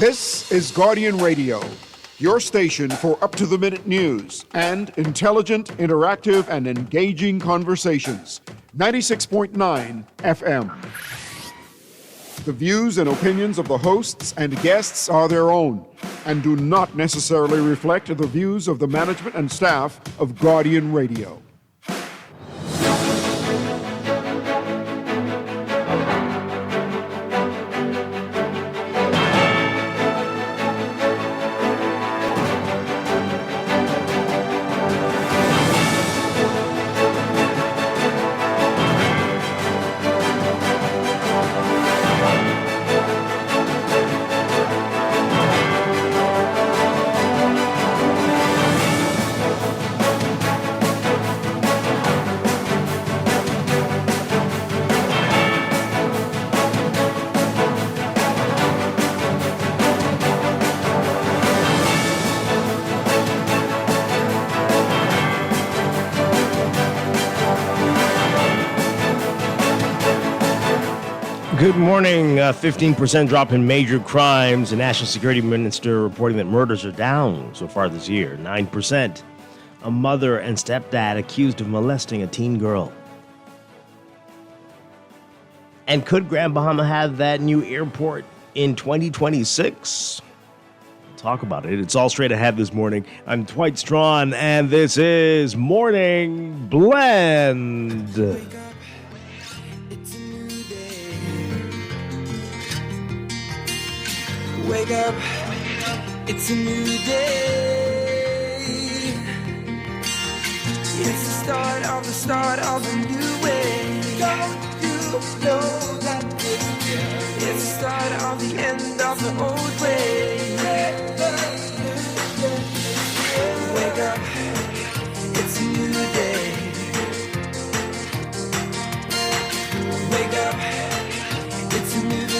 This is Guardian Radio, your station for up-to-the-minute news and intelligent, interactive, and engaging conversations. 96.9 FM. The views and opinions of the hosts and guests are their own and do not necessarily reflect the views of the management and staff of Guardian Radio. Good morning. 15% drop in major crimes. The National Security Minister reporting that murders are down so far this year, 9%. A mother and stepdad accused of molesting a teen girl. And could Grand Bahama have that new airport in 2026? We'll talk about it. It's all straight ahead this morning. I'm Dwight Strachan, and this is Morning Blend. Wake up, it's a new day. It's the start of a new way. Don't you know that it's the start of the end of the old way. Wake up, it's a new day. Wake up, it's a new day.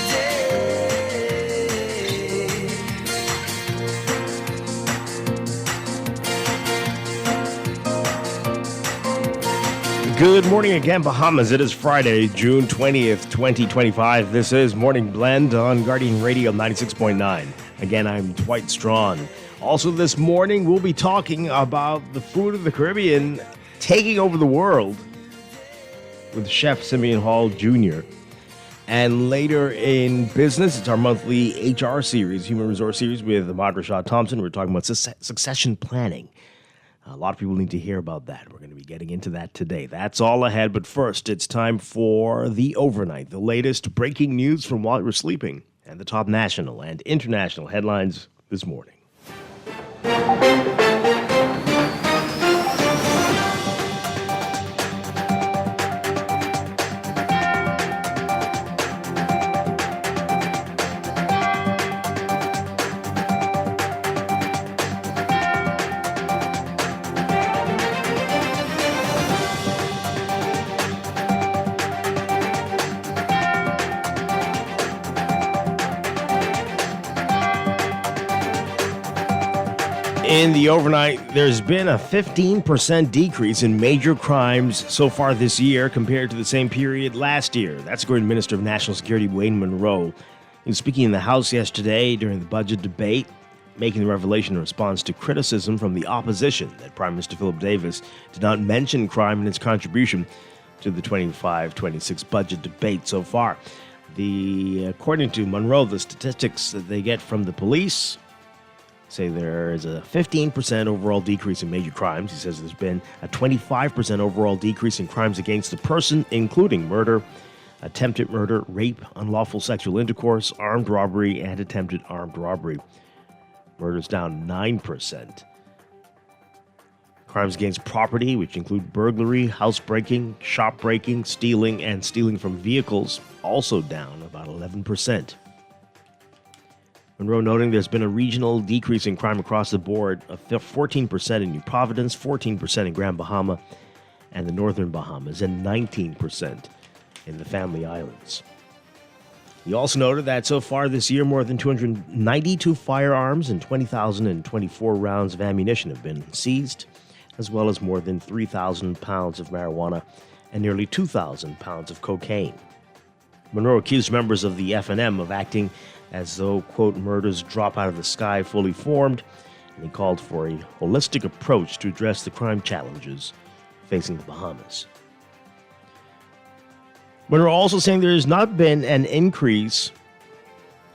Good morning again, Bahamas. It is Friday, June 20th, 2025. This is Morning Blend on Guardian Radio 96.9. Again, I'm Dwight Strachan. Also this morning, we'll be talking about the food of the Caribbean taking over the world with Chef Simeon Hall Jr. And later in business, it's our monthly HR series, Human Resource Series with Ahmad Rashad Thompson. We're talking about succession planning. A lot of people need to hear about that. We're going to be getting into that today. That's all ahead, but first, it's time for the overnight, the latest breaking news from while we're sleeping, and the top national and international headlines this morning. In the overnight, there's been a 15% decrease in major crimes so far this year compared to the same period last year. That's according to Minister of National Security Wayne Monroe. He was speaking in the House yesterday during the budget debate, making the revelation in response to criticism from the opposition that Prime Minister Philip Davis did not mention crime in his contribution to the 25-26 budget debate so far. According to Monroe, the statistics that they get from the police say there is a 15% overall decrease in major crimes. He says there's been a 25% overall decrease in crimes against the person, including murder, attempted murder, rape, unlawful sexual intercourse, armed robbery, and attempted armed robbery. Murder's down 9%. Crimes against property, which include burglary, housebreaking, shop breaking, stealing, and stealing from vehicles, also down about 11%. Monroe noting there's been a regional decrease in crime across the board of 14% in New Providence, 14% in Grand Bahama and the Northern Bahamas, and 19% in the Family Islands. He also noted that so far this year, more than 292 firearms and 20,024 rounds of ammunition have been seized, as well as more than 3,000 pounds of marijuana and nearly 2,000 pounds of cocaine. Monroe accused members of the FNM of acting as though, quote, murders drop out of the sky fully formed, and he called for a holistic approach to address the crime challenges facing the Bahamas. Monroe also saying there has not been an increase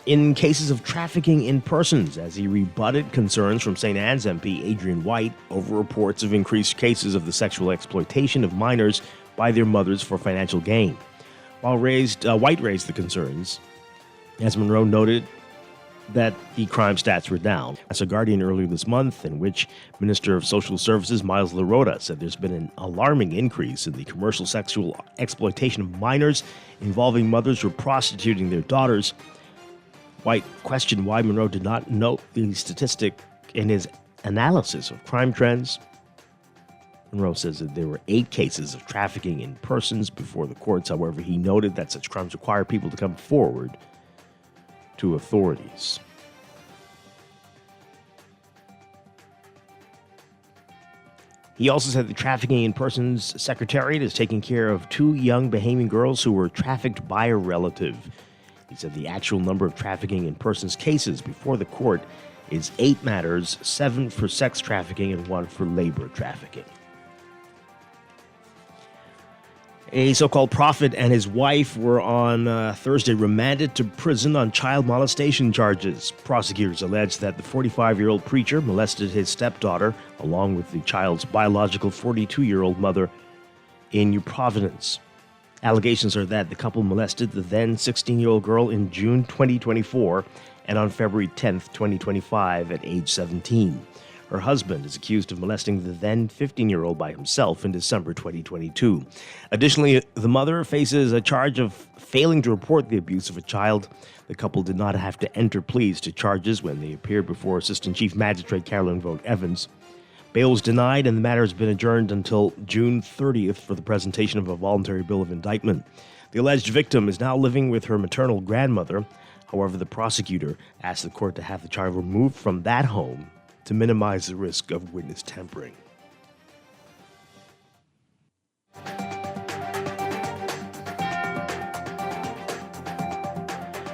in cases of trafficking in persons, as he rebutted concerns from St. Anne's MP Adrian White over reports of increased cases of the sexual exploitation of minors by their mothers for financial gain. While White raised the concerns, as Monroe noted that the crime stats were down. As a Guardian earlier this month, in which Minister of Social Services Miles LaRota said there's been an alarming increase in the commercial sexual exploitation of minors involving mothers who are prostituting their daughters. White questioned why Monroe did not note the statistic in his analysis of crime trends. Monroe says that there were 8 cases of trafficking in persons before the courts. However, he noted that such crimes require people to come forward to authorities. He also said the Trafficking in Persons Secretariat is taking care of 2 young Bahamian girls who were trafficked by a relative. He said the actual number of trafficking in persons cases before the court is 8 matters, 7 for sex trafficking and 1 for labor trafficking. A so-called prophet and his wife were on Thursday remanded to prison on child molestation charges. Prosecutors alleged that the 45-year-old preacher molested his stepdaughter along with the child's biological 42-year-old mother in New Providence. Allegations are that the couple molested the then 16-year-old girl in June 2024 and on February 10, 2025 at age 17. Her husband is accused of molesting the then 15-year-old by himself in December 2022. Additionally, the mother faces a charge of failing to report the abuse of a child. The couple did not have to enter pleas to charges when they appeared before Assistant Chief Magistrate Carolyn Vogt Evans. Bail was denied, and the matter has been adjourned until June 30th for the presentation of a voluntary bill of indictment. The alleged victim is now living with her maternal grandmother. However, the prosecutor asked the court to have the child removed from that home to minimize the risk of witness tampering.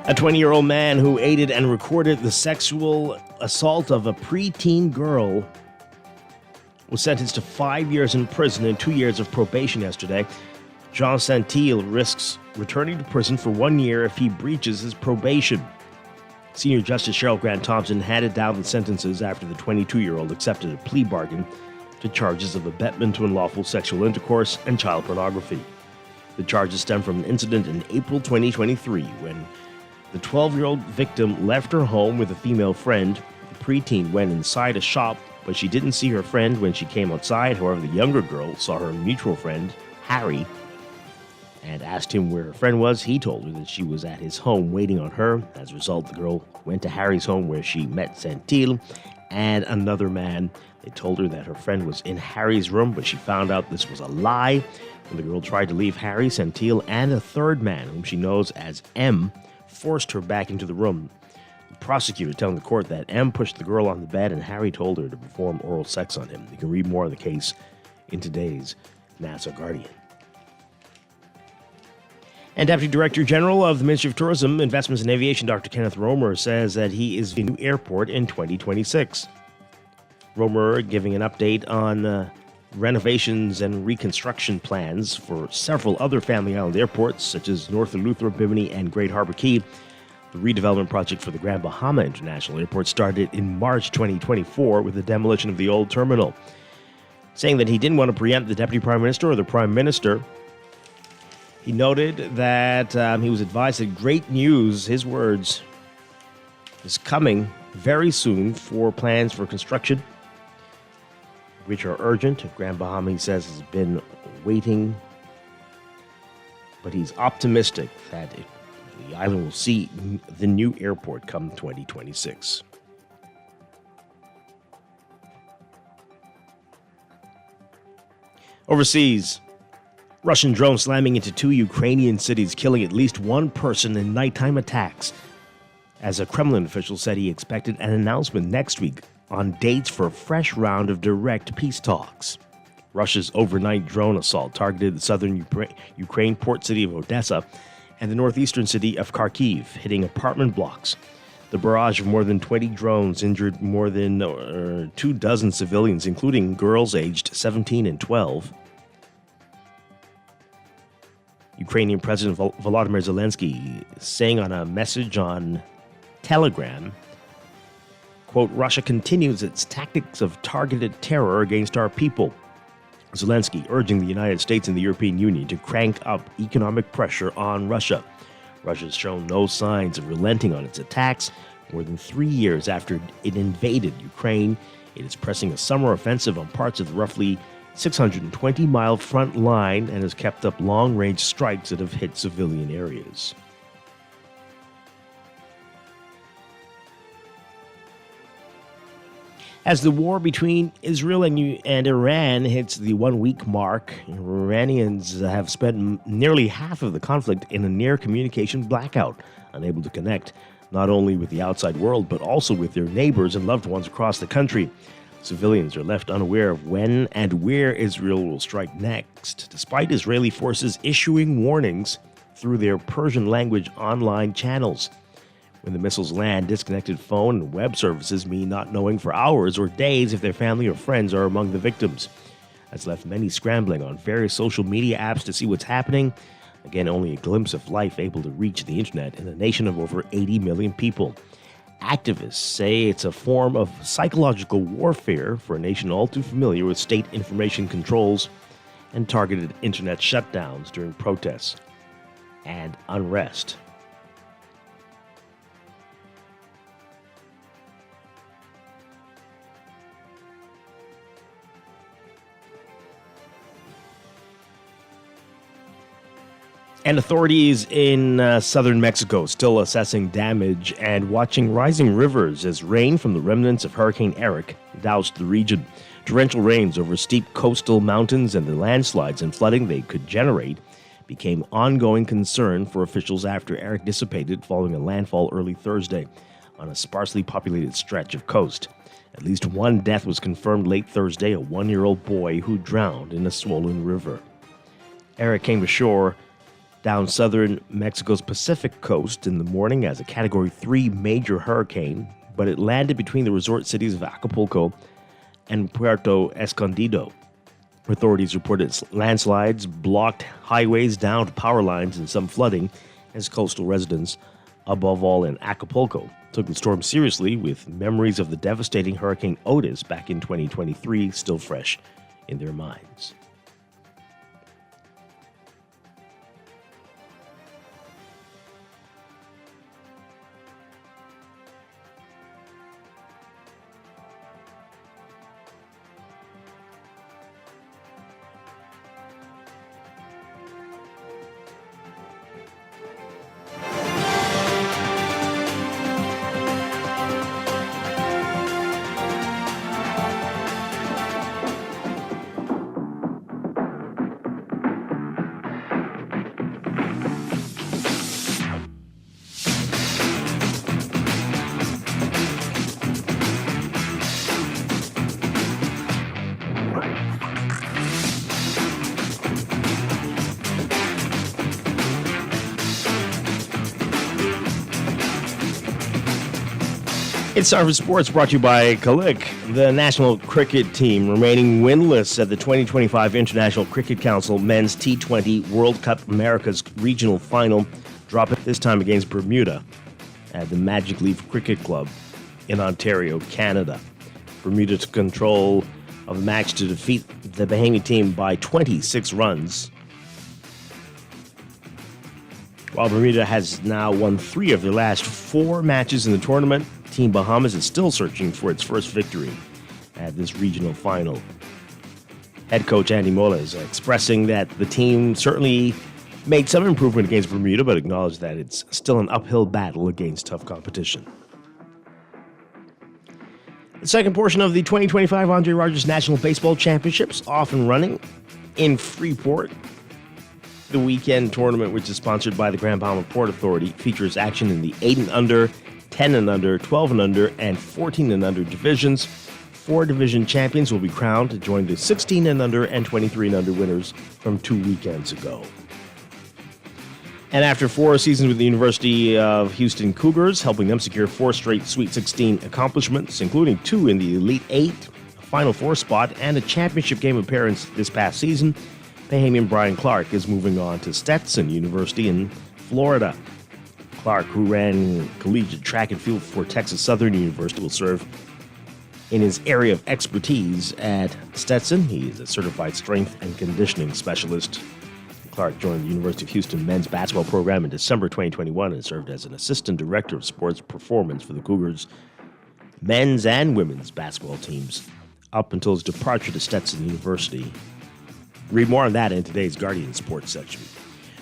A 20-year-old man who aided and recorded the sexual assault of a preteen girl was sentenced to 5 years in prison and 2 years of probation yesterday. Jean Santil risks returning to prison for 1 year if he breaches his probation. Senior Justice Cheryl Grant Thompson handed down the sentences after the 22-year-old accepted a plea bargain to charges of abetment to unlawful sexual intercourse and child pornography. The charges stem from an incident in April 2023 when the 12-year-old victim left her home with a female friend. The preteen went inside a shop, but she didn't see her friend when she came outside. However, the younger girl saw her mutual friend, Harry, and asked him where her friend was. He told her that she was at his home waiting on her. As a result, the girl went to Harry's home where she met Santil and another man. They told her that her friend was in Harry's room, but she found out this was a lie. When the girl tried to leave, Harry, Santil, and a third man, whom she knows as M, forced her back into the room. The prosecutor telling the court that M pushed the girl on the bed and Harry told her to perform oral sex on him. You can read more of the case in today's Nassau Guardian. And Deputy Director General of the Ministry of Tourism, Investments and Aviation, Dr. Kenneth Romer, says that he is the new airport in 2026. Romer giving an update on renovations and reconstruction plans for several other Family Island airports, such as North Eleuthera, Bimini, and Great Harbor Key. The redevelopment project for the Grand Bahama International Airport started in March 2024 with the demolition of the old terminal. Saying that he didn't want to preempt the Deputy Prime Minister or the Prime Minister, he noted that he was advised that great news, his words, is coming very soon for plans for construction, which are urgent. Grand Bahama, he says, has been waiting, but he's optimistic that the island will see the new airport come 2026. Overseas, Russian drone slamming into 2 Ukrainian cities, killing at least 1 person in nighttime attacks. As a Kremlin official said, he expected an announcement next week on dates for a fresh round of direct peace talks. Russia's overnight drone assault targeted the southern Ukraine port city of Odessa and the northeastern city of Kharkiv, hitting apartment blocks. The barrage of more than 20 drones injured more than 24 civilians, including girls aged 17 and 12. Ukrainian President Volodymyr Zelensky saying on a message on Telegram, quote, Russia continues its tactics of targeted terror against our people. Zelensky urging the United States and the European Union to crank up economic pressure on Russia. Russia has shown no signs of relenting on its attacks. More than 3 years after it invaded Ukraine, it is pressing a summer offensive on parts of the roughly 620-mile front line and has kept up long-range strikes that have hit civilian areas. As the war between Israel and Iran hits the 1-week mark, Iranians have spent nearly half of the conflict in a near communication blackout, unable to connect not only with the outside world but also with their neighbors and loved ones across the country. Civilians are left unaware of when and where Israel will strike next, despite Israeli forces issuing warnings through their Persian-language online channels. When the missiles land, disconnected phone and web services mean not knowing for hours or days if their family or friends are among the victims. That's left many scrambling on various social media apps to see what's happening. Again, only a glimpse of life able to reach the internet in a nation of over 80 million people. Activists say it's a form of psychological warfare for a nation all too familiar with state information controls and targeted internet shutdowns during protests and unrest. And authorities in southern Mexico still assessing damage and watching rising rivers as rain from the remnants of Hurricane Eric doused the region. Torrential rains over steep coastal mountains and the landslides and flooding they could generate became ongoing concern for officials after Eric dissipated following a landfall early Thursday on a sparsely populated stretch of coast. At least one death was confirmed late Thursday, a 1-year-old boy who drowned in a swollen river. Eric came to shore down southern Mexico's Pacific coast in the morning as a Category 3 major hurricane, but it landed between the resort cities of Acapulco and Puerto Escondido. Authorities reported landslides, blocked highways, downed power lines, and some flooding as coastal residents, above all in Acapulco, took the storm seriously, with memories of the devastating Hurricane Otis back in 2023 still fresh in their minds. It's time for sports, brought to you by Kalik. The national cricket team remaining winless at the 2025 International Cricket Council Men's T20 World Cup America's regional final, drop it this time against Bermuda at the Magic Leaf Cricket Club in Ontario, Canada. Bermuda took control of the match to defeat the Bahamian team by 26 runs. While Bermuda has now won 3 of their last 4 matches in the tournament, Team Bahamas is still searching for its first victory at this regional final. Head coach Andy Mola is expressing that the team certainly made some improvement against Bermuda, but acknowledged that it's still an uphill battle against tough competition. The second portion of the 2025 Andre Rogers National Baseball Championships off and running in Freeport. The weekend tournament, which is sponsored by the Grand Bahama Port Authority, features action in the 8 and under, 10 and under, 12 and under, and 14 and under divisions. 4 division champions will be crowned to join the 16 and under and 23 and under winners from 2 weekends ago. And after 4 seasons with the University of Houston Cougars, helping them secure 4 straight Sweet 16 accomplishments, including 2 in the Elite 8, a Final Four spot, and a championship game appearance this past season, Bahamian Brian Clark is moving on to Stetson University in Florida. Clark, who ran collegiate track and field for Texas Southern University, will serve in his area of expertise at Stetson. He is a certified strength and conditioning specialist. Clark joined the University of Houston men's basketball program in December 2021 and served as an assistant director of sports performance for the Cougars men's and women's basketball teams up until his departure to Stetson University. Read more on that in today's Guardian Sports section.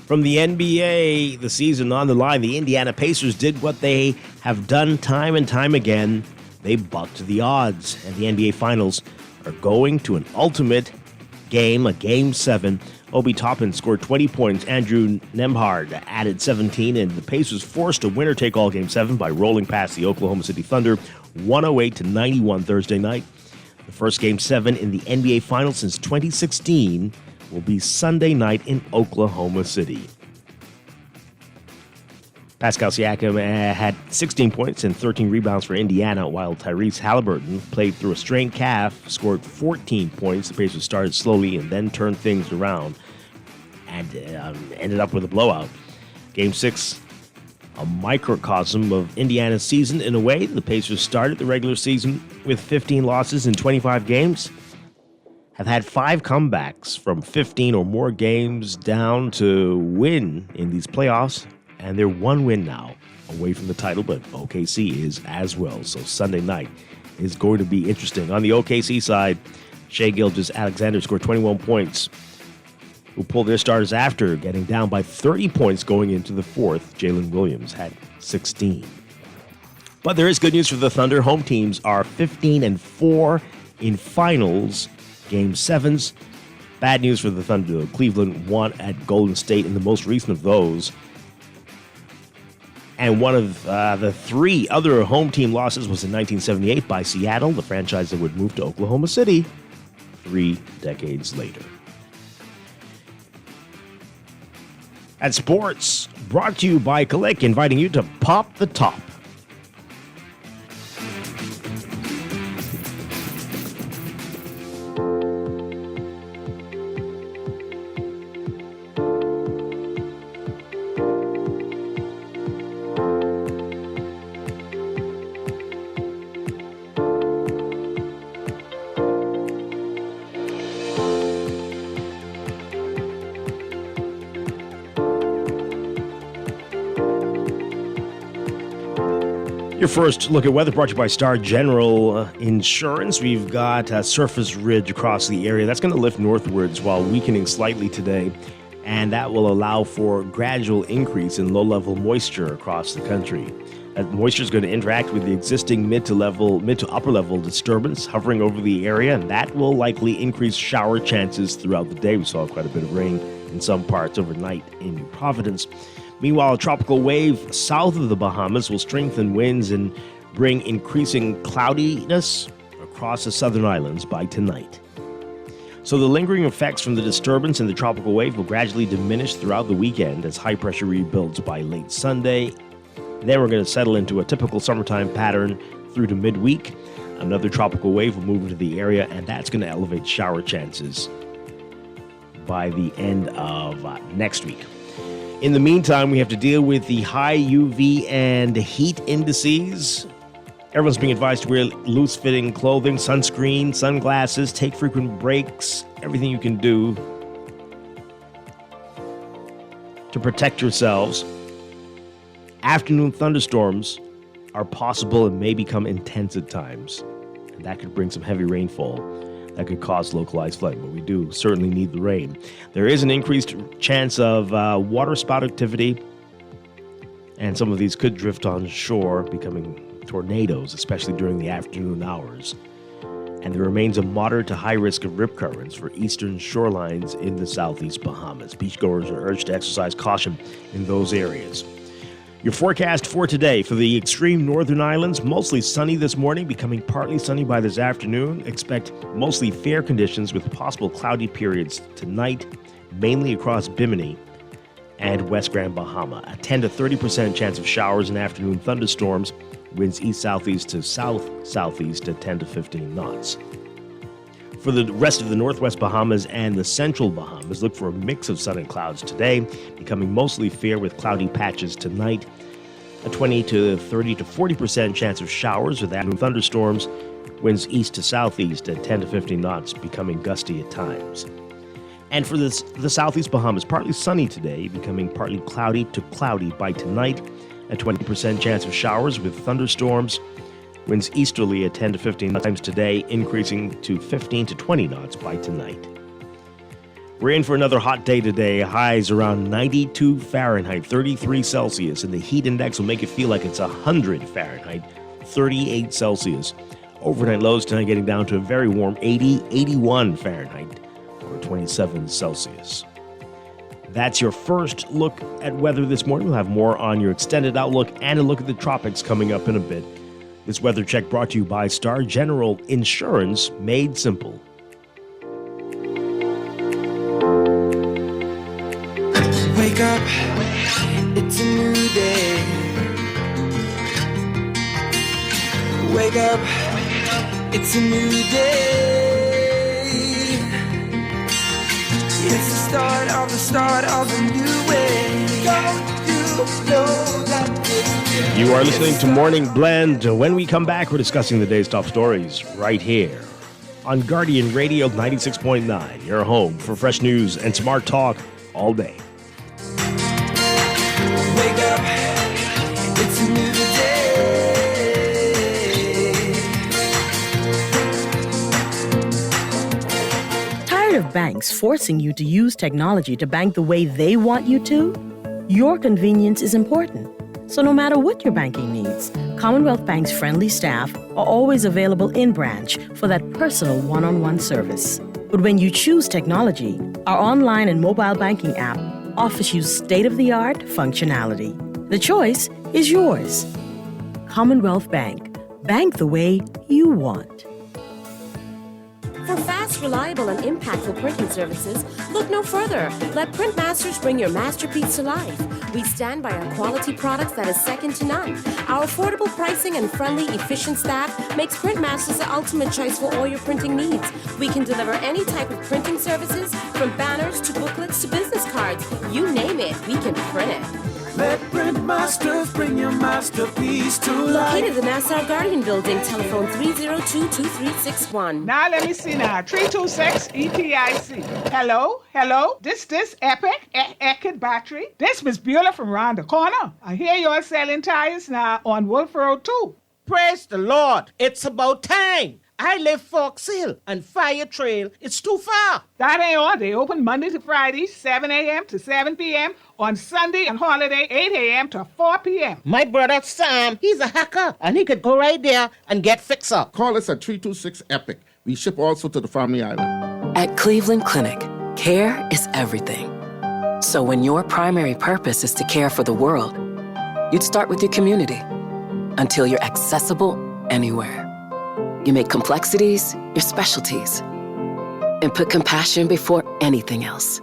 From the NBA, the season on the line, the Indiana Pacers did what they have done time and time again. They bucked the odds, and the NBA Finals are going to an ultimate game, a Game 7. Obi Toppin scored 20 points. Andrew Nembhard added 17, and the Pacers forced a winner-take-all Game 7 by rolling past the Oklahoma City Thunder 108-91 Thursday night. The first Game 7 in the NBA Finals since 2016 will be Sunday night in Oklahoma City. Pascal Siakam had 16 points and 13 rebounds for Indiana, while Tyrese Halliburton played through a strained calf, scored 14 points. The Pacers started slowly and then turned things around and ended up with a blowout. Game 6, a microcosm of Indiana's season in a way. The Pacers started the regular season with 15 losses in 25 games, have had 5 comebacks from 15 or more games down to win in these playoffs. And they're 1 win now away from the title, but OKC is as well. So Sunday night is going to be interesting. On the OKC side, Shai Gilgeous-Alexander scored 21 points, who pulled their starters after getting down by 30 points going into the fourth. Jalen Williams had 16. But there is good news for the Thunder. Home teams are 15-4 in finals, Game 7s. Bad news for the Thunder. Cleveland won at Golden State in the most recent of those. And one of the 3 other home team losses was in 1978 by Seattle, the franchise that would move to Oklahoma City 3 decades later. At sports, brought to you by Click, inviting you to pop the top. Your first look at weather brought to you by Star General Insurance. We've got a surface ridge across the area. That's going to lift northwards while weakening slightly today, and that will allow for gradual increase in low-level moisture across the country. That moisture is going to interact with the existing mid to upper level disturbance hovering over the area, and that will likely increase shower chances throughout the day. We saw quite a bit of rain in some parts overnight in Providence. Meanwhile, a tropical wave south of the Bahamas will strengthen winds and bring increasing cloudiness across the southern islands by tonight. So the lingering effects from the disturbance and the tropical wave will gradually diminish throughout the weekend as high pressure rebuilds by late Sunday. Then we're going to settle into a typical summertime pattern through to midweek. Another tropical wave will move into the area, and that's going to elevate shower chances by the end of next week. In the meantime, we have to deal with the high UV and heat indices. Everyone's being advised to wear loose-fitting clothing, sunscreen, sunglasses, take frequent breaks, everything you can do to protect yourselves. Afternoon thunderstorms are possible and may become intense at times, and that could bring some heavy rainfall. That could cause localized flooding, but we do certainly need the rain. There is an increased chance of water spout activity, and some of these could drift on shore, becoming tornadoes, especially during the afternoon hours. And there remains a moderate to high risk of rip currents for eastern shorelines in the southeast Bahamas. Beachgoers are urged to exercise caution in those areas. Your forecast for today: for the extreme northern islands, mostly sunny this morning, becoming partly sunny by this afternoon. Expect mostly fair conditions with possible cloudy periods tonight, mainly across Bimini. and West Grand Bahama. A 10 to 30% chance of showers and afternoon thunderstorms. Winds east-southeast to south-southeast at 10 to 15 knots. For the rest of the northwest Bahamas and the central Bahamas, look for a mix of sun and clouds today, becoming mostly fair with cloudy patches tonight. A 20 to 30 to 40% chance of showers with afternoon thunderstorms. Winds east to southeast at 10 to 15 knots, becoming gusty at times. And for the southeast Bahamas, partly sunny today, becoming partly cloudy to cloudy by tonight. A 20% chance of showers with thunderstorms. Winds easterly at 10 to 15 knots today, increasing to 15 to 20 knots by tonight. We're in for another hot day today. Highs around 92 Fahrenheit, 33 Celsius, and the heat index will make it feel like it's 100 Fahrenheit, 38 Celsius. Overnight lows tonight getting down to a very warm 80, 81 Fahrenheit, or 27 Celsius. That's your first look at weather this morning. We'll have more on your extended outlook and a look at the tropics coming up in a bit. This weather check brought to you by Star General Insurance, made simple. Wake up, it's a new day. Wake up, it's a new day. It's the start of a new way. Don't you know that it's You are listening to Morning Blend. When we come back, we're discussing the day's top stories right here on Guardian Radio 96.9, your home for fresh news and smart talk all day. Wake up, it's a new day. Tired of banks forcing you to use technology to bank the way they want you to? Your convenience is important. So no matter what your banking needs, Commonwealth Bank's friendly staff are always available in branch for that personal one-on-one service. But when you choose technology, our online and mobile banking app offers you state-of-the-art functionality. The choice is yours. Commonwealth Bank. Bank the way you want. For fast, reliable, and impactful printing services, look no further. Let Printmasters bring your masterpiece to life. We stand by our quality products that is second to none. Our affordable pricing and friendly, efficient staff makes Printmasters the ultimate choice for all your printing needs. We can deliver any type of printing services, from banners to booklets to business cards. You name it, we can print it. Let Printmasters bring your masterpiece to life. Located in the Nassau Guardian Building, telephone 302-2361. Now let me see now. 326 EPIC. Hello. This Epic Eckert battery. This Miss Beulah from round the corner. I hear you're selling tires now on Wolf Road too. Praise the Lord. It's about time. I live Fox Hill and Fire Trail. It's too far. That ain't all. They open Monday to Friday, 7 a.m. to 7 p.m. On Sunday and holiday, 8 a.m. to 4 p.m. My brother Sam, he's a hacker, and he could go right there and get fix up. Call us at 326-EPIC. We ship also to the Family Island. At Cleveland Clinic, care is everything. So when your primary purpose is to care for the world, you'd start with your community until you're accessible anywhere. You make complexities your specialties and put compassion before anything else,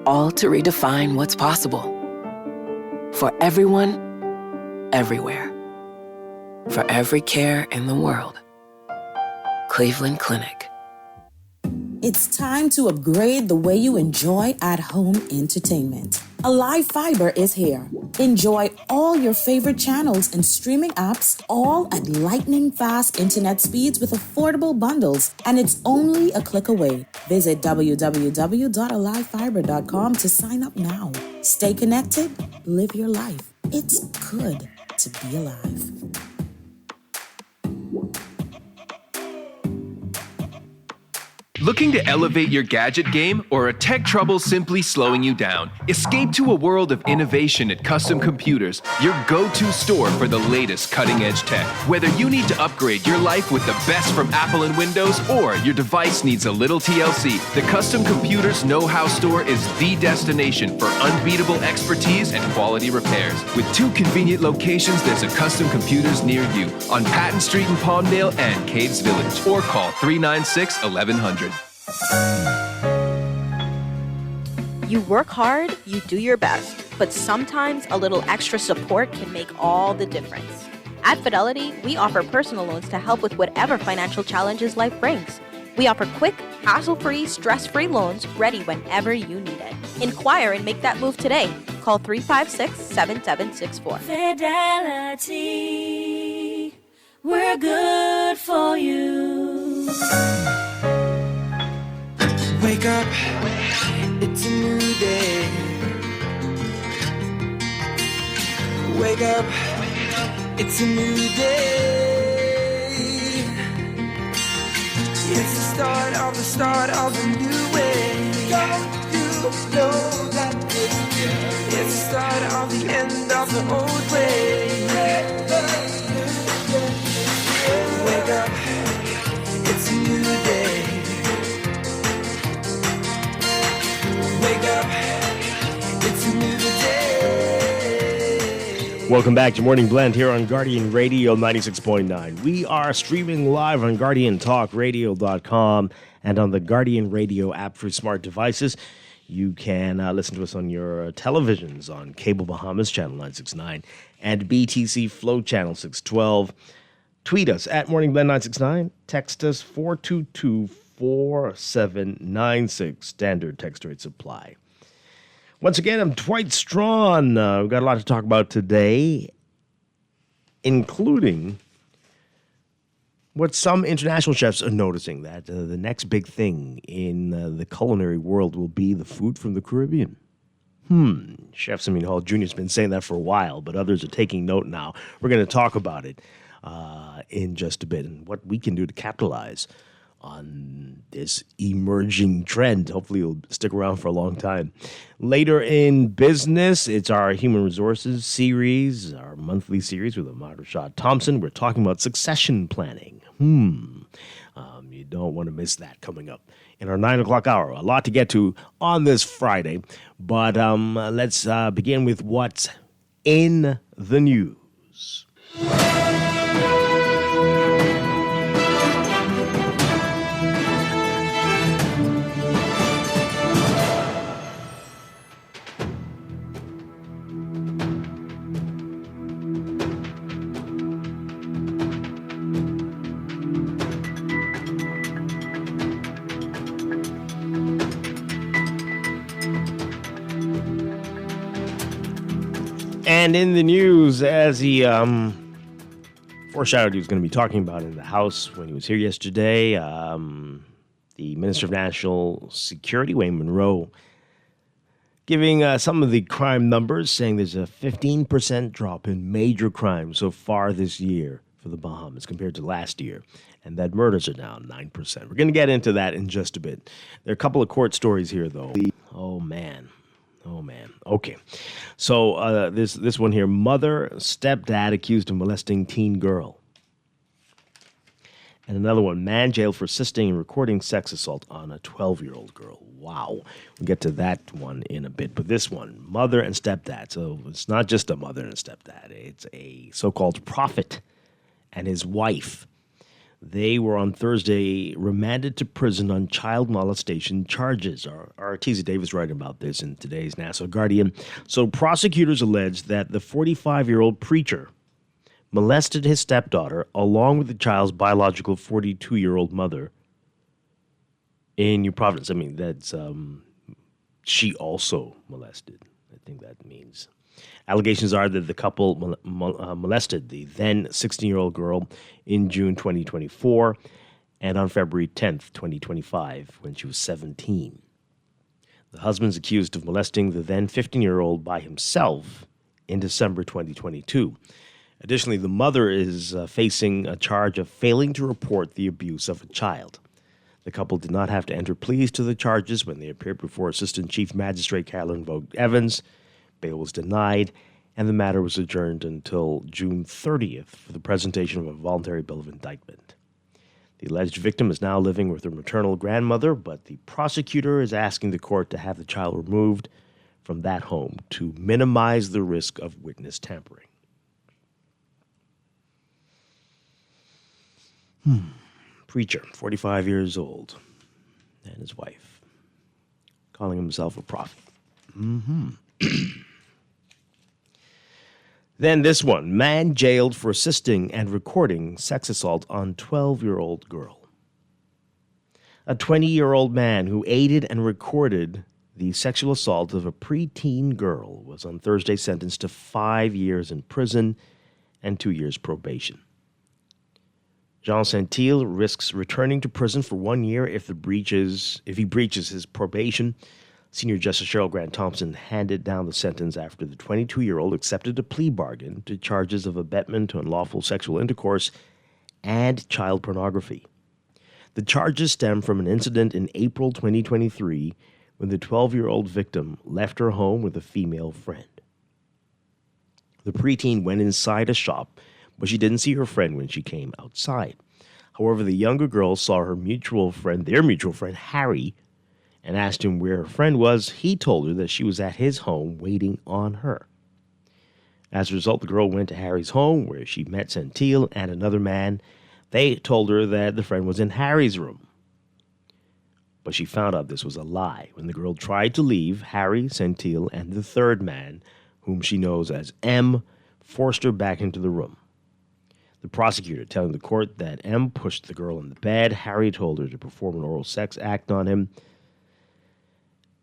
all to redefine what's possible. For everyone, everywhere. For every care in the world. Cleveland Clinic. It's time to upgrade the way you enjoy at-home entertainment. Alive Fiber is here. Enjoy all your favorite channels and streaming apps, all at lightning-fast internet speeds with affordable bundles, and it's only a click away. Visit www.alivefiber.com to sign up now. Stay connected, live your life. It's good to be alive. Looking to elevate your gadget game, or are tech troubles simply slowing you down? Escape to a world of innovation at Custom Computers, your go-to store for the latest cutting-edge tech. Whether you need to upgrade your life with the best from Apple and Windows, or your device needs a little TLC, the Custom Computers Know-How Store is the destination for unbeatable expertise and quality repairs. With 2 convenient locations, there's a Custom Computers near you on Patton Street in Palmdale and Cades Village, or call 396-1100. You work hard, you do your best, but sometimes a little extra support can make all the difference. At Fidelity, we offer personal loans to help with whatever financial challenges life brings. We offer quick, hassle-free, stress-free loans ready whenever you need it. Inquire and make that move today. Call 356-7764. Fidelity, we're good for you. Wake up, it's a new day. Wake up, it's a new day. It's the start of a new way. Don't you know that it's the start of the end of the old way. Wake up, it's a new day. Wake up, it's a new day. Welcome back to Morning Blend here on Guardian Radio 96.9. We are streaming live on GuardianTalkRadio.com and on the Guardian Radio app for smart devices. You can listen to us on your televisions on Cable Bahamas, Channel 969, and BTC Flow, Channel 612. Tweet us at Morning Blend 969. Text us 422-4796. Standard text rates apply. Once again, I'm Dwight Strachan. We've got a lot to talk about today, including what some international chefs are noticing, that the next big thing in the culinary world will be the food from the Caribbean. Chef Simeon Hall Jr. has been saying that for a while, but others are taking note now. We're going to talk about it in just a bit and what we can do to capitalize on this emerging trend. Hopefully it'll stick around for a long time. Later in business, it's our Human Resources series, our monthly series with Ahmad Rashad Thompson. We're talking about succession planning. You don't want to miss that coming up in our 9 o'clock hour. A lot to get to on this Friday, but let's begin with what's in the news. And in the news, as he foreshadowed he was going to be talking about in the House when he was here yesterday, the Minister of National Security, Wayne Monroe, giving some of the crime numbers, saying there's a 15% drop in major crime so far this year for the Bahamas compared to last year, and that murders are down 9%. We're going to get into that in just a bit. There are a couple of court stories here, though. Oh, man. Okay. So this one here, mother, stepdad accused of molesting teen girl. And another one, man jailed for assisting and recording sex assault on a 12-year-old girl. Wow. We'll get to that one in a bit. But this one, mother and stepdad. So it's not just a mother and a stepdad. It's a so-called prophet and his wife. They were on Thursday remanded to prison on child molestation charges. Our T.Z. Davis writing about this in today's Nassau Guardian. So prosecutors allege that the 45-year-old preacher molested his stepdaughter along with the child's biological 42-year-old mother in New Providence. I mean, that's she also molested. I think that means. Allegations are that the couple molested the then 16-year-old girl in June 2024 and on February 10th, 2025, when she was 17. The husband's accused of molesting the then 15-year-old by himself in December 2022. Additionally, the mother is facing a charge of failing to report the abuse of a child. The couple did not have to enter pleas to the charges when they appeared before Assistant Chief Magistrate Carolyn Vogt Evans. Bail was denied, and the matter was adjourned until June 30th for the presentation of a voluntary bill of indictment. The alleged victim is now living with her maternal grandmother, but the prosecutor is asking the court to have the child removed from that home to minimize the risk of witness tampering. Preacher, 45 years old, and his wife, calling himself a prophet. Then this one, man jailed for assisting and recording sex assault on 12-year-old girl. A 20-year-old man who aided and recorded the sexual assault of a preteen girl was on Thursday sentenced to 5 years in prison and 2 years probation. Jean Santil risks returning to prison for 1 year if he breaches his probation. Senior Justice Cheryl Grant Thompson handed down the sentence after the 22-year-old accepted a plea bargain to charges of abetment to unlawful sexual intercourse and child pornography. The charges stem from an incident in April 2023 when the 12-year-old victim left her home with a female friend. The preteen went inside a shop, but she didn't see her friend when she came outside. However, the younger girl saw their mutual friend, Harry, and asked him where her friend was. He told her that she was at his home waiting on her. As a result, the girl went to Harry's home where she met Santil and another man. They told her that the friend was in Harry's room. But she found out this was a lie. When the girl tried to leave, Harry, Santil, and the third man, whom she knows as M, forced her back into the room. The prosecutor telling the court that M pushed the girl in the bed. Harry told her to perform an oral sex act on him.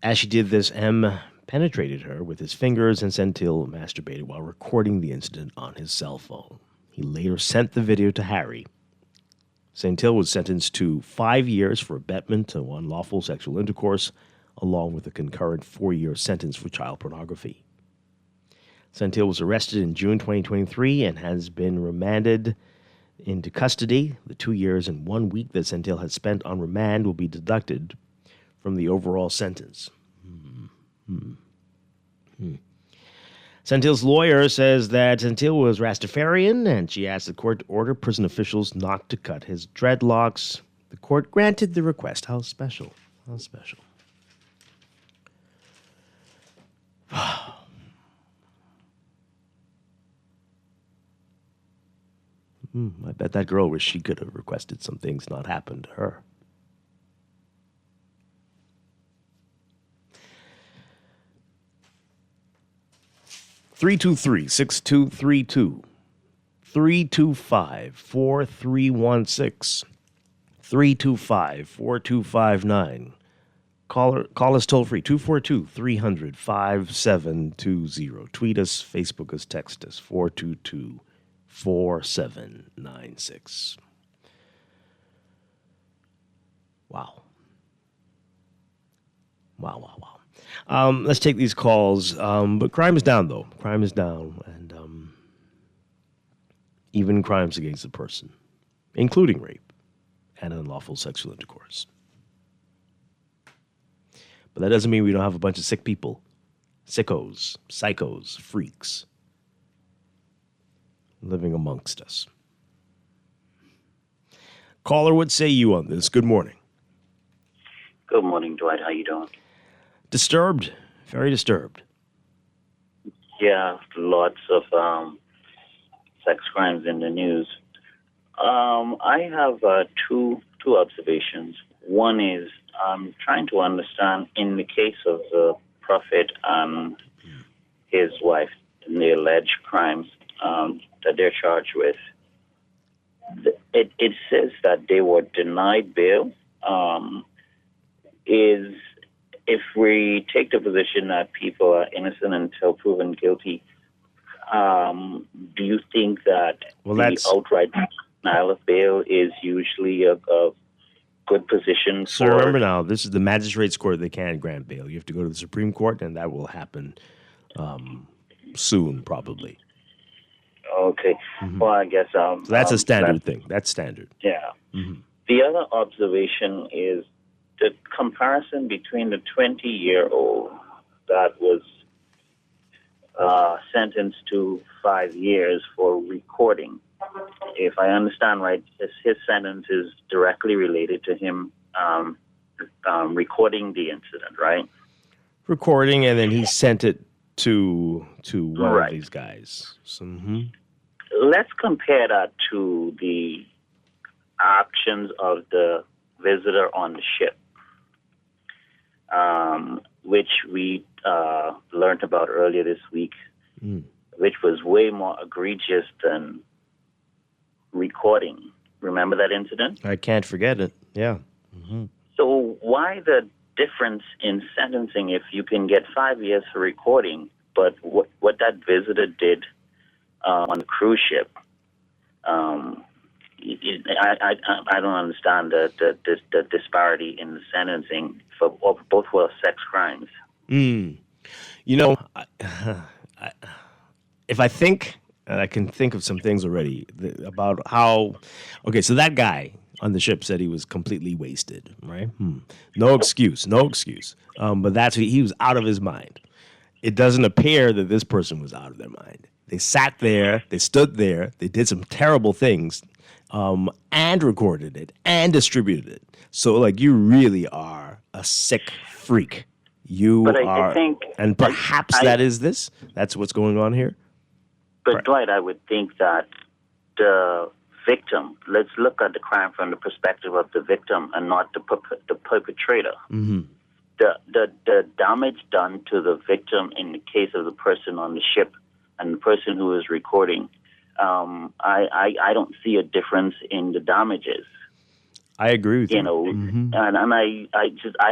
As she did this, M penetrated her with his fingers and Santil masturbated while recording the incident on his cell phone. He later sent the video to Harry. Santil was sentenced to 5 years for abetment to unlawful sexual intercourse, along with a concurrent 4-year sentence for child pornography. Santil was arrested in June 2023 and has been remanded into custody. The 2 years and 1 week that Santil has spent on remand will be deducted from the overall sentence. Santil's lawyer says that Santil was Rastafarian, and she asked the court to order prison officials not to cut his dreadlocks. The court granted the request. How special. How special. I bet that girl wished she could have requested some things not happen to her. 323-6232, 325-4316, 325-4259. Call us toll free, 242-300-5720. Tweet us, Facebook us, text us, 422-4796. Wow. Wow. Let's take these calls. But crime is down, though. Crime is down. And even crimes against a person, including rape and unlawful sexual intercourse. But that doesn't mean we don't have a bunch of sick people. Sickos, psychos, freaks living amongst us. Caller, what say you on this? Good morning. Good morning, Dwight. How you doing? Disturbed. Very disturbed. Yeah, lots of sex crimes in the news. I have two observations. One is I'm trying to understand, in the case of the prophet and his wife, and the alleged crimes that they're charged with, it says that they were denied bail. If we take the position that people are innocent until proven guilty, do you think that the outright denial of bail is usually a good position So remember now, this is the magistrate's court. They can't grant bail. You have to go to the Supreme Court, and that will happen soon, probably. Okay. Well, I guess... so that's a standard thing. That's standard. Yeah. The other observation is the comparison between the 20-year-old that was sentenced to 5 years for recording. If I understand right, his sentence is directly related to him recording the incident, right? Recording, and then he sent it to one of these guys. So, Let's compare that to the actions of the visitor on the ship. which we learned about earlier this week, which was way more egregious than recording. Remember that incident? I can't forget it. Yeah. So why the difference in sentencing if you can get 5 years for recording, but what that visitor did on the cruise ship, I don't understand the disparity in the sentencing for both were sex crimes. You know, if I think, and I can think of some things already about how, okay, so that guy on the ship said he was completely wasted, right? No excuse. But he was out of his mind. It doesn't appear that this person was out of their mind. They sat there, they stood there, they did some terrible things, and recorded it and distributed it. So, like, you really are a sick freak. I think, and perhaps that's what's going on here. But Dwight, I would think that the victim, let's look at the crime from the perspective of the victim and not the perpetrator. The damage done to the victim in the case of the person on the ship and the person who is recording, I don't see a difference in the damages. I agree with you. And I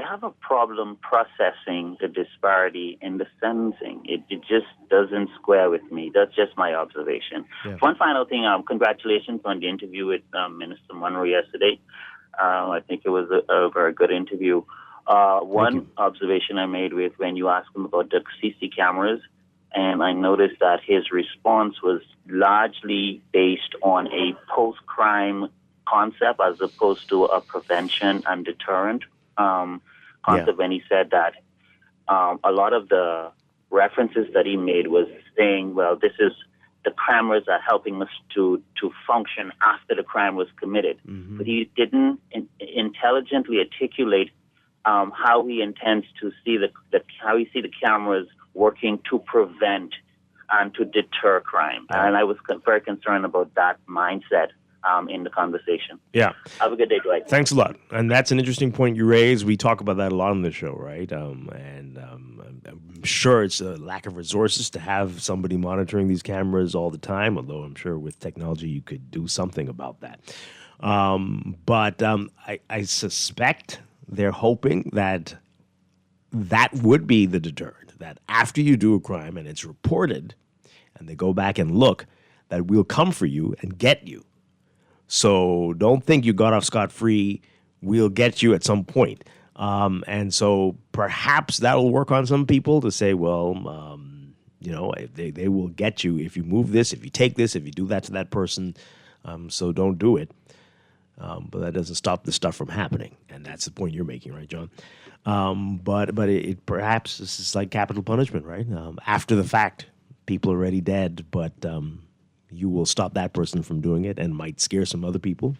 have a problem processing the disparity in the sentencing. It just doesn't square with me. That's just my observation. Yeah. One final thing, congratulations on the interview with Minister Monroe yesterday. I think it was a very good interview. One observation I made with when you asked him about the CC cameras, and I noticed that his response was largely based on a post-crime concept as opposed to a prevention and deterrent concept. When he said that a lot of the references that he made was saying, well, this is the cameras are helping us to function after the crime was committed. But he didn't intelligently articulate how he intends to see how he see the cameras working to prevent and to deter crime. And I was very concerned about that mindset in the conversation. Yeah. Have a good day, Dwight. Thanks a lot. And that's an interesting point you raise. We talk about that a lot on the show, right? I'm sure it's a lack of resources to have somebody monitoring these cameras all the time, although I'm sure with technology you could do something about that. But I suspect they're hoping that would be the deterrent, that after you do a crime and it's reported and they go back and look, that we'll come for you and get you. So don't think you got off scot-free. We'll get you at some point. And so perhaps that'll work on some people to say, well, they will get you if you move this, if you take this, if you do that to that person. So don't do it. But that doesn't stop the stuff from happening. And that's the point you're making, right, John? But it perhaps this is like capital punishment, right? After the fact, people are already dead, but you will stop that person from doing it and might scare some other people,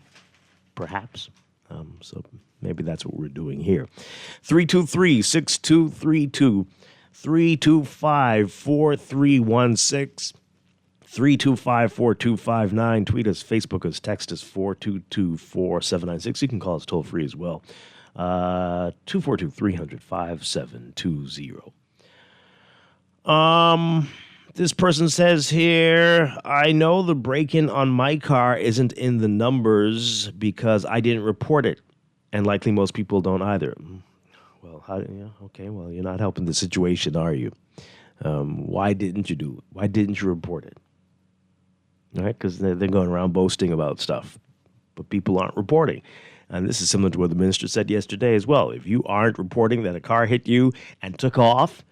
perhaps. So maybe that's what we're doing here. 323-6232, 325-4316, 325-4259. Tweet us, Facebook us, text us 422-4796. You can call us toll free as well. 242-300-5720. This person says here, I know the break-in on my car isn't in the numbers because I didn't report it, and likely most people don't either. Well, well, you're not helping the situation, are you? Why didn't you do it? Why didn't you report it? All right, because they're going around boasting about stuff, but people aren't reporting. And this is similar to what the minister said yesterday as well. If you aren't reporting that a car hit you and took off,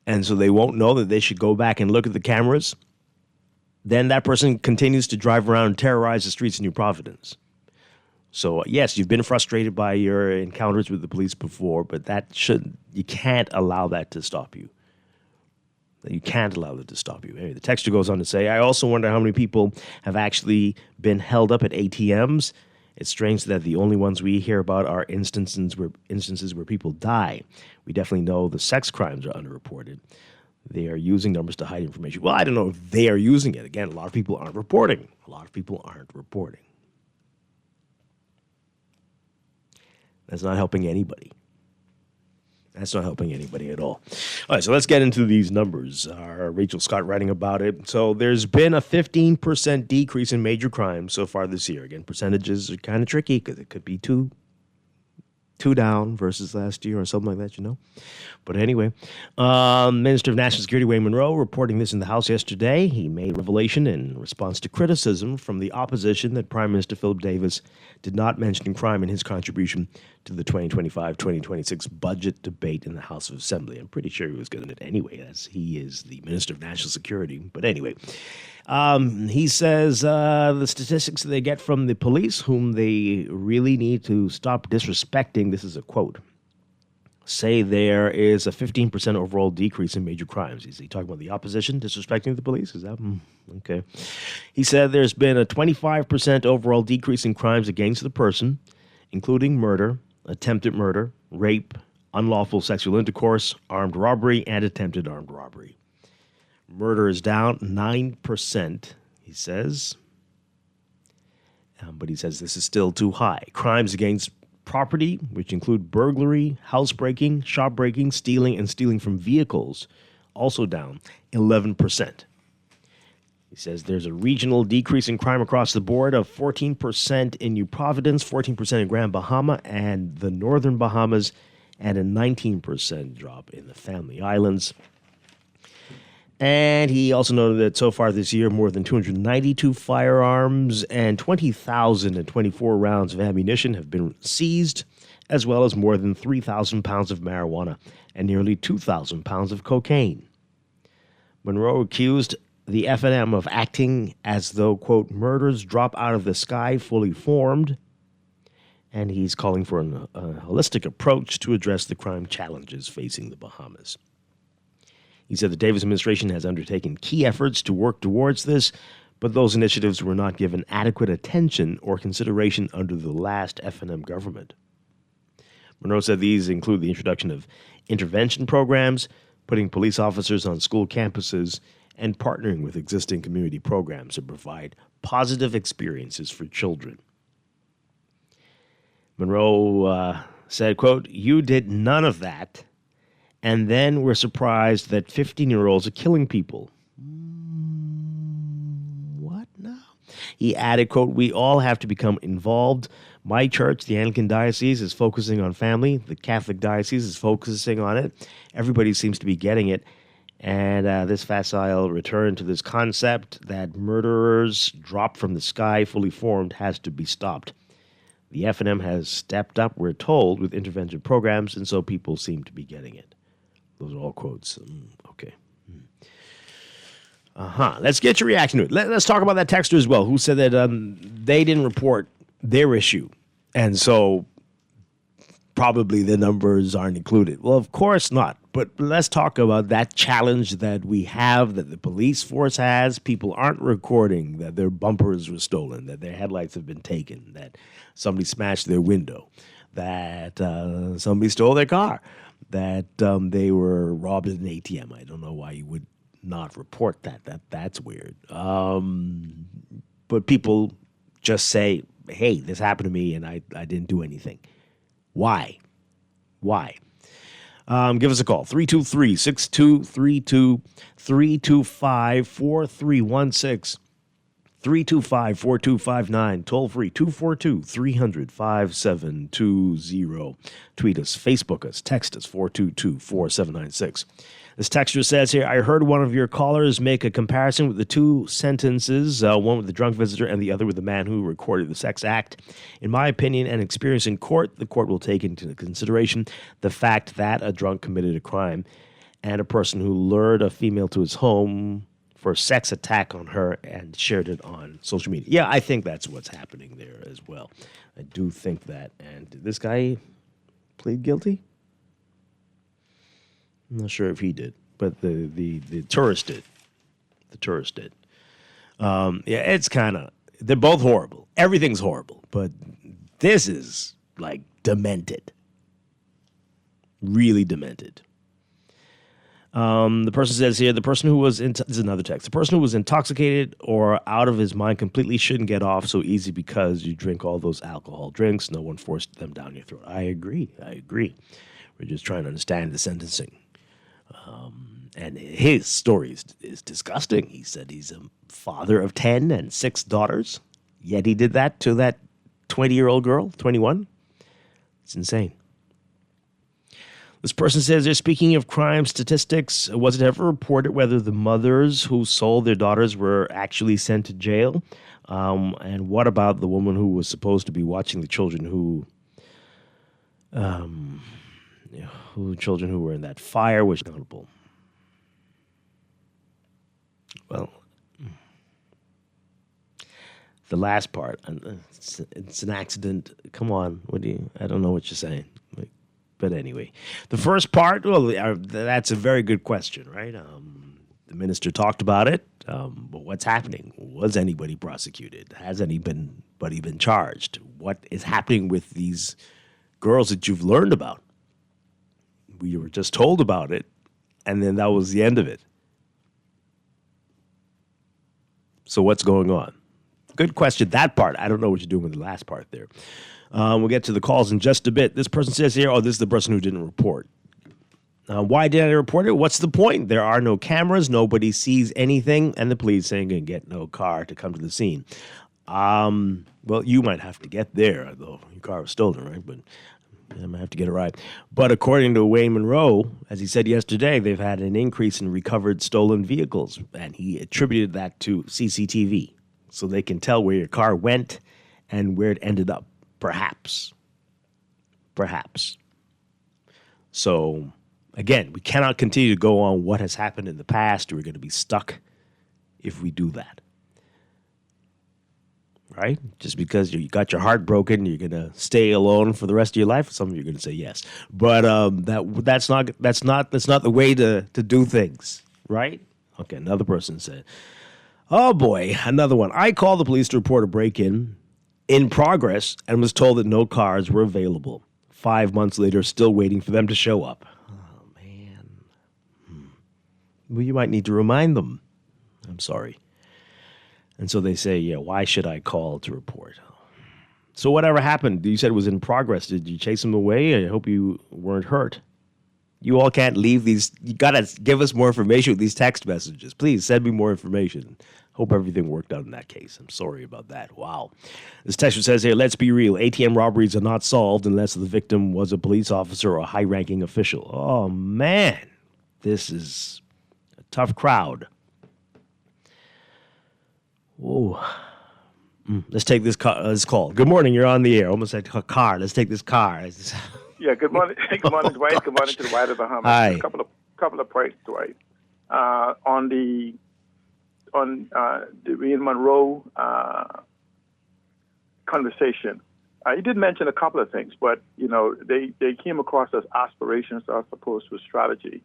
and so they won't know that they should go back and look at the cameras, then that person continues to drive around and terrorize the streets in New Providence. So, yes, you've been frustrated by your encounters with the police before, but you can't allow that to stop you. You can't allow that to stop you. Anyway, the texter goes on to say, I also wonder how many people have actually been held up at ATMs. It's strange that the only ones we hear about are instances where people die. We definitely know the sex crimes are underreported. They are using numbers to hide information. Well, I don't know if they are using it. Again, a lot of people aren't reporting. That's not helping anybody. That's not helping anybody at all. All right, so let's get into these numbers. Rachel Scott writing about it. So there's been a 15% decrease in major crimes so far this year. Again, percentages are kind of tricky because it could be two down versus last year or something like that, you know. But anyway, Minister of National Security Wayne Monroe reporting this in the House yesterday. He made a revelation in response to criticism from the opposition that Prime Minister Philip Davis did not mention crime in his contribution to the 2025-2026 budget debate in the House of Assembly. I'm pretty sure he was going to do it anyway, as he is the Minister of National Security. But anyway, he says the statistics they get from the police, whom they really need to stop disrespecting, this is a quote, say there is a 15% overall decrease in major crimes. Is he talking about the opposition disrespecting the police? Is that okay? He said there's been a 25% overall decrease in crimes against the person, including murder, attempted murder, rape, unlawful sexual intercourse, armed robbery, and attempted armed robbery. Murder is down 9%, he says. But he says this is still too high. Crimes against property, which include burglary, housebreaking, shop breaking, stealing, and stealing from vehicles, also down 11%. He says there's a regional decrease in crime across the board of 14% in New Providence, 14% in Grand Bahama and the Northern Bahamas, and a 19% drop in the Family Islands. And he also noted that so far this year, more than 292 firearms and 20,024 rounds of ammunition have been seized, as well as more than 3,000 pounds of marijuana and nearly 2,000 pounds of cocaine. Monroe accused the FNM of acting as though, quote, murders drop out of the sky fully formed, and he's calling for a holistic approach to address the crime challenges facing the Bahamas. He said the Davis administration has undertaken key efforts to work towards this, but those initiatives were not given adequate attention or consideration under the last FNM government. Monroe said these include the introduction of intervention programs, putting police officers on school campuses, and partnering with existing community programs to provide positive experiences for children. Monroe said, quote, you did none of that, and then we're surprised that 15-year-olds are killing people. What now? He added, quote, we all have to become involved. My church, the Anglican Diocese, is focusing on family. The Catholic Diocese is focusing on it. Everybody seems to be getting it. And this facile return to this concept that murderers drop from the sky fully formed has to be stopped. The FNM has stepped up, we're told, with intervention programs, and so people seem to be getting it. Those are all quotes. Okay. Let's get your reaction to it. Let's talk about that texter as well, who said that they didn't report their issue, and so probably the numbers aren't included. Well, of course not. But let's talk about that challenge that we have, that the police force has. People aren't recording that their bumpers were stolen, that their headlights have been taken, that somebody smashed their window, that somebody stole their car, that they were robbed at an ATM. I don't know why you would not report that. That's weird. But people just say, hey, this happened to me and I didn't do anything. Why? Give us a call, 323-6232, 325-4316, 325-4259, toll free, 242-300-5720. Tweet us, Facebook us, text us, 422-4796. This texter says here, I heard one of your callers make a comparison with the two sentences, one with the drunk visitor and the other with the man who recorded the sex act. In my opinion and experience in court, the court will take into consideration the fact that a drunk committed a crime and a person who lured a female to his home for a sex attack on her and shared it on social media. Yeah, I think that's what's happening there as well. I do think that. And did this guy plead guilty? I'm not sure if he did, but the tourist did. The tourist did. Yeah, it's kind of, they're both horrible. Everything's horrible, but this is like demented. Really demented. The person says here, the person who was, this is another text, the person who was intoxicated or out of his mind completely shouldn't get off so easy because you drink all those alcohol drinks. No one forced them down your throat. I agree. We're just trying to understand the sentencing. And his story is disgusting. He said he's a father of 10 and 6 daughters, yet he did that to that 20-year-old girl, 21. It's insane. This person says they're speaking of crime statistics. Was it ever reported whether the mothers who sold their daughters were actually sent to jail? And what about the woman who was supposed to be watching the children who were in that fire was notable? Well, the last part, it's an accident. Come on, I don't know what you're saying. But anyway, the first part, well, that's a very good question, right? The minister talked about it, but what's happening? Was anybody prosecuted? Has anybody been charged? What is happening with these girls that you've learned about? We were just told about it, and then that was the end of it. So what's going on? Good question. That part, I don't know what you're doing with the last part there. We'll get to the calls in just a bit. This person says here, this is the person who didn't report. Why didn't I report it? What's the point? There are no cameras. Nobody sees anything. And the police saying can get no car to come to the scene. Well, you might have to get there, though your car was stolen, right? But I might have to get a ride. But according to Wayne Monroe, as he said yesterday, they've had an increase in recovered stolen vehicles. And he attributed that to CCTV. So they can tell where your car went and where it ended up. Perhaps. So, again, we cannot continue to go on what has happened in the past. We're going to be stuck if we do that. Right? Just because you got your heart broken, you're going to stay alone for the rest of your life. Some of you are going to say yes. But that's not the way to do things. Right? Okay, another person said, oh boy, another one. I called the police to report a break-in in progress and was told that no cars were available. 5 months later, still waiting for them to show up. Oh, man. Well, you might need to remind them. I'm sorry. And so they say, yeah, why should I call to report? So whatever happened? You said it was in progress. Did you chase them away? I hope you weren't hurt. You all can't leave these. You got to give us more information with these text messages. Please send me more information. Hope everything worked out in that case. I'm sorry about that. Wow. This texter says here, let's be real. ATM robberies are not solved unless the victim was a police officer or a high-ranking official. Oh, man. This is a tough crowd. Whoa. Let's take this call. Good morning. You're on the air. Almost said car. Let's take this car. Yeah, good morning. Good morning, Dwight. Good morning to the White of Bahamas. Hi. A couple of points, Dwight. On the Wayne Monroe conversation, he did mention a couple of things, but they came across as aspirations as opposed to a strategy.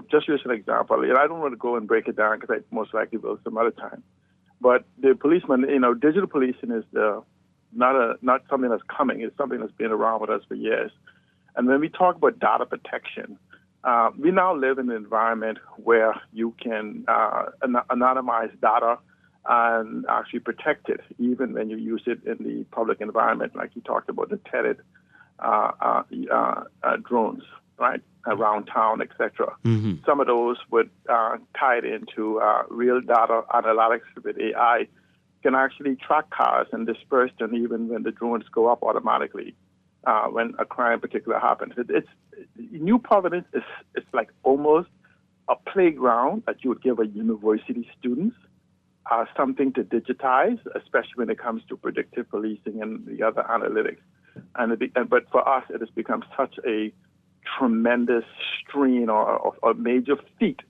Just use an example. And I don't want to go and break it down because I most likely will some other time. But the policeman, digital policing is not something that's coming. It's something that's been around with us for years. And when we talk about data protection, we now live in an environment where you can anonymize data and actually protect it, even when you use it in the public environment, like you talked about the tethered drones, right, around town, etc. Mm-hmm. Some of those would tie it into real data analytics with AI, can actually track cars and disperse them even when the drones go up automatically when a crime particular happens. It's New Providence is like almost a playground that you would give a university students, something to digitize, especially when it comes to predictive policing and the other analytics. But for us, it has become such a tremendous strain or a major feat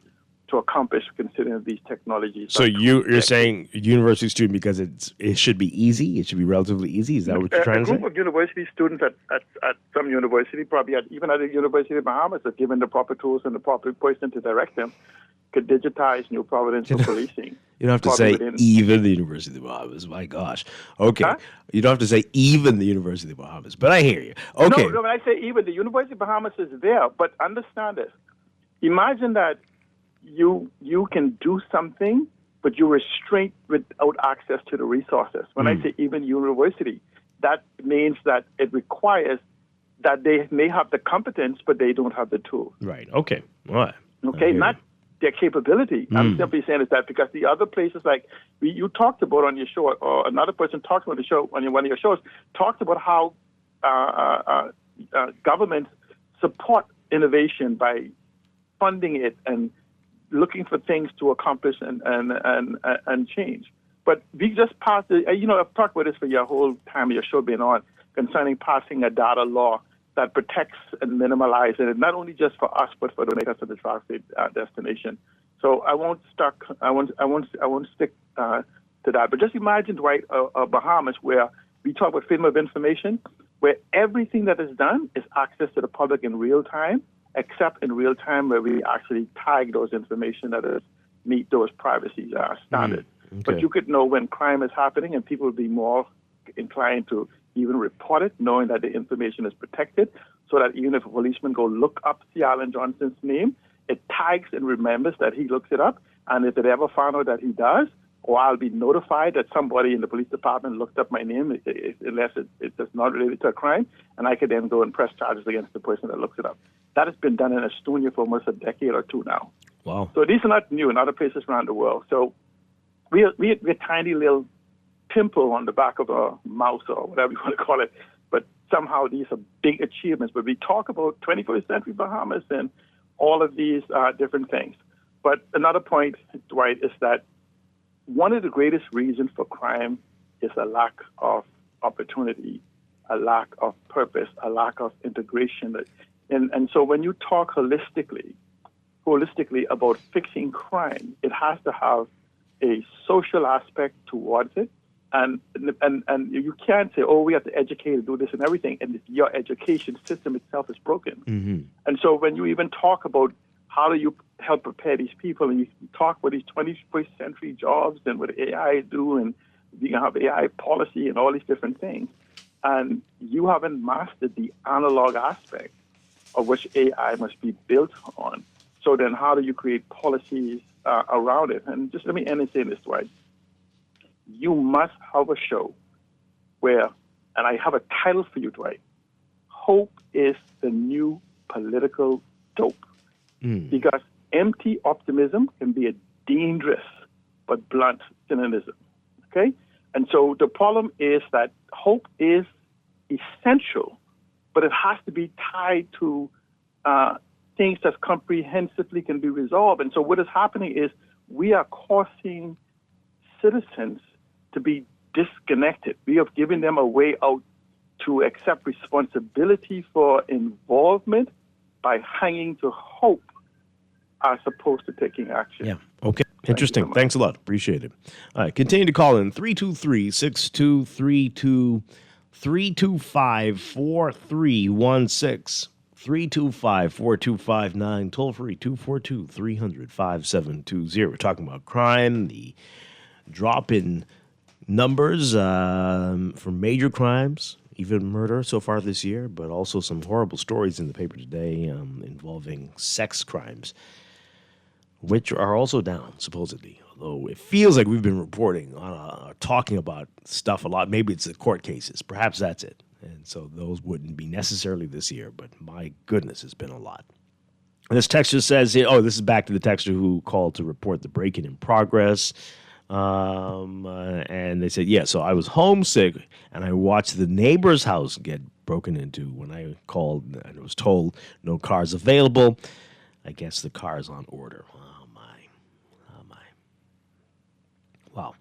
to accomplish considering these technologies. So you're saying university student because it should be easy? It should be relatively easy? Is that what you're trying to say? A group of university students at some university, probably even at the University of Bahamas, if given the proper tools and the proper person to direct them, could digitize New Providence for policing. You don't have to say even the University of the Bahamas. My gosh. Okay. Huh? You don't have to say even the University of the Bahamas, but I hear you. Okay. No, when I say even, the University of Bahamas is there, but understand this. Imagine that you can do something, but you're restrained without access to the resources. When I say even university, that means that it requires that they may have the competence, but they don't have the tool. Right. Okay. All right. Okay, not their capability. I'm simply saying is that because the other places, like you talked about on your show, or another person talked about the show on one of your shows, talked about how governments support innovation by funding it and looking for things to accomplish and change. But we just passed, I've talked about this for your whole time of your show being on, concerning passing a data law that protects and minimalizes it, not only just for us, but for the natives of the tri-state destination. So I won't stick to that. But just imagine, Dwight, Bahamas, where we talk about freedom of information, where everything that is done is access to the public in real time, except in real time where we actually tag those information that is meet those privacy standards. Okay. But you could know when crime is happening, and people would be more inclined to even report it, knowing that the information is protected, so that even if a policeman go look up C. Allen Johnson's name, it tags and remembers that he looks it up, and if it ever found out that he does, or I'll be notified that somebody in the police department looked up my name, unless it does not related to a crime, and I could then go and press charges against the person that looks it up. That has been done in Estonia for almost a decade or two now. Wow. So these are not new in other places around the world. So we're a tiny little pimple on the back of a mouse or whatever you want to call it, but somehow these are big achievements. But we talk about 21st century Bahamas and all of these different things. But another point, Dwight, is that one of the greatest reasons for crime is a lack of opportunity, a lack of purpose, a lack of integration. And so when you talk holistically about fixing crime, it has to have a social aspect towards it. And you can't say, we have to educate and do this and everything, and your education system itself is broken. Mm-hmm. And so when you even talk about how do you help prepare these people, and you talk about these 21st century jobs and what AI do, and you can have AI policy and all these different things, and you haven't mastered the analog aspect of which AI must be built on. So then how do you create policies around it? And just let me end and say this, Dwight. You must have a show where, and I have a title for you, Dwight, Hope is the New Political Dope. Because empty optimism can be a dangerous but blunt cynicism, okay? And so the problem is that hope is essential, but it has to be tied to things that comprehensively can be resolved. And so what is happening is we are causing citizens to be disconnected. We have given them a way out to accept responsibility for involvement by hanging to hope as opposed to taking action. Yeah. Okay. Interesting. Thanks a lot. Appreciate it. All right. Continue to call in 323-6232, 325-4316, 325-4259, toll free 242-300-5720. We're talking about crime, the drop in numbers for major crimes, even murder so far this year, but also some horrible stories in the paper today involving sex crimes, which are also down, supposedly. Although it feels like we've been reporting, talking about stuff a lot. Maybe it's the court cases. Perhaps that's it. And so those wouldn't be necessarily this year, but my goodness, it's been a lot. And this texter says, this is back to the texter who called to report the break-in in progress. And they said, so I was homesick and I watched the neighbor's house get broken into when I called and was told no cars available. I guess the car's on order. Oh my. Wow.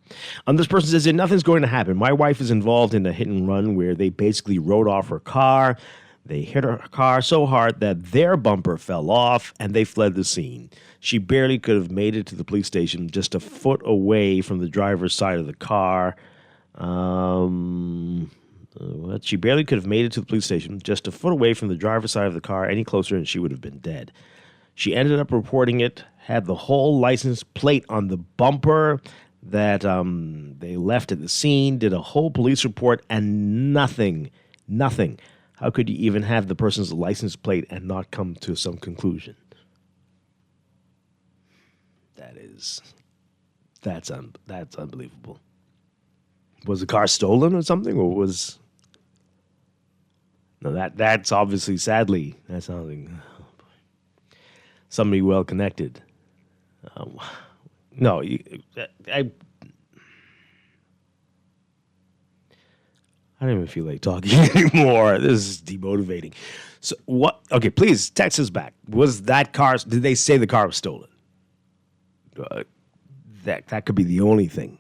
This person says that nothing's going to happen. My wife is involved in a hit and run where they basically rode off her car. They hit her car so hard that their bumper fell off and they fled the scene. She barely could have made it to the police station just a foot away from the driver's side of the car. She barely could have made it to the police station just a foot away from the driver's side of the car. Any closer and she would have been dead. She ended up reporting it, had the whole license plate on the bumper that they left at the scene, did a whole police report, and nothing. How could you even have the person's license plate and not come to some conclusion? That's unbelievable. Was the car stolen or something, or was... No, that's obviously, sadly, that's somebody well connected. No, I don't even feel like talking anymore. This is demotivating. So what? Okay, please text us back. Was that car? Did they say the car was stolen? That could be the only thing,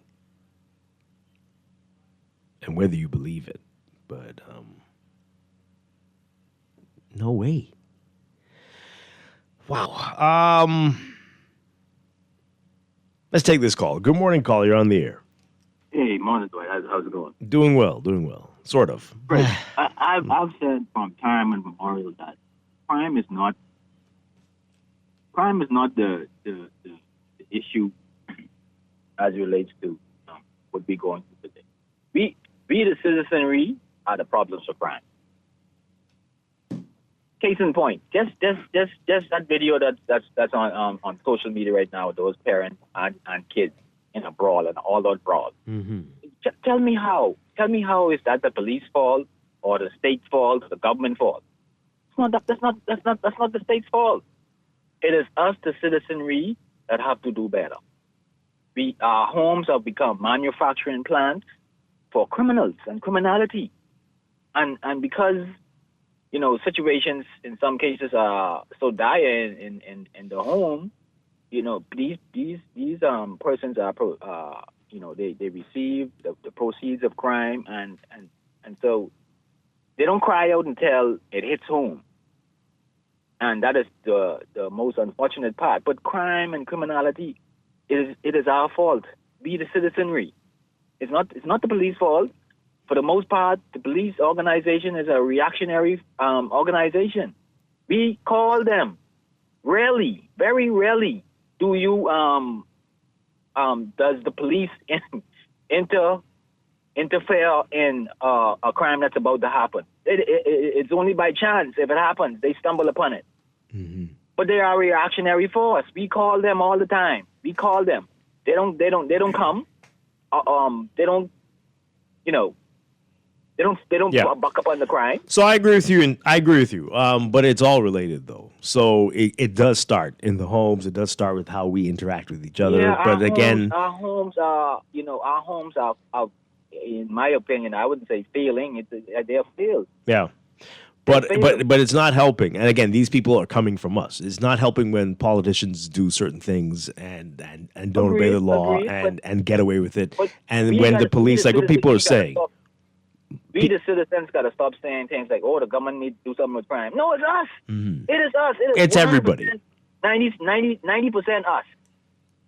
and whether you believe it, but no way. Wow. Let's take this call. Good morning, call. You're on the air. Hey, morning, Dwight. How's it going? Doing well. Sort of. Great. I've said from time immemorial that crime is not the issue as it relates to what we're going through today. We the citizenry are the problems of crime. Case in point, just that video that's on social media right now with those parents and kids in a brawl, an all-out brawl. Mm-hmm. Tell me how is that the police fault or the state's fault or the government fault? That's not the state's fault. It is us, the citizenry, that have to do better. Our homes have become manufacturing plants for criminals and criminality, and because situations in some cases are so dire in the home. These persons are they receive the proceeds of crime and so they don't cry out until it hits home, and that is the most unfortunate part. But crime and criminality it is our fault. We the citizenry. It's not the police fault. For the most part, the police organization is a reactionary organization. We call them. Rarely, very rarely, do you does the police interfere in a crime that's about to happen. It's only by chance if it happens. They stumble upon it. Mm-hmm. But they are a reactionary force. We call them all the time. We call them. They don't come. They don't. They don't buck up on the crime. So I agree with you, but it's all related, though. So it does start in the homes. It does start with how we interact with each other. Yeah, but again, our homes are, in my opinion, I wouldn't say failing. They're failed. Yeah. But it's not helping. And again, these people are coming from us. It's not helping when politicians do certain things and don't obey the law and get away with it. And when the police, like what people are saying. We the citizens got to stop saying things like, "Oh, the government needs to do something with crime." No, it's us. Mm-hmm. It is us. It's everybody. 90% us.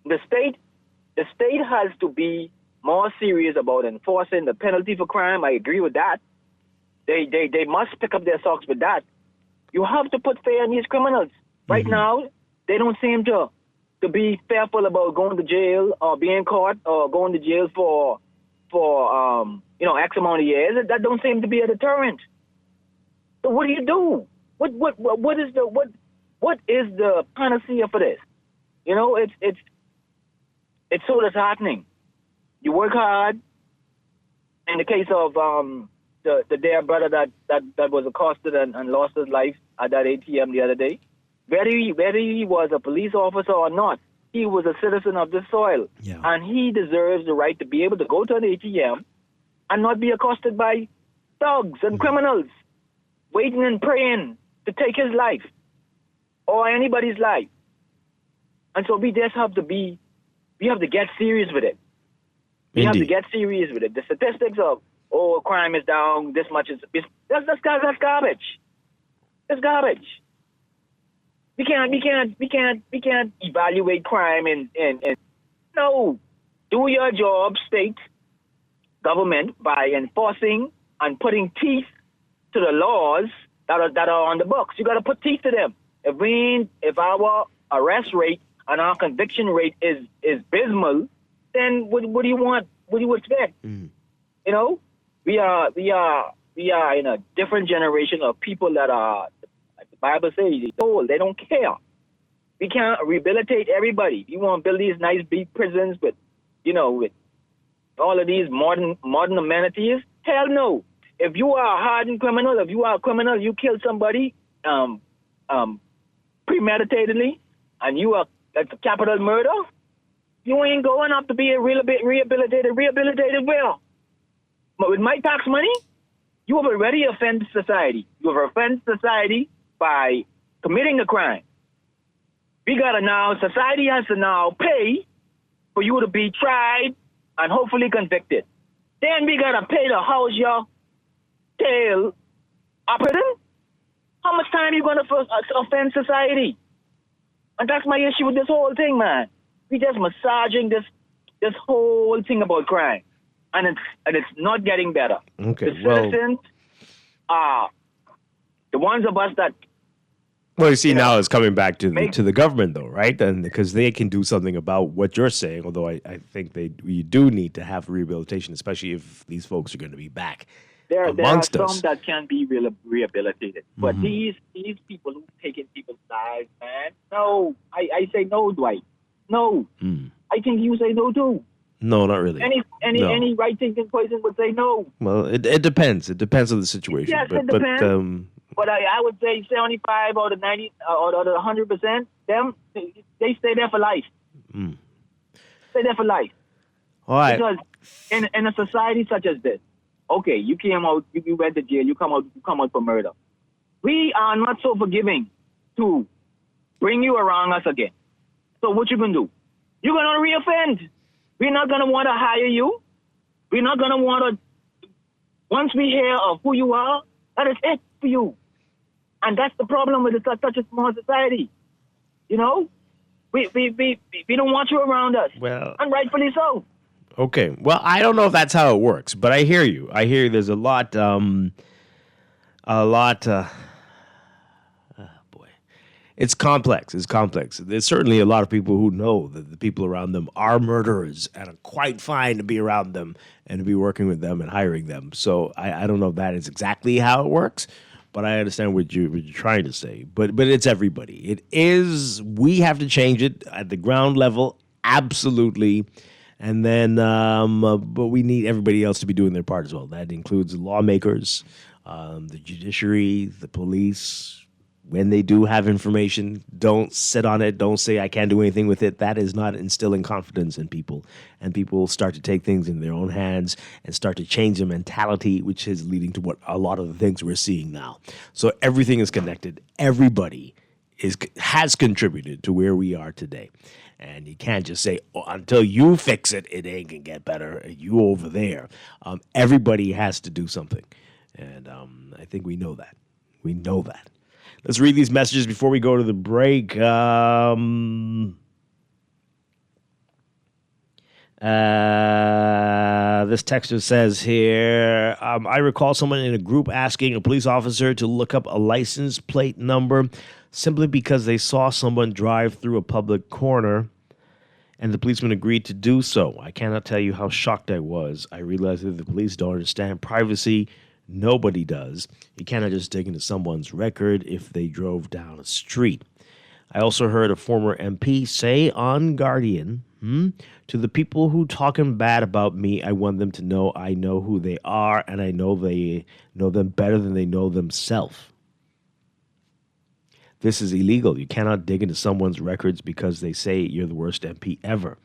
The state has to be more serious about enforcing the penalty for crime. I agree with that. They must pick up their socks with that. You have to put fear in these criminals. Right now, they don't seem to be fearful about going to jail or being caught or going to jail for X amount of years. That don't seem to be a deterrent. So what do you do? What is the panacea for this? It's so disheartening. You work hard. In the case of the dear brother that was accosted and lost his life at that ATM the other day, whether he was a police officer or not, he was a citizen of this soil, and he deserves the right to be able to go to an ATM and not be accosted by thugs and criminals waiting and praying to take his life or anybody's life. And so we just have to get serious with it. We have to get serious with it. The statistics of, crime is down, this much that's garbage. That's garbage. We can't evaluate crime and no. Do your job, state, government, by enforcing and putting teeth to the laws that are on the books. You got to put teeth to them. If our arrest rate and our conviction rate is abysmal, then what do you want? What do you expect? Mm. We are in a different generation of people that are, like the Bible says, they don't care. We can't rehabilitate everybody. You want to build these nice big prisons with all of these modern amenities? Hell no. if you are a hardened criminal, if you are a criminal, you kill somebody premeditatedly, and you are like a capital murder, you ain't going up to be a rehabilitated well. But with my tax money, you have already offended society. You have offended society by committing a crime. Society has to now pay for you to be tried and hopefully convicted. Then we gotta pay to house your tail operating. How much time you gonna offend society? And that's my issue with this whole thing, man. We just massaging this whole thing about crime, and it's not getting better. Okay, the citizens are the ones of us that. Well, you see, now it's coming back to the government, though, right? And because they can do something about what you're saying. Although I think we do need to have rehabilitation, especially if these folks are going to be back amongst there are us. some that can be rehabilitated, but these people who taking people's lives, man. No, I say no, Dwight. No, I think you say no too. No, not really. Any right-thinking person would say no. Well, it depends. It depends on the situation. Yes, it depends. But I would say 75 out of 90 out of 100%, them they stay there for life. Stay there for life. All right. Because in a society such as this, okay, you came out, you went to jail, you come out for murder. We are not so forgiving to bring you around us again. So what you gonna do? You're gonna reoffend. We're not gonna want to hire you. We're not gonna want to. Once we hear of who you are, that is it for you. And that's the problem with such a small society. You know, we don't want you around us. Well, and rightfully so. Okay. Well, I don't know if that's how it works, but I hear you. I hear there's a lot. It's complex. There's certainly a lot of people who know that the people around them are murderers and are quite fine to be around them and to be working with them and hiring them. So I don't know if that is exactly how it works, but I understand what you're trying to say. But it's everybody. It is. We have to change it at the ground level, absolutely. And then, but we need everybody else to be doing their part as well. That includes lawmakers, the judiciary, the police. When they do have information, don't sit on it. Don't say, I can't do anything with it. That is not instilling confidence in people. And people start to take things in their own hands and start to change their mentality, which is leading to what a lot of the things we're seeing now. So everything is connected. Everybody has contributed to where we are today. And you can't just say, until you fix it, it ain't going to get better. You over there. Everybody has to do something. And I think we know that. We know that. Let's read these messages before we go to the break. This texter says here, I recall someone in a group asking a police officer to look up a license plate number simply because they saw someone drive through a public corner, and the policeman agreed to do so. I cannot tell you how shocked I was. I realized that the police don't understand privacy. Nobody does. You cannot just dig into someone's record if they drove down a street. I also heard a former MP say on Guardian, to the people who talking bad about me, I want them to know I know who they are and I know they know them better than they know themselves. This is illegal. You cannot dig into someone's records because they say you're the worst MP ever.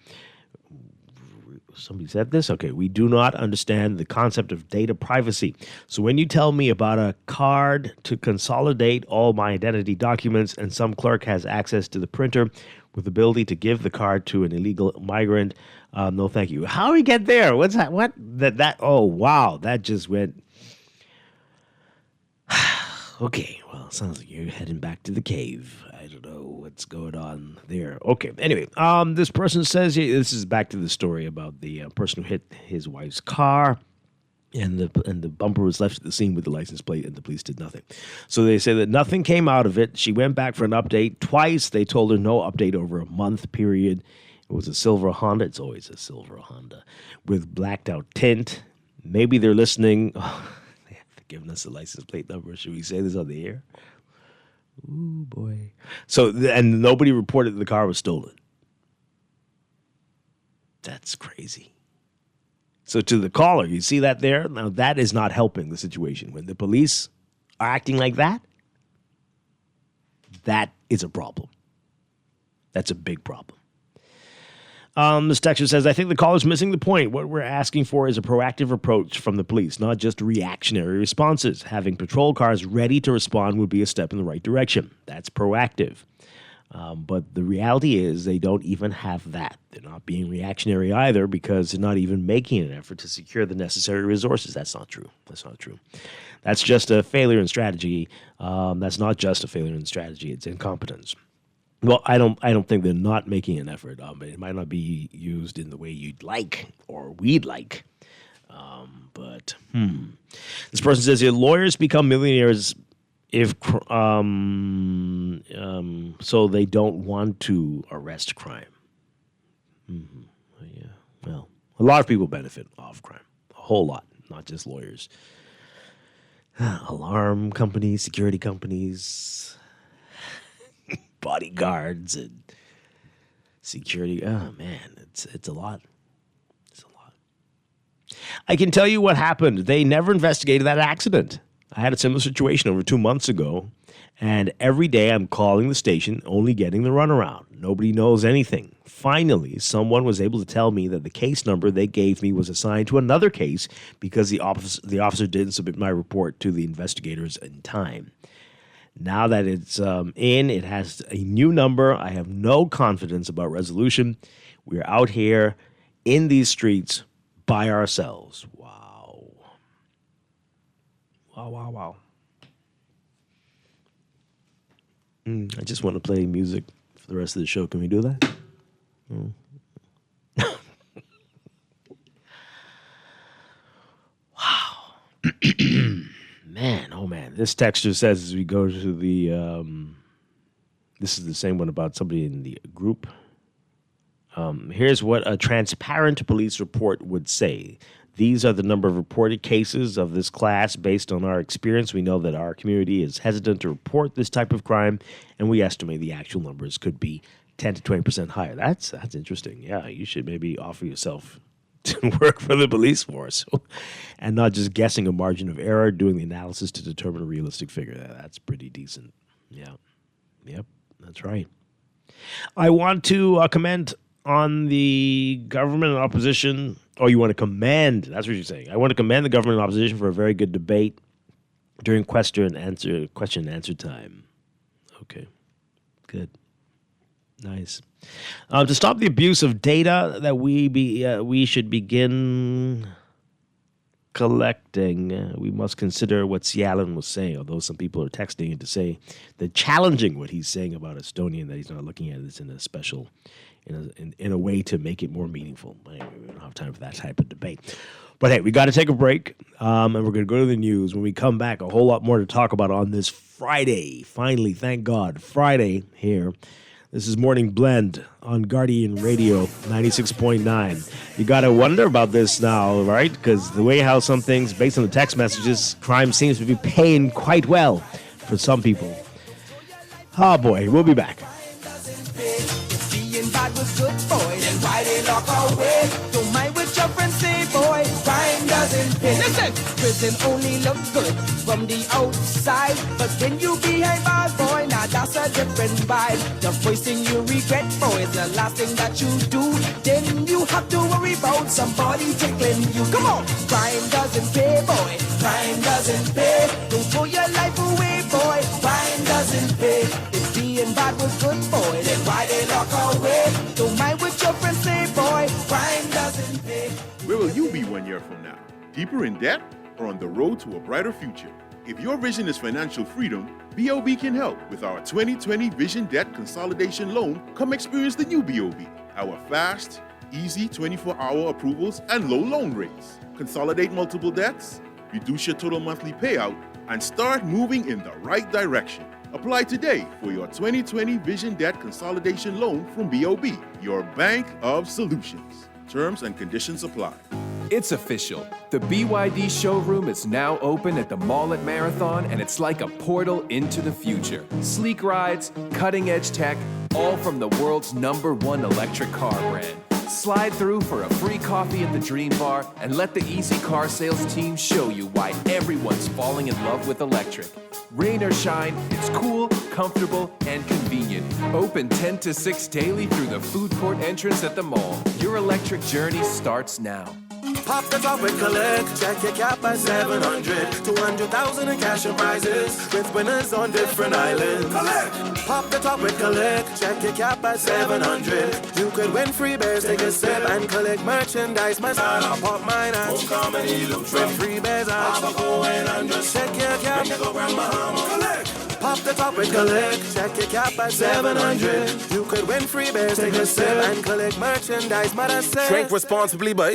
Somebody said this? Okay, we do not understand the concept of data privacy. So when you tell me about a card to consolidate all my identity documents and some clerk has access to the printer with the ability to give the card to an illegal migrant, no thank you. How do we get there? What's that? What? Oh, wow, that just went... Okay, well, it sounds like you're heading back to the cave. I don't know what's going on there. Okay, anyway, this person says, this is back to the story about the person who hit his wife's car, and the bumper was left at the scene with the license plate, and the police did nothing. So they say that nothing came out of it. She went back for an update twice. They told her no update over a month period. It was a silver Honda. It's always a silver Honda with blacked out tint. Maybe they're listening. Giving us a license plate number. Should we say this on the air? Ooh, boy. So, and nobody reported the car was stolen. That's crazy. So to the caller, you see that there? Now, that is not helping the situation. When the police are acting like that, that is a problem. That's a big problem. This texter says, I think the caller's missing the point. What we're asking for is a proactive approach from the police, not just reactionary responses. Having patrol cars ready to respond would be a step in the right direction. That's proactive. But the reality is they don't even have that. They're not being reactionary either because they're not even making an effort to secure the necessary resources. That's not true. That's just a failure in strategy. That's not just a failure in strategy. It's incompetence. Well, I don't think they're not making an effort. It might not be used in the way you'd like or we'd like. But this person says here, lawyers become millionaires if so they don't want to arrest crime. Yeah. Well, a lot of people benefit off crime. A whole lot, not just lawyers. Alarm companies, security companies, bodyguards and security. Oh man, it's a lot. It's a lot. I can tell you what happened. They never investigated that accident. I had a similar situation over 2 months ago, and every day I'm calling the station, only getting the runaround. Nobody knows anything. Finally, someone was able to tell me that the case number they gave me was assigned to another case because the officer didn't submit my report to the investigators in time. Now that it's in, it has a new number. I have no confidence about resolution. We're out here in these streets by ourselves. Wow. I just want to play music for the rest of the show. Can we do that? Wow. Man, oh man. This texture says as we go to the, this is the same one about somebody in the group. Here's what a transparent police report would say. These are the number of reported cases of this class. Based on our experience, we know that our community is hesitant to report this type of crime, and we estimate the actual numbers could be 10 to 20% higher. That's interesting. Yeah, you should maybe offer yourself to work for the police force and not just guessing a margin of error, doing the analysis to determine a realistic figure. That's pretty decent. Yeah. Yep, that's right. I want to comment on the government and opposition. Oh, you want to commend? That's what you're saying. I want to commend the government and opposition for a very good debate during question and answer time. Okay, good, nice. To stop the abuse of data that we should begin collecting, we must consider what Cialan was saying. Although some people are texting in to say that challenging what he's saying about Estonian, that he's not looking at it in a special. In a way to make it more meaningful. Anyway, we don't have time for that type of debate. But hey, we got to take a break, and we're going to go to the news. When we come back, a whole lot more to talk about on this Friday. Finally, thank God, Friday here. This is Morning Blend on Guardian Radio 96.9. You got to wonder about this now, right? Because the way how some things, based on the text messages, crime seems to be paying quite well for some people. Oh boy, we'll be back. Bad was good, boy, then why they lock away? Don't mind what your friends say, boy, crime doesn't pay. Listen, prison only looks good from the outside, but when you behind bars, boy, now that's a different vibe. The first thing you regret, boy, is the last thing that you do. Then you have to worry about somebody tickling you. Come on, crime doesn't pay, boy, crime doesn't pay. Don't throw your life away, boy, crime doesn't pay. If being bad was good, boy, then why they lock away? Don't mind what your friends say, boy, crime doesn't pay. Where will you be 1 year from now? Deeper in debt or on the road to a brighter future? If your vision is financial freedom, BOB can help with our 2020 Vision Debt Consolidation Loan. Come experience the new BOB, our fast, easy 24-hour approvals and low loan rates. Consolidate multiple debts, reduce your total monthly payout, and start moving in the right direction. Apply today for your 2020 Vision Debt Consolidation Loan from BOB, your bank of solutions. Terms and conditions apply. It's official. The BYD showroom is now open at the mall at Marathon, and it's like a portal into the future. Sleek rides, cutting-edge tech, all from the world's #1 electric car brand. Slide through for a free coffee at the Dream Bar and let the Easy Car Sales team show you why everyone's falling in love with electric. Rain or shine, it's cool, comfortable, and convenient. Open 10 to 6 daily through the food court entrance at the mall. Your electric journey starts now. Pop the top with collect, check your cap at 700, 200,000 in cash and prizes, with winners on different islands. Collect! Pop the top with collect, check your cap at 700, you could win free bears, take a sip and collect merchandise. My son, I'll pop mine at with free bears at going and just check your cap, collect! Pop the top with collect, check your cap at 700, you could win free bears, take a sip and collect merchandise. Mother says, drink responsibly, boy.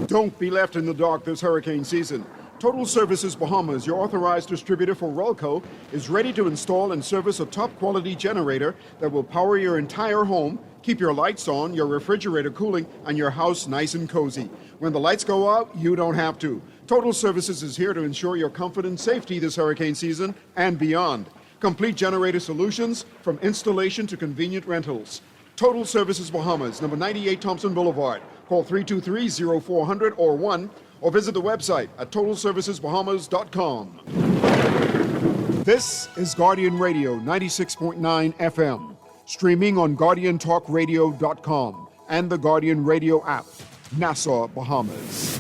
Don't be left in the dark this hurricane season. Total Services Bahamas, your authorized distributor for Rolco, is ready to install and service a top-quality generator that will power your entire home, keep your lights on, your refrigerator cooling, and your house nice and cozy. When the lights go out, you don't have to. Total Services is here to ensure your comfort and safety this hurricane season and beyond. Complete generator solutions from installation to convenient rentals. Total Services Bahamas, number 98 Thompson Boulevard. Call 323-0400 or 1, or visit the website at totalservicesbahamas.com. This is Guardian Radio 96.9 FM, streaming on GuardianTalkRadio.com and the Guardian Radio app, Nassau, Bahamas.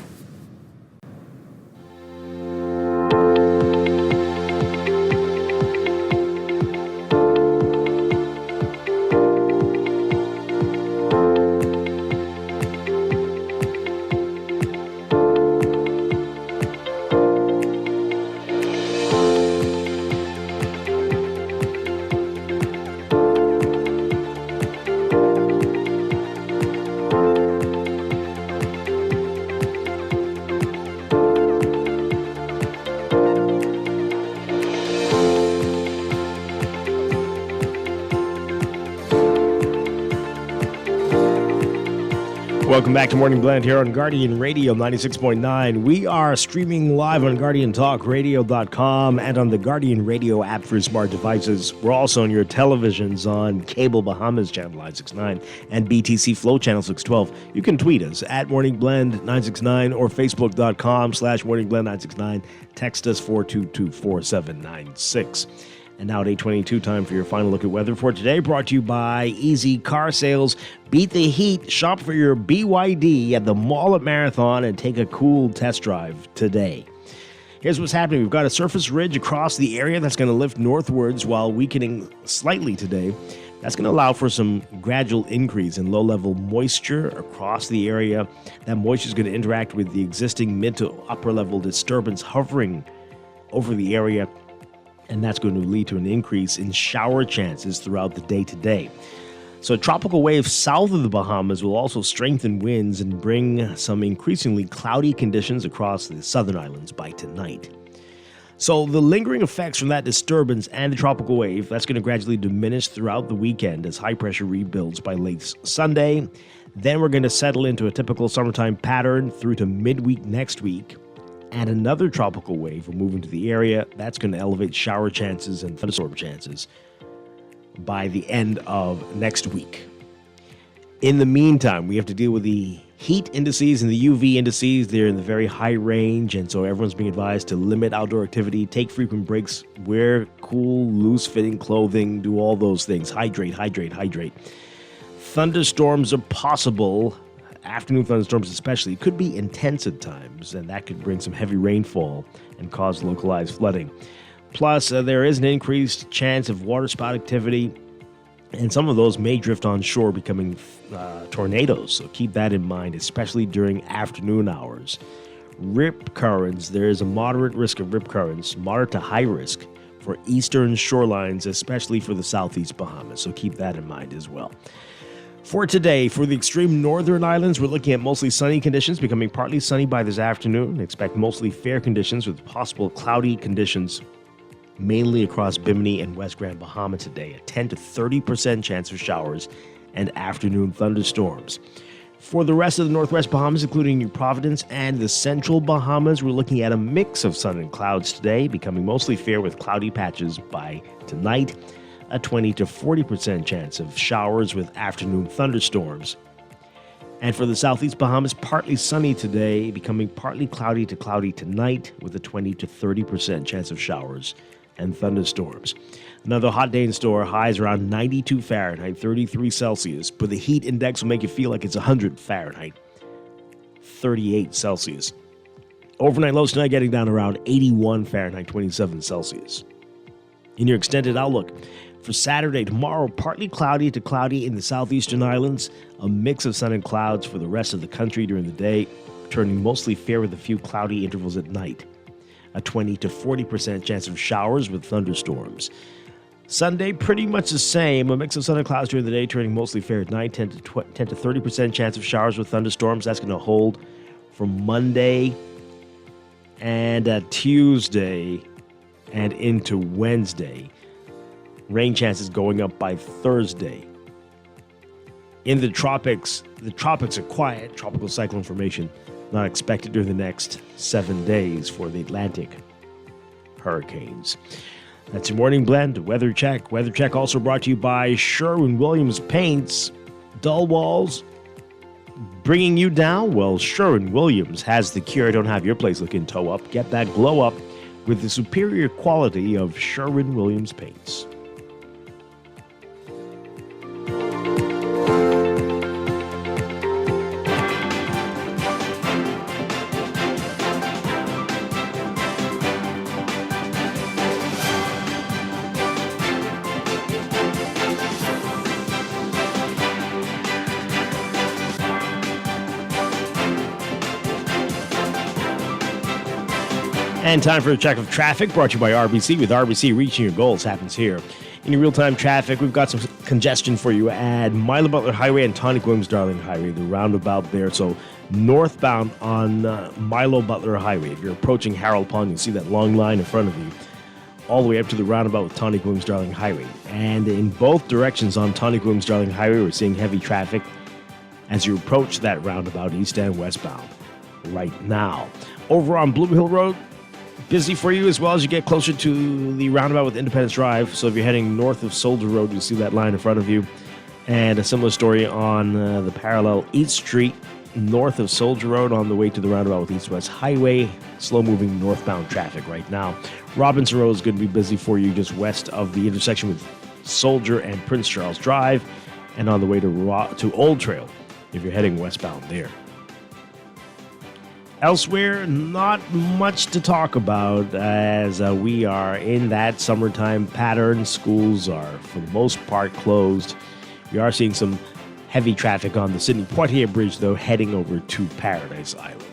Welcome back to Morning Blend here on Guardian Radio 96.9. We are streaming live on GuardianTalkRadio.com and on the Guardian Radio app for smart devices. We're also on your televisions on Cable Bahamas Channel 969 and BTC Flow Channel 612. You can tweet us at Morning Blend 969 or Facebook.com/Morning Blend 969. Text us 422-4796. And now at 8:22, time for your final look at weather for today, brought to you by Easy Car Sales. Beat the heat, shop for your BYD at the Mall at Marathon, and take a cool test drive today. Here's what's happening. We've got a surface ridge across the area that's going to lift northwards while weakening slightly today. That's going to allow for some gradual increase in low-level moisture across the area. That moisture is going to interact with the existing mid to upper-level disturbance hovering over the area, and that's going to lead to an increase in shower chances throughout the day today. So a tropical wave south of the Bahamas will also strengthen winds and bring some increasingly cloudy conditions across the southern islands by tonight. So the lingering effects from that disturbance and the tropical wave, that's going to gradually diminish throughout the weekend as high pressure rebuilds by late Sunday. Then we're going to settle into a typical summertime pattern through to midweek next week. And another tropical wave will move into the area. That's going to elevate shower chances and thunderstorm chances by the end of next week. In the meantime, we have to deal with the heat indices and the UV indices. They're in the very high range, and so everyone's being advised to limit outdoor activity, take frequent breaks, wear cool, loose-fitting clothing, do all those things. Hydrate, hydrate, hydrate. Thunderstorms are possible. Afternoon thunderstorms especially could be intense at times, and that could bring some heavy rainfall and cause localized flooding. Plus, there is an increased chance of waterspout activity, and some of those may drift on shore, becoming tornadoes. So keep that in mind, especially during afternoon hours. Rip currents, there is a moderate risk of rip currents, moderate to high risk for eastern shorelines, especially for the southeast Bahamas. So keep that in mind as well. For today, for the extreme northern islands, we're looking at mostly sunny conditions, becoming partly sunny by this afternoon. Expect mostly fair conditions with possible cloudy conditions, mainly across Bimini and West Grand Bahama today. A 10 to 30% chance of showers and afternoon thunderstorms. For the rest of the northwest Bahamas, including New Providence and the central Bahamas, we're looking at a mix of sun and clouds today, becoming mostly fair with cloudy patches by tonight. a 20 to 40% chance of showers with afternoon thunderstorms. And for the southeast Bahamas, partly sunny today, becoming partly cloudy to cloudy tonight with a 20 to 30% chance of showers and thunderstorms. Another hot day in store, highs around 92 Fahrenheit, 33 Celsius, but the heat index will make you feel like it's 100 Fahrenheit, 38 Celsius. Overnight lows tonight getting down around 81 Fahrenheit, 27 Celsius. In your extended outlook, for Saturday, tomorrow, partly cloudy to cloudy in the southeastern islands, a mix of sun and clouds for the rest of the country during the day, turning mostly fair with a few cloudy intervals at night. A 20 to 40% chance of showers with thunderstorms. Sunday, pretty much the same, a mix of sun and clouds during the day, turning mostly fair at night, 10 to 30% chance of showers with thunderstorms. That's going to hold from Monday and Tuesday and into Wednesday. Rain chances going up by Thursday. In the tropics are quiet. Tropical cyclone formation not expected during the next 7 days for the Atlantic hurricanes. That's your morning blend, Weather Check. Weather Check also brought to you by Sherwin-Williams Paints. Dull walls bringing you down? Well, Sherwin-Williams has the cure. Don't have your place looking toe up. Get that glow up with the superior quality of Sherwin-Williams Paints. And time for a check of traffic brought to you by RBC. With RBC, reaching your goals happens here. In your real-time traffic, we've got some congestion for you at Milo Butler Highway and Tonic Williams Darling Highway, the roundabout there. So northbound on Milo Butler Highway. If you're approaching Harold Pond, you'll see that long line in front of you, all the way up to the roundabout with Tonic Williams Darling Highway. And in both directions on Tonic Williams Darling Highway, we're seeing heavy traffic as you approach that roundabout east and westbound right now. Over on Blue Hill Road, busy for you as well as you get closer to the roundabout with Independence Drive. So if you're heading north of Soldier Road, you'll see that line in front of you. And a similar story on the parallel East Street, north of Soldier Road on the way to the roundabout with East-West Highway. Slow-moving northbound traffic right now. Robinson Road is going to be busy for you just west of the intersection with Soldier and Prince Charles Drive. And on the way to Old Trail if you're heading westbound there. Elsewhere, not much to talk about as we are in that summertime pattern. Schools are, for the most part, closed. We are seeing some heavy traffic on the Sydney-Poitier Bridge, though, heading over to Paradise Island.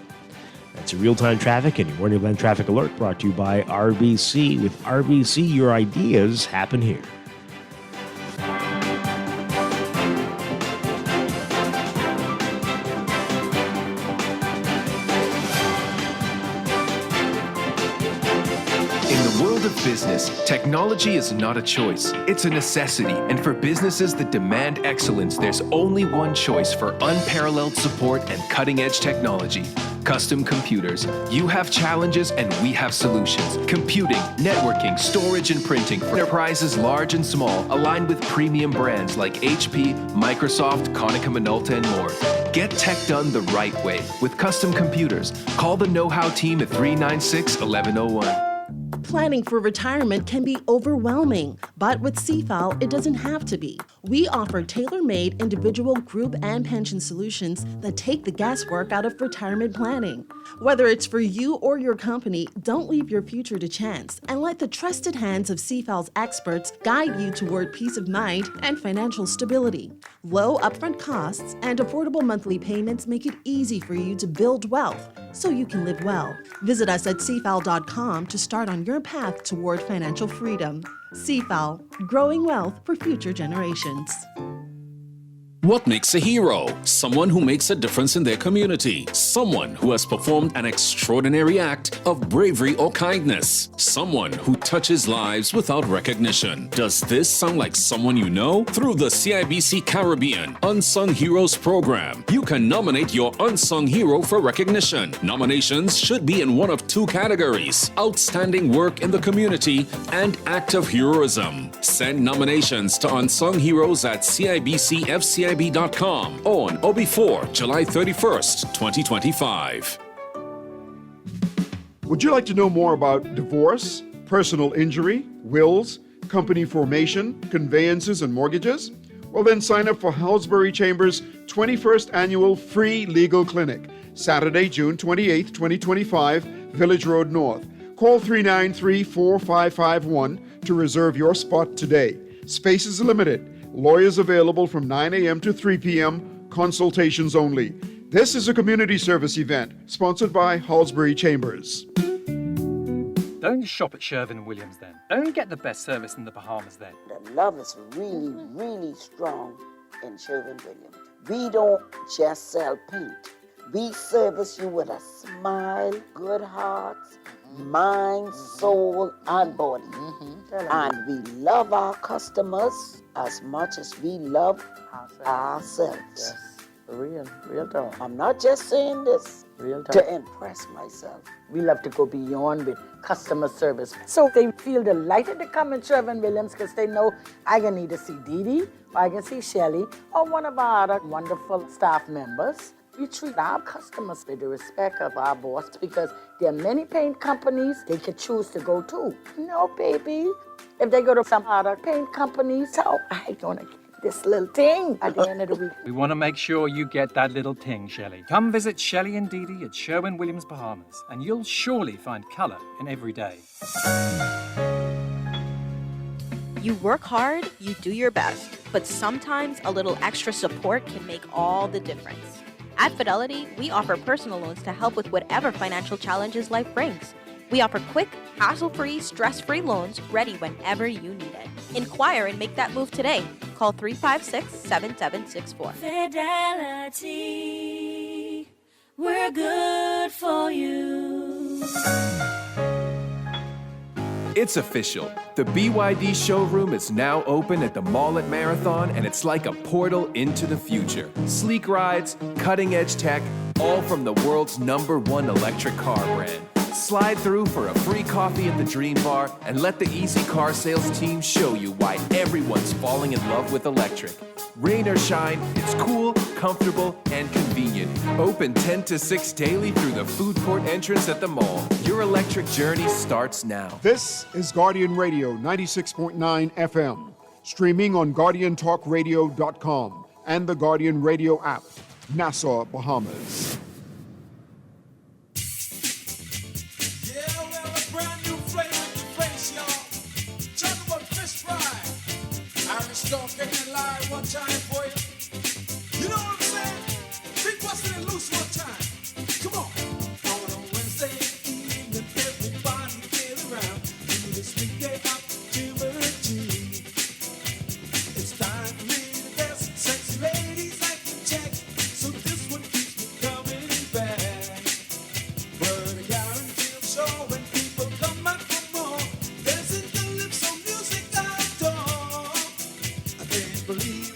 That's your real-time traffic and your Morning Blend Traffic Alert brought to you by RBC. With RBC, your ideas happen here. Business, technology is not a choice, it's a necessity. And for businesses that demand excellence, there's only one choice for unparalleled support and cutting-edge technology. Custom Computers. You have challenges and we have solutions. Computing, networking, storage, and printing for enterprises large and small, aligned with premium brands like HP, Microsoft, Konica Minolta, and more. Get tech done the right way with Custom Computers. Call the know-how team at 396-1101. Planning for retirement can be overwhelming, but with CFAL, it doesn't have to be. We offer tailor-made individual, group, and pension solutions that take the guesswork out of retirement planning. Whether it's for you or your company, don't leave your future to chance and let the trusted hands of CFAL's experts guide you toward peace of mind and financial stability. Low upfront costs and affordable monthly payments make it easy for you to build wealth so you can live well. Visit us at cfal.com to start on your path toward financial freedom. CFAL, growing wealth for future generations. What makes a hero? Someone who makes a difference in their community. Someone who has performed an extraordinary act of bravery or kindness. Someone who touches lives without recognition. Does this sound like someone you know? Through the CIBC Caribbean Unsung Heroes program, you can nominate your unsung hero for recognition. Nominations should be in one of two categories: outstanding work in the community and act of heroism. Send nominations to Unsung Heroes at CIBCFCIB.com on or before July 31st, 2025. Would you like to know more about divorce, personal injury, wills, company formation, conveyances, and mortgages? Well, then sign up for Halsbury Chambers' 21st Annual Free Legal Clinic, Saturday, June 28, 2025, Village Road North. Call 393-4551 to reserve your spot today. Space is limited. Lawyers available from 9 a.m. to 3 p.m., consultations only. This is a community service event sponsored by Halsbury Chambers. Don't shop at Sherwin-Williams then. Don't get the best service in the Bahamas then. The love is really, really strong in Sherwin-Williams. We don't just sell paint. We service you with a smile, good hearts, mind, soul, and body. And we love our customers as much as we love ourselves. Yes, real talk. I'm not just saying this Real talk. to impress myself. We love to go beyond with customer service. So they feel delighted to come in Sherwin-Williams because they know I can either see Dee Dee, or I can see Shelly, or one of our other wonderful staff members. We treat our customers with the respect of our boss because there are many paint companies they could choose to go to. No, baby. If they go to some other paint companies, so I gonna get this little thing at the end of the week. We want to make sure you get that little ting, Shelley. Come visit Shelley and Dee Dee at Sherwin-Williams Bahamas, and you'll surely find colour in every day. You work hard, you do your best, but sometimes a little extra support can make all the difference. At Fidelity, we offer personal loans to help with whatever financial challenges life brings. We offer quick, hassle-free, stress-free loans ready whenever you need it. Inquire and make that move today. Call 356-7764. Fidelity, we're good for you. It's official. The BYD showroom is now open at the mall at Marathon, and it's like a portal into the future. Sleek rides, cutting-edge tech, all from the world's #1 electric car brand. Slide through for a free coffee at the Dream Bar and let the Easy Car Sales team show you why everyone's falling in love with electric. Rain or shine, it's cool, comfortable, and convenient. Open 10 to 6 daily through the food court entrance at the mall. Your electric journey starts now. This is Guardian Radio 96.9 FM, streaming on GuardianTalkRadio.com and the Guardian Radio app, Nassau, Bahamas. One time for you. You know what I'm saying? Big bustin' and loose one time. Come on. On a Wednesday evening, everybody get around to this weekday activity. It's time for me to dance. Sexy ladies acting check. So this one keeps me coming back. But I guarantee I'm sure when people come back for more, dancing the lips on music I adore. I can't believe.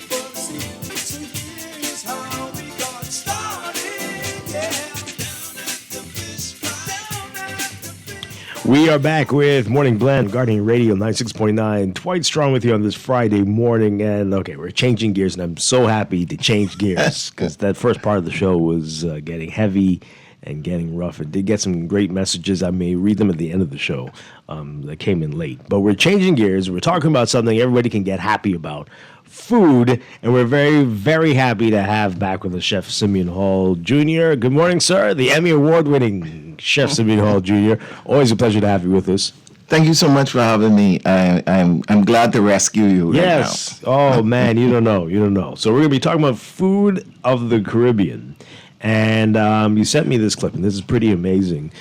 We are back with Morning Blend, Guardian Radio 96.9. Dwight Strong with you on this Friday morning. And okay, we're changing gears, and I'm so happy to change gears because that first part of the show was getting heavy and getting rough. It did get some great messages. I may read them at the end of the show that came in late. But we're changing gears. We're talking about something everybody can get happy about. Food, and we're very, very happy to have back with us Chef Simeon Hall Jr. Good morning, sir. The Emmy Award-winning Chef Simeon Hall Jr. Always a pleasure to have you with us. Thank you so much for having me. I'm glad to rescue you. Yes. Right now. Oh man, you don't know. So we're gonna be talking about food of the Caribbean, and you sent me this clip, and this is pretty amazing.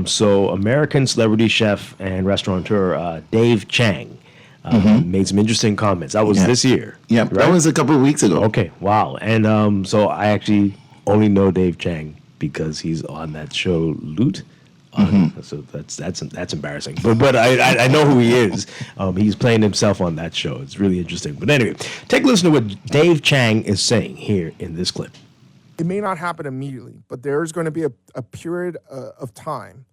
So American celebrity chef and restaurateur Dave Chang. made some interesting comments. That was this year. Yeah, right? that was a couple of weeks ago. Okay, wow. And so I actually only know Dave Chang because he's on that show Loot. So that's embarrassing. But I know who he is. He's playing himself on that show. It's really interesting. But anyway, take a listen to what Dave Chang is saying here in this clip. It may not happen immediately, but there is going to be a period of time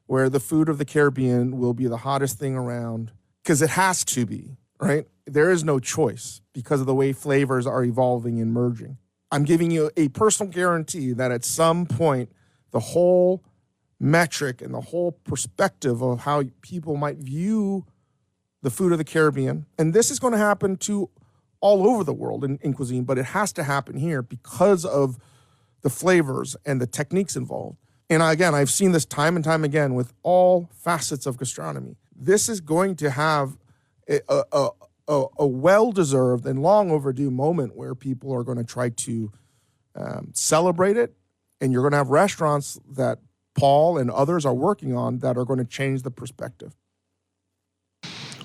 where the food of the Caribbean will be the hottest thing around, because it has to be, right? There is no choice because of the way flavors are evolving and merging. I'm giving you a personal guarantee that at some point, the whole metric and the whole perspective of how people might view the food of the Caribbean, and this is going to happen to all over the world in cuisine, but it has to happen here because of the flavors and the techniques involved. And again, I've seen this time and time again with all facets of gastronomy. This is going to have a well-deserved and long overdue moment where people are going to try to celebrate it, and you're going to have restaurants that Paul and others are working on that are going to change the perspective.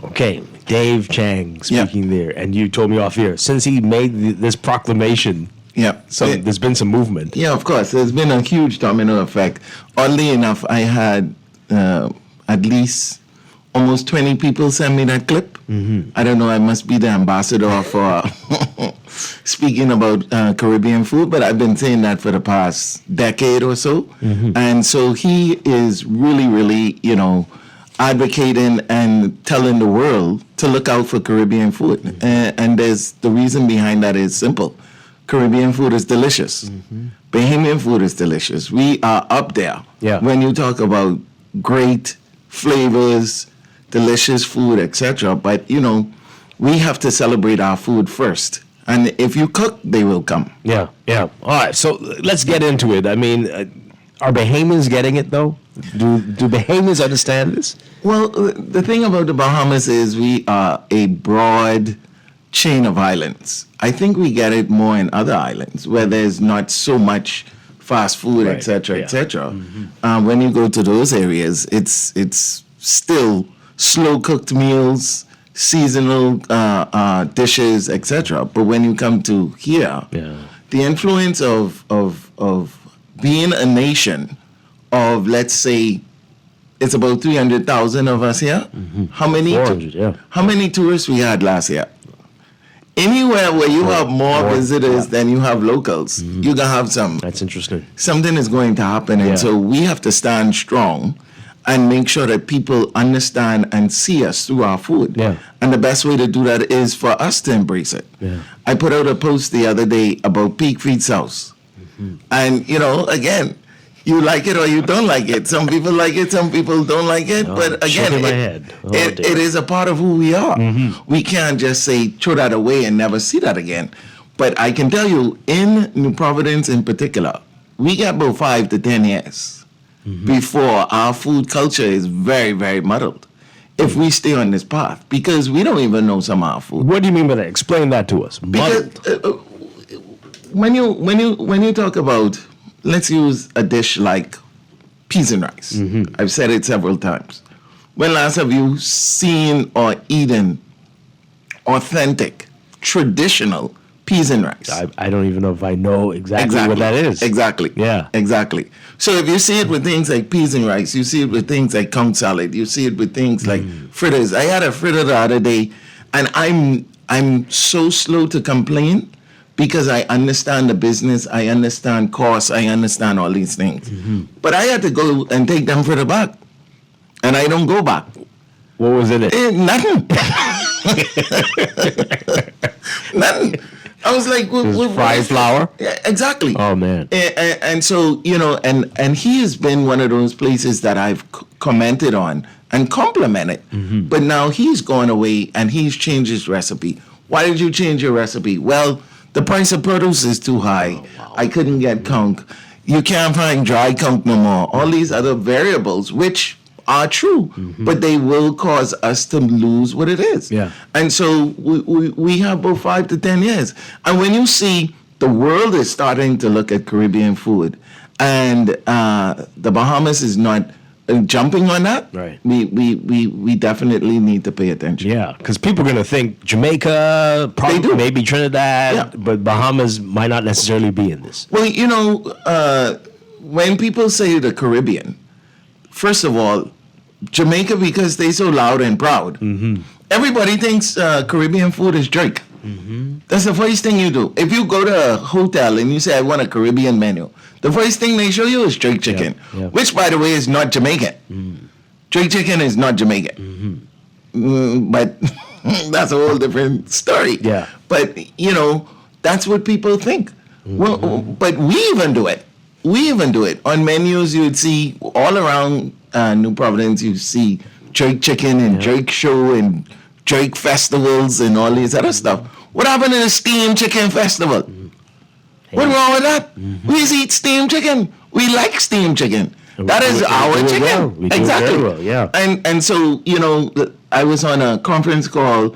Okay, Dave Chang speaking there, and you told me off here, since he made this proclamation, there's been some movement. Yeah, of course. There's been a huge domino effect. Oddly enough, I had at least almost 20 people send me that clip. I don't know, I must be the ambassador for speaking about Caribbean food, but I've been saying that for the past decade or so. And so he is really, really, advocating and telling the world to look out for Caribbean food. And there's the reason behind that is simple. Caribbean food is delicious. Bahamian food is delicious. We are up there. When you talk about great flavors, delicious food, etc. But, we have to celebrate our food first. And if you cook, they will come. Yeah. All right, so let's get into it. I mean, are Bahamians getting it, though? Do Bahamians understand this? Well, the thing about the Bahamas is we are a broad chain of islands. I think we get it more in other islands where there's not so much fast food, etc., etc. When you go to those areas, it's still slow-cooked meals, seasonal dishes, etc. But when you come to here, the influence of being a nation of, let's say, it's about 300,000 of us here. How many? 400, How many tourists we had last year? Anywhere where you have more visitors than you have locals, you're gonna have some. That's interesting. Something is going to happen, and so we have to stand strong and make sure that people understand and see us through our food. And the best way to do that is for us to embrace it. I put out a post the other day about Peak Feed Sauce. And, again, you like it or you don't like it. Some people like it, some people don't like it. But again, it is a part of who we are. We can't just say, throw that away and never see that again. But I can tell you, in New Providence in particular, we get about 5 to 10 years before our food culture is very, very muddled. If we stay on this path, because we don't even know some of our food. What do you mean by that? Explain that to us. Muddled. Because, when you talk about, let's use a dish like peas and rice. I've said it several times. When last have you seen or eaten authentic, traditional peas and rice? I don't even know if I know exactly what that is. Exactly. Yeah. Exactly. So if you see it with things like peas and rice, you see it with things like conch salad, you see it with things like fritters. I had a fritter the other day, and I'm so slow to complain because I understand the business, I understand costs, I understand all these things. But I had to go and take them fritter back, and I don't go back. What was in it? Nothing. Nothing. I was like, fried flour? Yeah, exactly. Oh, man. And so, and he has been one of those places that I've commented on and complimented. But now he's gone away and he's changed his recipe. Why did you change your recipe? Well, the price of produce is too high. I couldn't get conch. You can't find dry conch no more. All these other variables, which are true, but they will cause us to lose what it is. And so we have about 5 to 10 years. And when you see the world is starting to look at Caribbean food, and the Bahamas is not jumping on that, right? We definitely need to pay attention. Yeah, because people are going to think Jamaica, probably maybe Trinidad, but Bahamas might not necessarily be in this. Well, when people say the Caribbean, first of all, Jamaica, because they so loud and proud, everybody thinks Caribbean food is Drake. That's the first thing you do. If you go to a hotel and you say, I want a Caribbean menu, the first thing they show you is Drake chicken, which, by the way, is not Jamaican. Drake chicken is not Jamaican. But that's a whole different story. Yeah. But, that's what people think. Well, but we even do it. On menus, you'd see all around New Providence, you see Drake chicken and Drake show and Drake festivals and all these other stuff. What happened to the steamed chicken festival? What's wrong with that? We eat steamed chicken. We like steamed chicken. That is our chicken. We do exactly. Very well, yeah. And so, I was on a conference call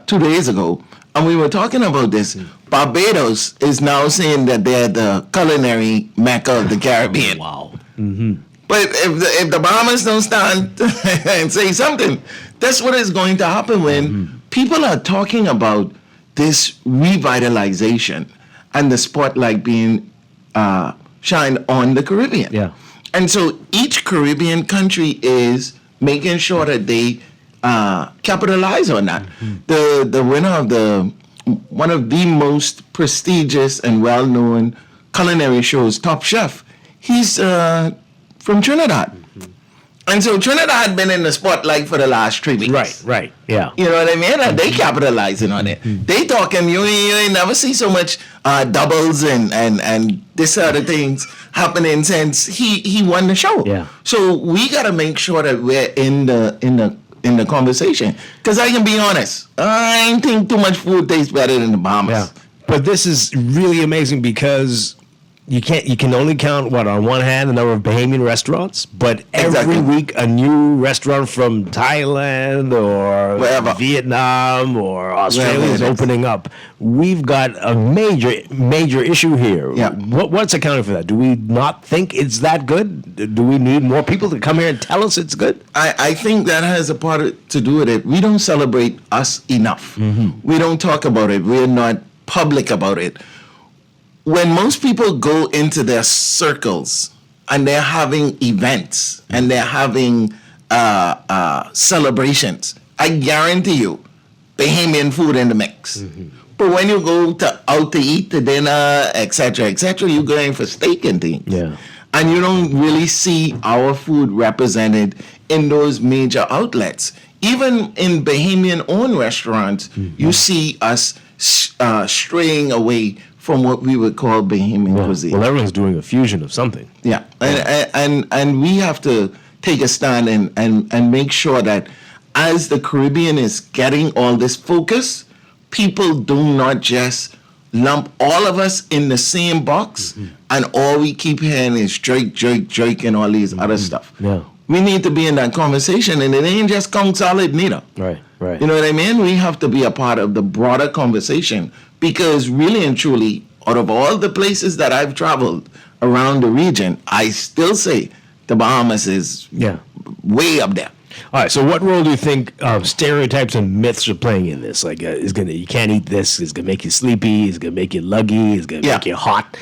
2 days ago, and we were talking about this. Barbados is now saying that they're the culinary mecca of the Caribbean. Wow. But if the Bahamas don't stand and say something, that's what is going to happen when people are talking about this revitalization and the spotlight being shined on the Caribbean. Yeah. And so each Caribbean country is making sure that they capitalize on that. The winner of one of the most prestigious and well-known culinary shows, Top Chef, he's from Trinidad. And so Trinidad had been in the spotlight for the last 3 weeks. Right, yeah. You know what I mean? And they capitalizing on it. They talking, you ain't never see so much doubles and this other things happening since he won the show. Yeah. So we got to make sure that we're in the conversation. Because I can be honest, I ain't think too much food tastes better than the Bahamas. Yeah. But this is really amazing because you can only count on one hand the number of Bahamian restaurants, but every week a new restaurant from Thailand or Vietnam or Australia is opening up. We've got a major issue here. Yeah. What's accounting for that? Do we not think it's that good? Do we need more people to come here and tell us it's good? I think that has a part to do with it. We don't celebrate us enough. We don't talk about it. We're not public about it. When most people go into their circles and they're having events and they're having celebrations, I guarantee you, Bahamian food in the mix. But when you go out to eat to dinner, etc., you're going for steak and things. Yeah. And you don't really see our food represented in those major outlets. Even in Bahamian-owned restaurants, you see us straying away from what we would call Bahamian cuisine. Well, everyone's doing a fusion of something. Yeah, and we have to take a stand and make sure that as the Caribbean is getting all this focus, people do not just lump all of us in the same box and all we keep hearing is Drake and all these other stuff. Yeah. We need to be in that conversation, and it ain't just Kong Solid neither. Right. You know what I mean? We have to be a part of the broader conversation because really and truly, out of all the places that I've traveled around the region, I still say the Bahamas is way up there. All right, so what role do you think stereotypes and myths are playing in this? Like, you can't eat this, it's going to make you sleepy, it's going to make you luggy, it's going to make you hot.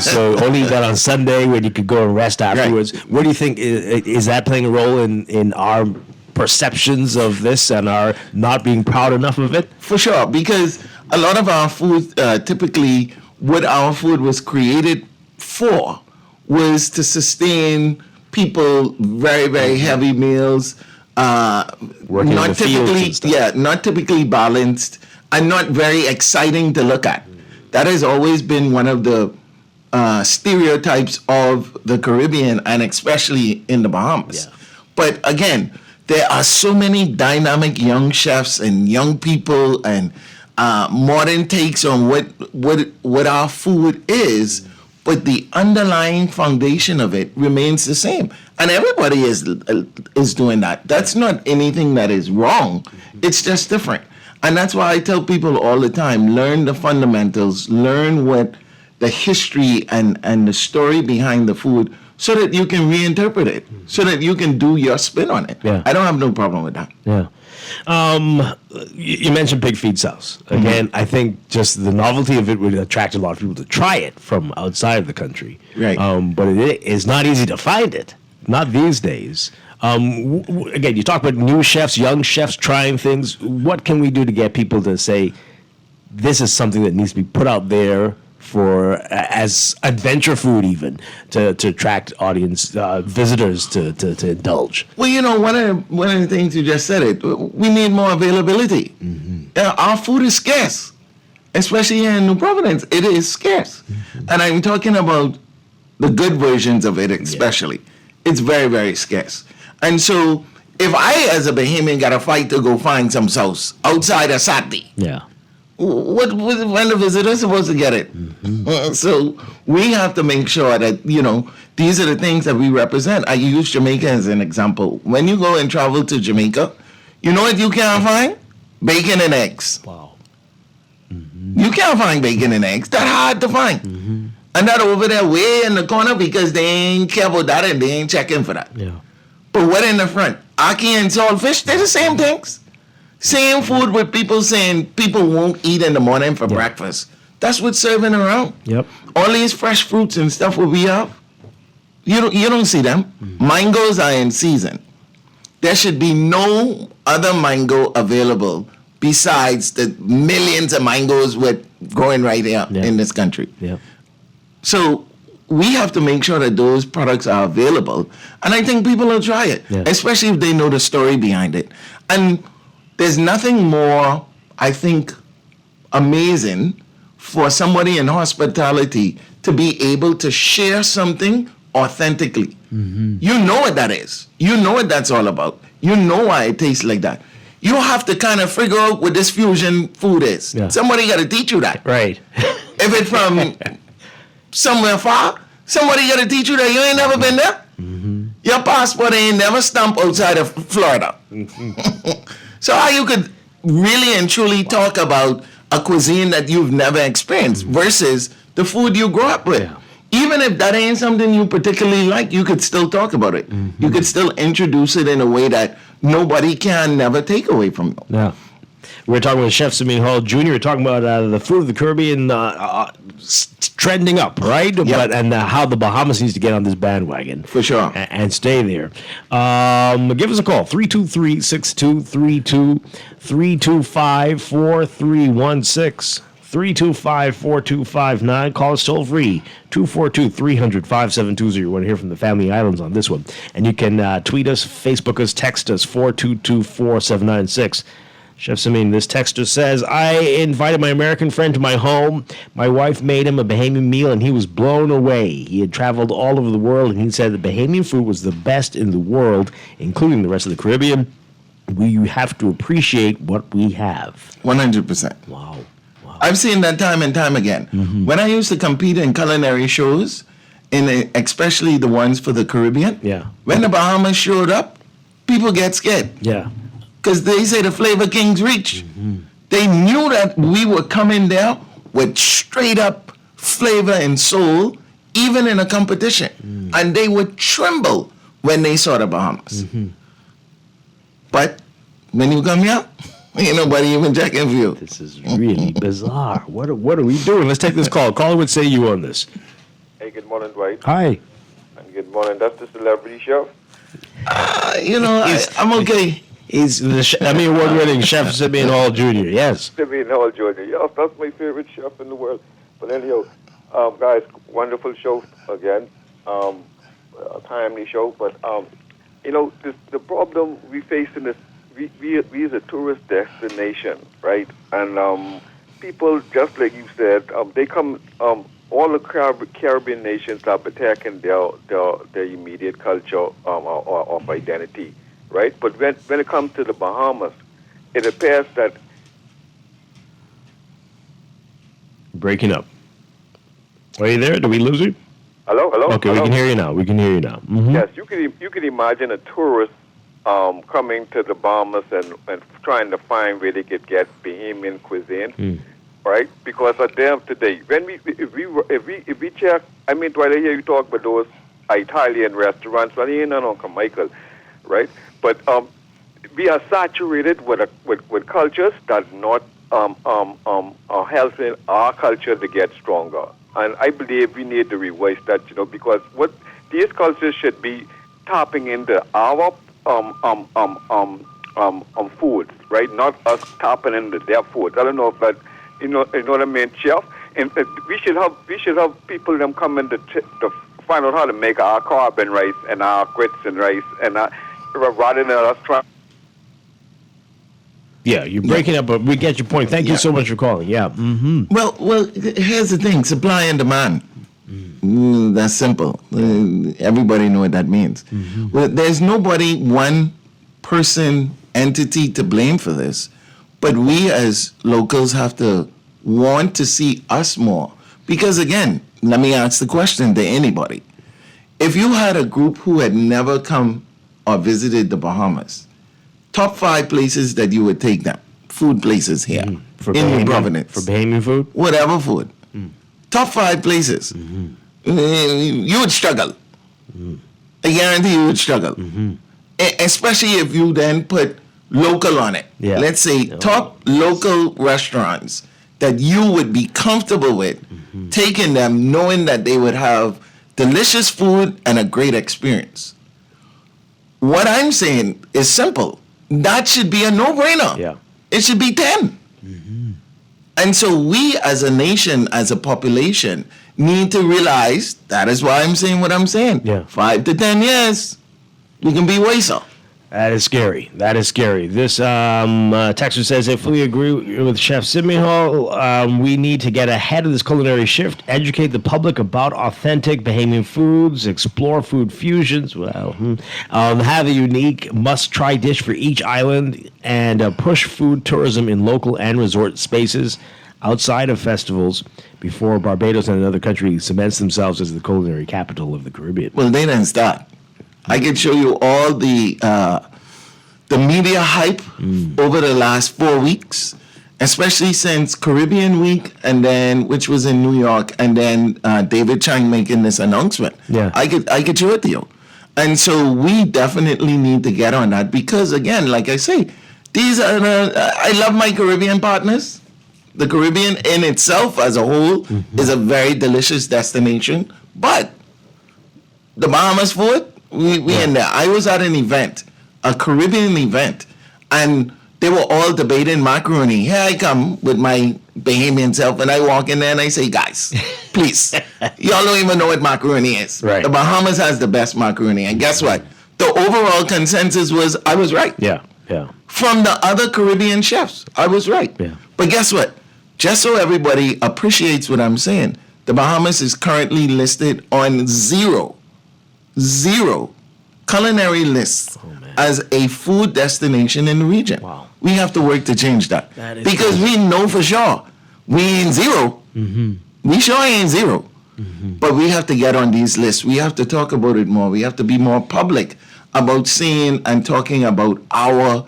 So only eat that on Sunday when you could go and rest afterwards. Right. What do you think, is that playing a role in our perceptions of this and our not being proud enough of it? For sure, because a lot of our food, typically what our food was created for was to sustain people very, very heavy meals, not typically balanced and not very exciting to look at. That has always been one of the stereotypes of the Caribbean and especially in the Bahamas. Yeah. But again, there are so many dynamic young chefs and young people and modern takes on what our food is, but the underlying foundation of it remains the same. And everybody is doing that. That's not anything that is wrong. It's just different. And that's why I tell people all the time, learn the fundamentals, learn what the history and the story behind the food, so that you can reinterpret it, so that you can do your spin on it. Yeah. I don't have no problem with that. Yeah. You mentioned pig feed cells. Again, I think just the novelty of it would attract a lot of people to try it from outside of the country. Right. But it is not easy to find it. Not these days. Again, you talk about new chefs, young chefs trying things. What can we do to get people to say, this is something that needs to be put out there for as adventure food, even to attract audience visitors to indulge? Well, one of the things you just said it. We need more availability. Our food is scarce, especially here in New Providence. It is scarce, and I'm talking about the good versions of it, especially. It's very, very scarce, and so if I, as a Bahamian, got to fight to go find some sauce outside of Saturday. Yeah. When the visitor's supposed to get it? So we have to make sure that, these are the things that we represent. I use Jamaica as an example. When you go and travel to Jamaica, you know what you can't find? Bacon and eggs. Wow. You can't find bacon and eggs. That's hard to find. And that over there way in the corner because they ain't care about that and they ain't checking for that. Yeah. But what in the front? Ackee and saltfish, they're the same things. Same food with people saying people won't eat in the morning for breakfast. That's what's serving around. Yep. All these fresh fruits and stuff what we have, you don't see them. Mangoes are in season. There should be no other mango available besides the millions of mangoes we're growing right here in this country. Yeah. So we have to make sure that those products are available. And I think people will try it, especially if they know the story behind it. And there's nothing more, I think, amazing for somebody in hospitality to be able to share something authentically. You know what that is. You know what that's all about. You know why it tastes like that. You have to kind of figure out what this fusion food is. Yeah. Somebody got to teach you that. Right. If it's from somewhere far, somebody got to teach you that. You ain't never been there. Your passport ain't never stamped outside of Florida. So how you could really and truly talk about a cuisine that you've never experienced versus the food you grew up with. Yeah. Even if that ain't something you particularly like, you could still talk about it. You could still introduce it in a way that nobody can never take away from you. Yeah. We're talking with Chef Samin Hall Jr. We're talking about the food of the Caribbean trending up, right? Yep. But and how the Bahamas needs to get on this bandwagon. For sure. And stay there. Give us a call, 323-6232, 325-4316. 325-4259. Call us toll free, 242-300-5720. You want to hear from the Family Islands on this one. And you can tweet us, Facebook us, text us, 422-4796. Chef Samin, this texter says, I invited my American friend to my home. My wife made him a Bahamian meal, and he was blown away. He had traveled all over the world, and he said the Bahamian food was the best in the world, including the rest of the Caribbean. We have to appreciate what we have. 100%. Wow. I've seen that time and time again. When I used to compete in culinary shows, especially the ones for the Caribbean, when the Bahamas showed up, people get scared. Yeah. Because they say the flavor kings reach. They knew that we were coming there with straight up flavor and soul, even in a competition. And they would tremble when they saw the Bahamas. But when you come here, ain't nobody even checking for you. This is really bizarre. What are we doing? Let's take this call. Caller would say you on this. Hey, good morning, Dwight. Hi. And good morning. That's the celebrity chef. I'm okay. He's the award-winning Chef Samin Hall Jr., yes. Samin Hall Jr., yes, that's my favorite chef in the world. But anyhow, guys, wonderful show again. A timely show. But, the problem we face in this, we is a tourist destination, right? And people, just like you said, they come, all the Caribbean nations are attacking their immediate culture of identity, right? But when it comes to the Bahamas, it appears that... Breaking up. Are you there? Did we lose you? Hello? Okay, hello? we can hear you now. Yes, you could imagine a tourist coming to the Bahamas and trying to find where they could get Bahamian cuisine, right? Because at the end of the day, when if we check, I mean, Dwight, I hear you talk about those Italian restaurants, well, you know, Uncle Michael, right? But we are saturated with cultures that not are helping our culture to get stronger. And I believe we need to revise that, you know, because what these cultures should be tapping into our foods, right? Not us tapping into their food. I don't know if that, you know what I mean, Chef. And we should have people them come in to find out how to make our carbon rice and our grits and rice and rather than us trying. Yeah, you're breaking up, but we get your point. Thank you so much for calling. Yeah. Mm-hmm. Well, here's the thing: supply and demand. That's simple. Everybody know what that means. Mm-hmm. Well, there's nobody, one person, entity to blame for this, but we as locals have to want to see us more. Because again, let me ask the question to anybody: if you had a group who had never come or visited the Bahamas, top 5 places that you would take them, food places here for in New Bahamian, Providence, for Bahamian food, whatever food, top 5 places, you would struggle. I guarantee you would struggle, especially if you then put local on it. Yeah. Let's say top local restaurants that you would be comfortable with taking them, knowing that they would have delicious food and a great experience. What I'm saying is simple. That should be a no-brainer. Yeah. It should be 10. And so we as a nation, as a population, need to realize, that is why I'm saying what I'm saying. Yeah. 5 to 10 years, we can be wiser. That is scary. That is scary. This texter says, I fully agree with Chef Simihal. We need to get ahead of this culinary shift, educate the public about authentic Bahamian foods, explore food fusions, have a unique must-try dish for each island, and push food tourism in local and resort spaces outside of festivals before Barbados and another country cements themselves as the culinary capital of the Caribbean. Well, they didn't start. I can show you all the media hype over the last 4 weeks, especially since Caribbean Week, and then which was in New York, and then David Chang making this announcement. Yeah, I could show it to you, and so we definitely need to get on that because again, like I say, these are I love my Caribbean partners. The Caribbean in itself as a whole is a very delicious destination, but the Bahamas food. We in there. I was at an event, a Caribbean event, and they were all debating macaroni. Here I come with my Bahamian self, and I walk in there and I say, guys, please, y'all don't even know what macaroni is. Right. The Bahamas has the best macaroni, and guess what? The overall consensus was I was right. Yeah, yeah. From the other Caribbean chefs, I was right. Yeah. But guess what? Just so everybody appreciates what I'm saying, the Bahamas is currently listed on zero culinary lists as a food destination in the region. Wow. We have to work to change that. That is because crazy. we know for sure we ain't zero. We sure ain't zero. But we have to get on these lists. We have to talk about it more. We have to be more public about seeing and talking about our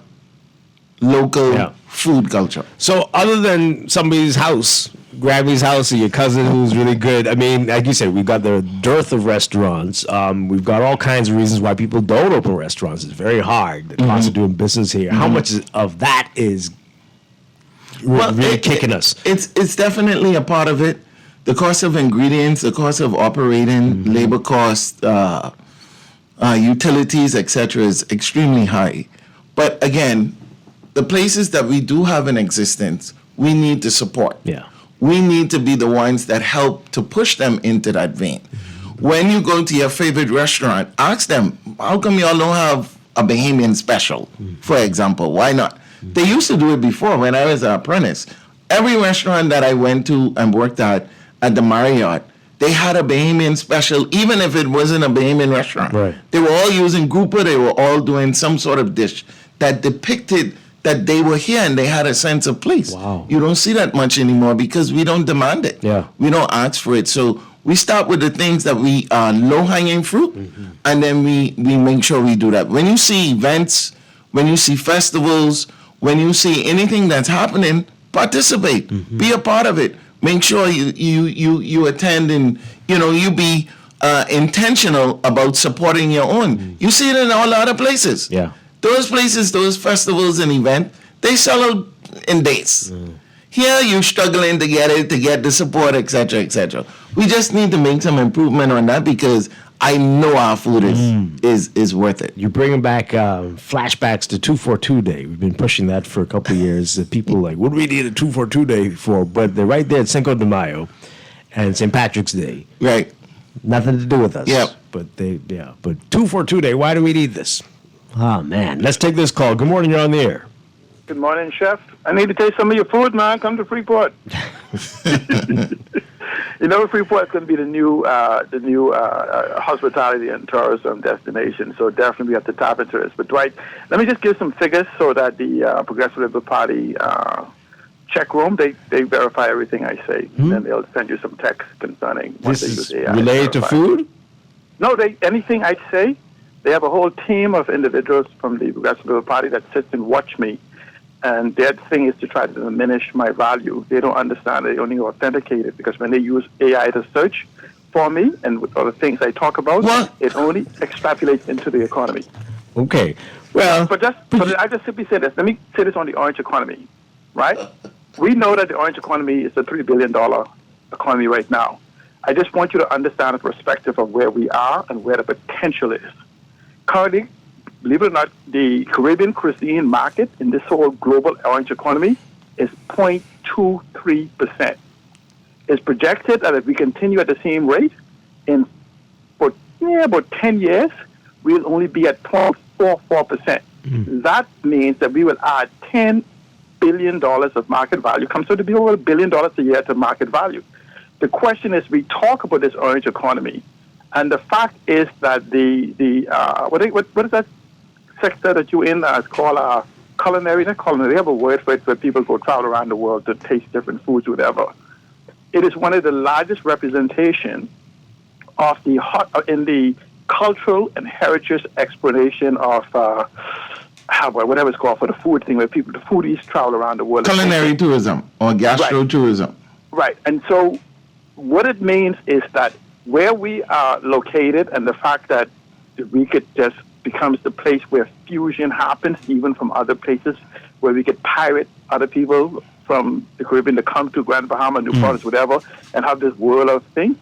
local food culture. So other than somebody's house, Grammy's house, or your cousin who's really good, I mean, like you said, we've got the dearth of restaurants. We've got all kinds of reasons why people don't open restaurants. It's very hard. The cost of doing business here. How much of that is really kicking us? It's definitely a part of it. The cost of ingredients, the cost of operating, labor costs, utilities, etc., is extremely high. But again, the places that we do have in existence, we need to support. Yeah. We need to be the ones that help to push them into that vein. When you go to your favorite restaurant, ask them, how come y'all don't have a Bahamian special, for example? Why not? They used to do it before when I was an apprentice. Every restaurant that I went to and worked at the Marriott, they had a Bahamian special, even if it wasn't a Bahamian restaurant. Right. They were all using grouper. They were all doing some sort of dish that depicted that they were here and they had a sense of place. Wow. You don't see that much anymore because we don't demand it. Yeah. We don't ask for it. So we start with the things that we are low-hanging fruit, and then we make sure we do that. When you see events, when you see festivals, when you see anything that's happening, participate. Be a part of it. Make sure you attend and you be intentional about supporting your own. You see it in all other places. Yeah. Those places, those festivals and events, they sell out in days. Here, you're struggling to get it, to get the support, etc., etc. We just need to make some improvement on that because I know our food is worth it. You're bringing back flashbacks to 242 Day. We've been pushing that for a couple of years. People are like, what do we need a 242 Day for? But they're right there at Cinco de Mayo and St. Patrick's Day. Right. Nothing to do with us. Yep. But But 242 Day, why do we need this? Oh, man. Let's take this call. Good morning. You're on the air. Good morning, Chef. I need to taste some of your food, man. Come to Freeport. You know, Freeport's going to be the new hospitality and tourism destination. So definitely we have to tap into this. But Dwight, let me just give some figures so that the Progressive Liberal Party check room, they verify everything I say. And they'll send you some text concerning what This they is use AI related to verify. food? No, anything I say, they have a whole team of individuals from the Progressive Liberal Party that sits and watch me. And their thing is to try to diminish my value. They don't understand. They only authenticate it because when they use AI to search for me and with all the things I talk about, it only extrapolates into the economy. Okay. Well, but I just simply say this. Let me say this on the orange economy, right? We know that the orange economy is a $3 billion economy right now. I just want you to understand the perspective of where we are and where the potential is. Currently, believe it or not, the Caribbean cuisine market in this whole global orange economy is 0.23%. It's projected that if we continue at the same rate, in about 10 years, we'll only be at 0.44%. That means that we will add $10 billion of market value. Comes out to be over $1 billion a year to market value. The question is, we talk about this orange economy, and the fact is that what is that sector that you're in? It's called culinary. Not culinary. They have a word for it where people go travel around the world to taste different foods, whatever. It is one of the largest representation of in the cultural and heritage explanation of whatever it's called for the food thing, where the foodies travel around the world. Culinary tourism or gastro-tourism. Right. And so what it means is that where we are located and the fact that we could just becomes the place where fusion happens, even from other places, where we could pirate other people from the Caribbean to come to Grand Bahama, New Orleans, whatever, and have this world of thing.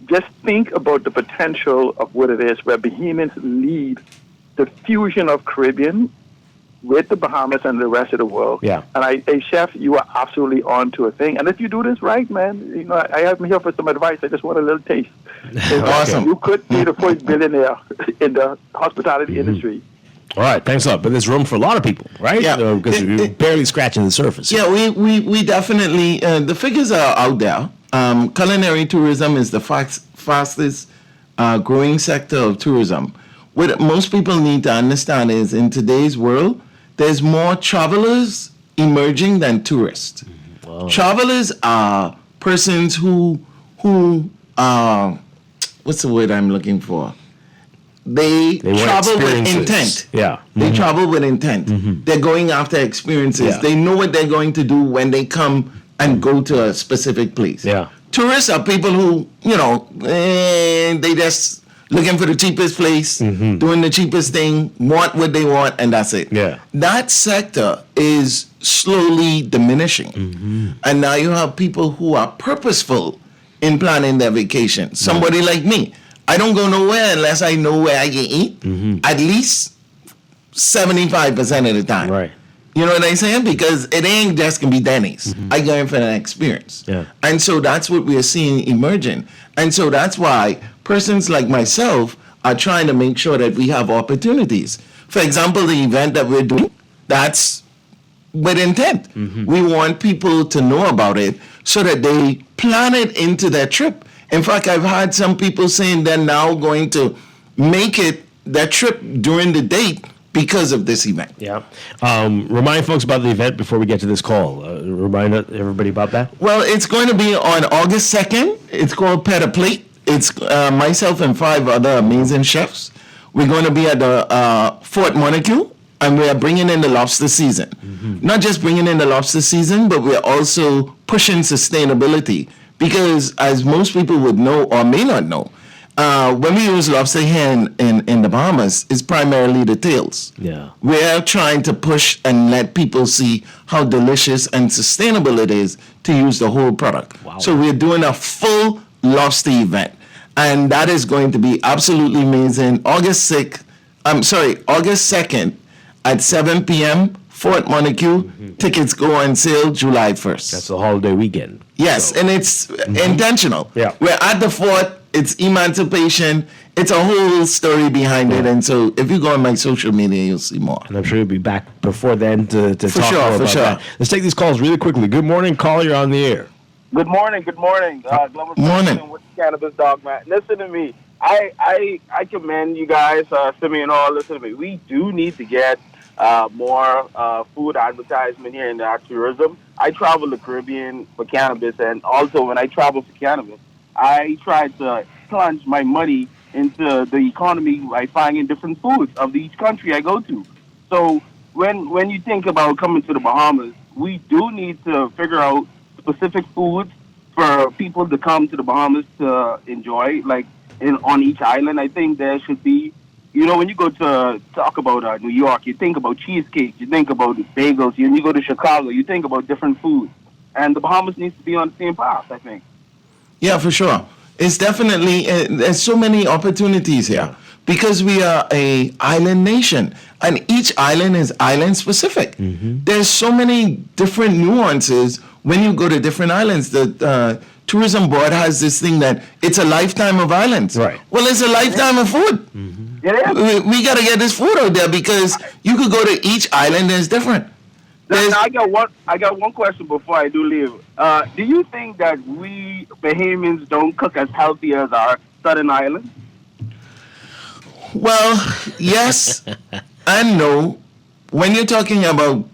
Just think about the potential of what it is, where Bahamians lead the fusion of Caribbean with the Bahamas and the rest of the world. Yeah. And Chef, you are absolutely on to a thing. And if you do this right, man, I am here for some advice. I just want a little taste. Awesome. You could be the first billionaire in the hospitality industry. All right, thanks a lot. But there's room for a lot of people, right? Yeah. Because you're barely scratching the surface. Yeah, we definitely, the figures are out there. Culinary tourism is the fastest growing sector of tourism. What most people need to understand is in today's world, there's more travelers emerging than tourists. Wow. Travelers are persons who what's the word I'm looking for? They travel with intent. Yeah. They travel with intent. They're going after experiences. Yeah. They know what they're going to do when they come and go to a specific place. Yeah. Tourists are people who, they just looking for the cheapest place, doing the cheapest thing, want what they want, and that's it. Yeah. That sector is slowly diminishing. And now you have people who are purposeful in planning their vacation. Somebody like me. I don't go nowhere unless I know where I can eat at least 75% of the time. Right. You know what I'm saying? Because it ain't just gonna be Denny's. I go in for an experience. Yeah. And so that's what we are seeing emerging. And so that's why persons like myself are trying to make sure that we have opportunities. For example, the event that we're doing, that's with intent. We want people to know about it so that they plan it into their trip. In fact, I've had some people saying they're now going to make it their trip during the date because of this event. Yeah. Remind folks about the event before we get to this call. Remind everybody about that. Well, it's going to be on August 2nd. It's called Pet a Plate. It's myself and 5 other amazing chefs. We're going to be at the Fort Montague, and we are bringing in the lobster season. Not just bringing in the lobster season, but we're also pushing sustainability. Because as most people would know or may not know, when we use lobster here in the Bahamas, it's primarily the tails. Yeah. We're trying to push and let people see how delicious and sustainable it is to use the whole product. Wow. So we're doing a full lobster event. And that is going to be absolutely amazing. August 2nd at 7 p.m., Fort Montague. Tickets go on sale July 1st. That's the holiday weekend. Yes, and it's intentional. Yeah. We're at the fort. It's emancipation. It's a whole story behind it. And so if you go on my social media, you'll see more. And I'm sure you'll be back before then to talk sure, more about for sure. that. Let's take these calls really quickly. Good morning, caller. You're on the air. Good morning. Glover Morning. with Cannabis Dog Man. Listen to me. I commend you guys, Simeon all. Listen to me. We do need to get more food advertisement here in our tourism. I travel the Caribbean for cannabis, and also when I travel for cannabis, I try to plunge my money into the economy by finding different foods of each country I go to. So when you think about coming to the Bahamas, we do need to figure out specific foods for people to come to the Bahamas to enjoy, like on each island. I think there should be, when you go to talk about New York, you think about cheesecake, you think about bagels. When you go to Chicago, you think about different foods. And the Bahamas needs to be on the same path, I think. Yeah, for sure. It's definitely, there's so many opportunities here because we are a island nation and each island is island specific. There's so many different nuances when you go to different islands. The tourism board has this thing that it's a lifetime of islands. Right. Well, it's a lifetime of food. We got to get this food out there because you could go to each island and it's different. Now, I got one question before I do leave. Do you think that we Bahamians don't cook as healthy as our southern islands? Well, yes and no. When you're talking about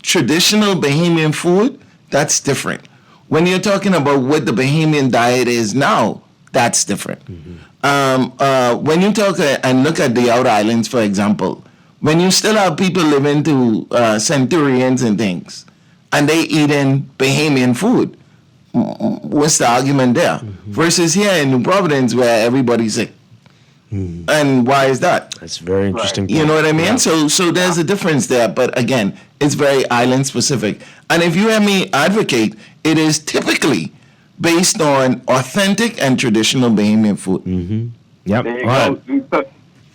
traditional Bahamian food, that's different. When you're talking about what the Bahamian diet is now, that's different. When you talk and look at the outer islands, for example, when you still have people living to centurions and things, and they eating Bahamian food, what's the argument there? Versus here in New Providence where everybody's sick. And why is that? That's very interesting. You know what I mean? Yeah. So there's a difference there. But again, it's very island specific. And if you hear me advocate, it is typically based on authentic and traditional Bahamian food. Yep. There you All go. right.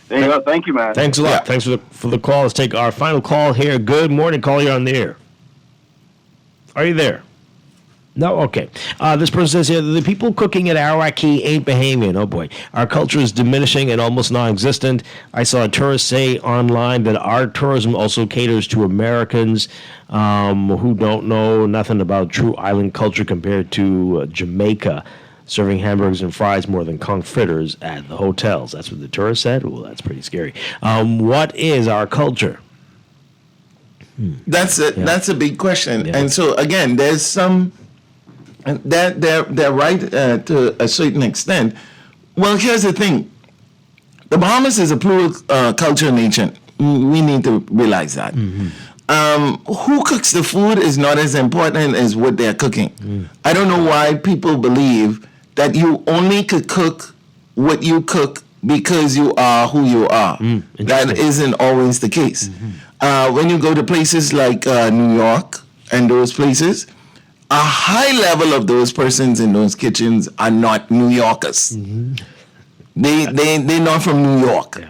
There you go. Thank you, man. Thanks a lot. Thanks for the call. Let's take our final call here. Good morning, caller. You're on the air. Are you there? No? Okay. This person says here, the people cooking at Arawak Key ain't Bahamian. Oh, boy. Our culture is diminishing and almost non-existent. I saw a tourist say online that our tourism also caters to Americans who don't know nothing about true island culture compared to Jamaica, serving hamburgers and fries more than conch fritters at the hotels. That's what the tourist said? Well, that's pretty scary. What is our culture? That's a big question. And so, again, there's some... They're right to a certain extent. Well, here's the thing. The Bahamas is a plural culture nation. We need to realize that. Who cooks the food is not as important as what they're cooking. I don't know why people believe that you only could cook what you cook because you are who you are. That isn't always the case. When you go to places like New York and those places, a high level of those persons in those kitchens are not New Yorkers. They're not from New York.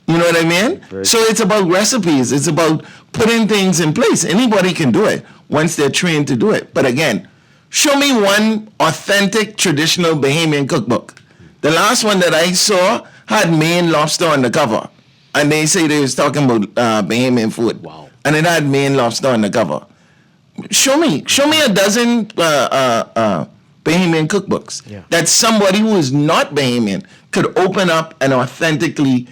You know what I mean? So it's about recipes. It's about putting things in place. Anybody can do it once they're trained to do it. But again, show me one authentic traditional Bahamian cookbook. The last one that I saw had Maine lobster on the cover. And they say they was talking about Bahamian food. Wow. And it had Maine lobster on the cover. Show me a dozen Bahamian cookbooks that somebody who is not Bahamian could open up and authentically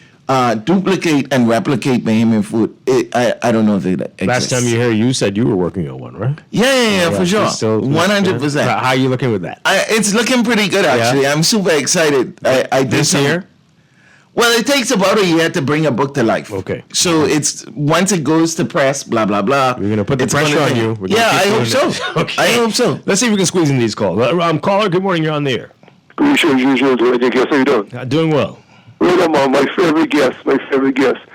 duplicate and replicate Bahamian food. I don't know if it exists. Last time you were here, you said you were working on one, right? Yeah, for sure. 100%. How are you looking with that? It's looking pretty good, actually. I'm super excited. I did this year? Well, it takes about a year to bring a book to life. Okay. So it's once it goes to press, blah, blah, blah. We're going to put the pressure on you. Yeah, I hope so. Okay. I hope so. Let's see if we can squeeze in these calls. Caller, good morning. You're on the air. Great show as usual, Dwight. Guess how you doing? Doing well. Well, my favorite guest.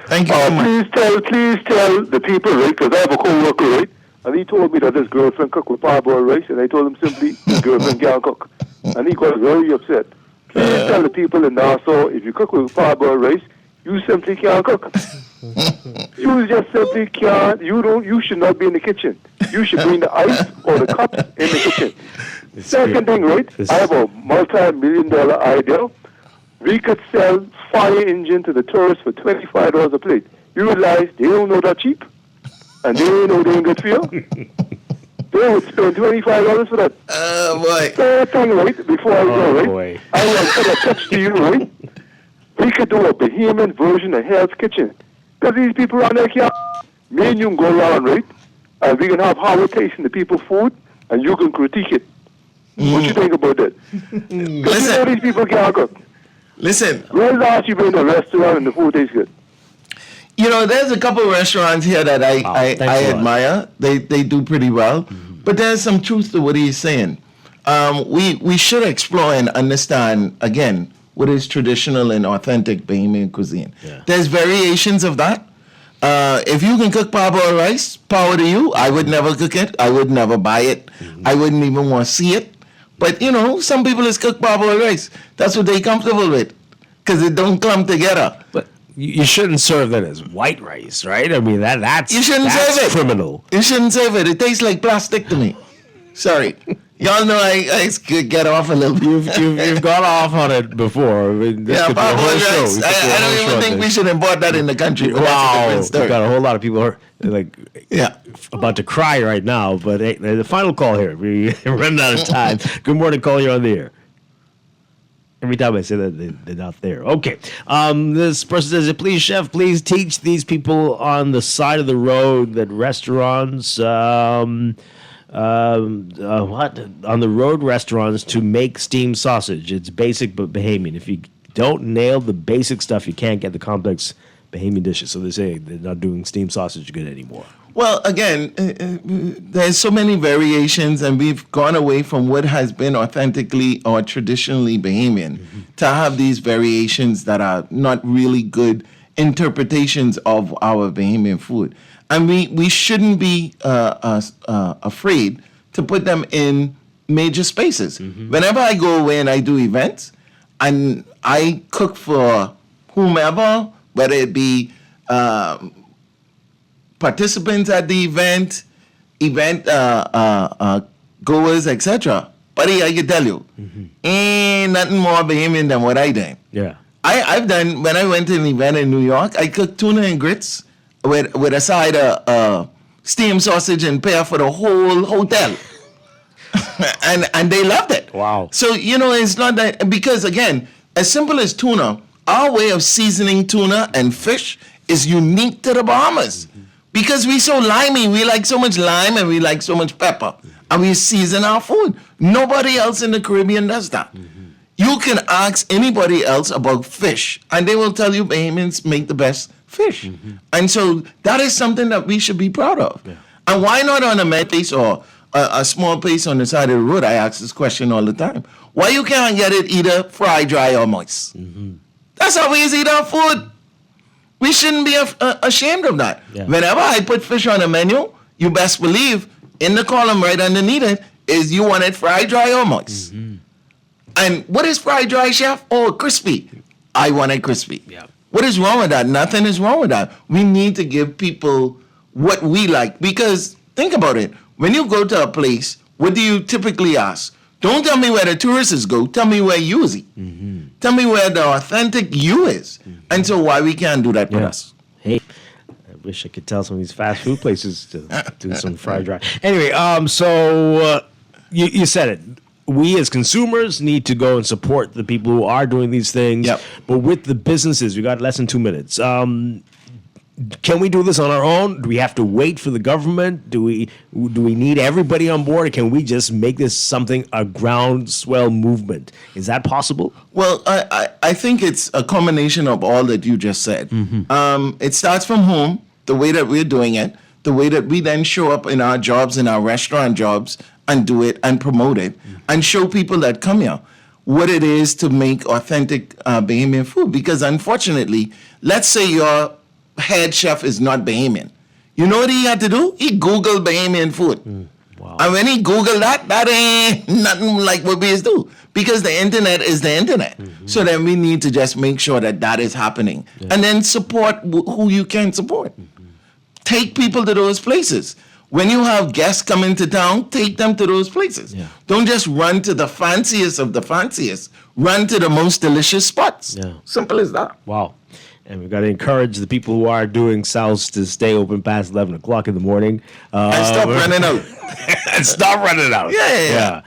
Thank you so much. Please tell the people, right? Because I have a co-worker, right? And he told me that his girlfriend cooked with parboiled rice, and I told him simply his girlfriend can't cook, and he got very upset. Please tell the people in Nassau, if you cook with parboiled rice, you simply can't cook. You just simply can't. You should not be in the kitchen. You should be in the ice or the cups in the kitchen. Second thing, right? I have a multi-million-dollar idea. We could sell fire engine to the tourists for $25 a plate. You realize they don't know that cheap, and they don't know they ain't good for you. They would spend $25 for that. Boy. Third thing, right? Before I go, right? Boy. I want to put a touch to you, right? We could do a Bahamian version of Hell's Kitchen. Because these people around there can't. Me and you can go around, right? And we can have Howard tasting the people's food, and you can critique it. What you think about that? Because you know these people can't cook. Listen. When last you been in a restaurant and the food tastes good? You know, there's a couple of restaurants here that I admire. They do pretty well. But there's some truth to what he's saying. We should explore and understand, again, what is traditional and authentic Bahamian cuisine. Yeah. There's variations of that. If you can cook parboiled rice, power to you. I would never cook it. I would never buy it. I wouldn't even want to see it. But, you know, some people is cook parboiled rice. That's what they comfortable with because it don't come together. But you shouldn't serve that as white rice, right? I mean, that's you shouldn't that's serve it. Criminal. You shouldn't serve it. It tastes like plastic to me. Sorry. Y'all know I get off a little bit. You've gone off on it before. I mean, yeah, parboiled rice. I don't even think we should import that in the country. Wow. We've got a whole lot of people about to cry right now. But hey, the final call here. We're running out of time. Good morning, call. You're on the air. Every time I say that, they're not there. Okay. This person says, please, chef, please teach these people on the side of the road that restaurants, on the road restaurants to make steamed sausage. It's basic but Bahamian. If you don't nail the basic stuff, you can't get the complex Bahamian dishes. So they say they're not doing steamed sausage good anymore. Well, again, there's so many variations, and we've gone away from what has been authentically or traditionally Bahamian to have these variations that are not really good interpretations of our Bahamian food. And we shouldn't be afraid to put them in major spaces. Whenever I go away and I do events, and I cook for whomever, whether it be participants at the event goers, etc. Buddy, I can tell you, ain't nothing more Bahamian than what I done. Yeah, I've done, when I went to an event in New York, I cooked tuna and grits with a side of steamed sausage and pear for the whole hotel. and they loved it. Wow. So, you know, it's not that, because again, as simple as tuna, our way of seasoning tuna and fish is unique to the Bahamas. Because we so limey, we like so much lime and we like so much pepper. And we season our food. Nobody else in the Caribbean does that. You can ask anybody else about fish, and they will tell you Bahamians make the best fish. And so that is something that we should be proud of. Yeah. And why not on a main place or a small place on the side of the road? I ask this question all the time. Why you can't get it either fried, dry, or moist? That's how we eat our food. We shouldn't be ashamed of that. Yeah. Whenever I put fish on a menu, you best believe in the column right underneath it is you want it fried, dry, or moist. And what is fried, dry, chef? Oh, crispy. I want it crispy. Yeah. What is wrong with that? Nothing is wrong with that. We need to give people what we like. Because think about it. When you go to a place, what do you typically ask? Don't tell me where the tourists go. Tell me where you is. Tell me where the authentic you is. And so why we can't do that with us? Hey, I wish I could tell some of these fast food places to do some fried dry. Anyway, you said it. We as consumers need to go and support the people who are doing these things. Yep. But with the businesses, we got less than 2 minutes. Can we do this on our own? Do we have to wait for the government? Do we need everybody on board? Or can we just make this something, a groundswell movement? Is that possible? Well, I think it's a combination of all that you just said. It starts from home, the way that we're doing it, the way that we then show up in our jobs, in our restaurant jobs, and do it and promote it and show people that come here. what it is to make authentic Bahamian food. Because unfortunately, let's say your head chef is not Bahamian. You know what he had to do? He Googled Bahamian food. Wow. And when he Googled that ain't nothing like what we do. Because the internet is the internet. So then we need to just make sure that is happening. And then support who you can support. Take people to those places. When you have guests come into town, take them to those places. Don't just run to the fanciest of the fanciest. Run to the most delicious spots. Simple as that. Wow. And we've got to encourage the people who are doing sales to stay open past 11 o'clock in the morning. And stop running out. And stop running out. Yeah.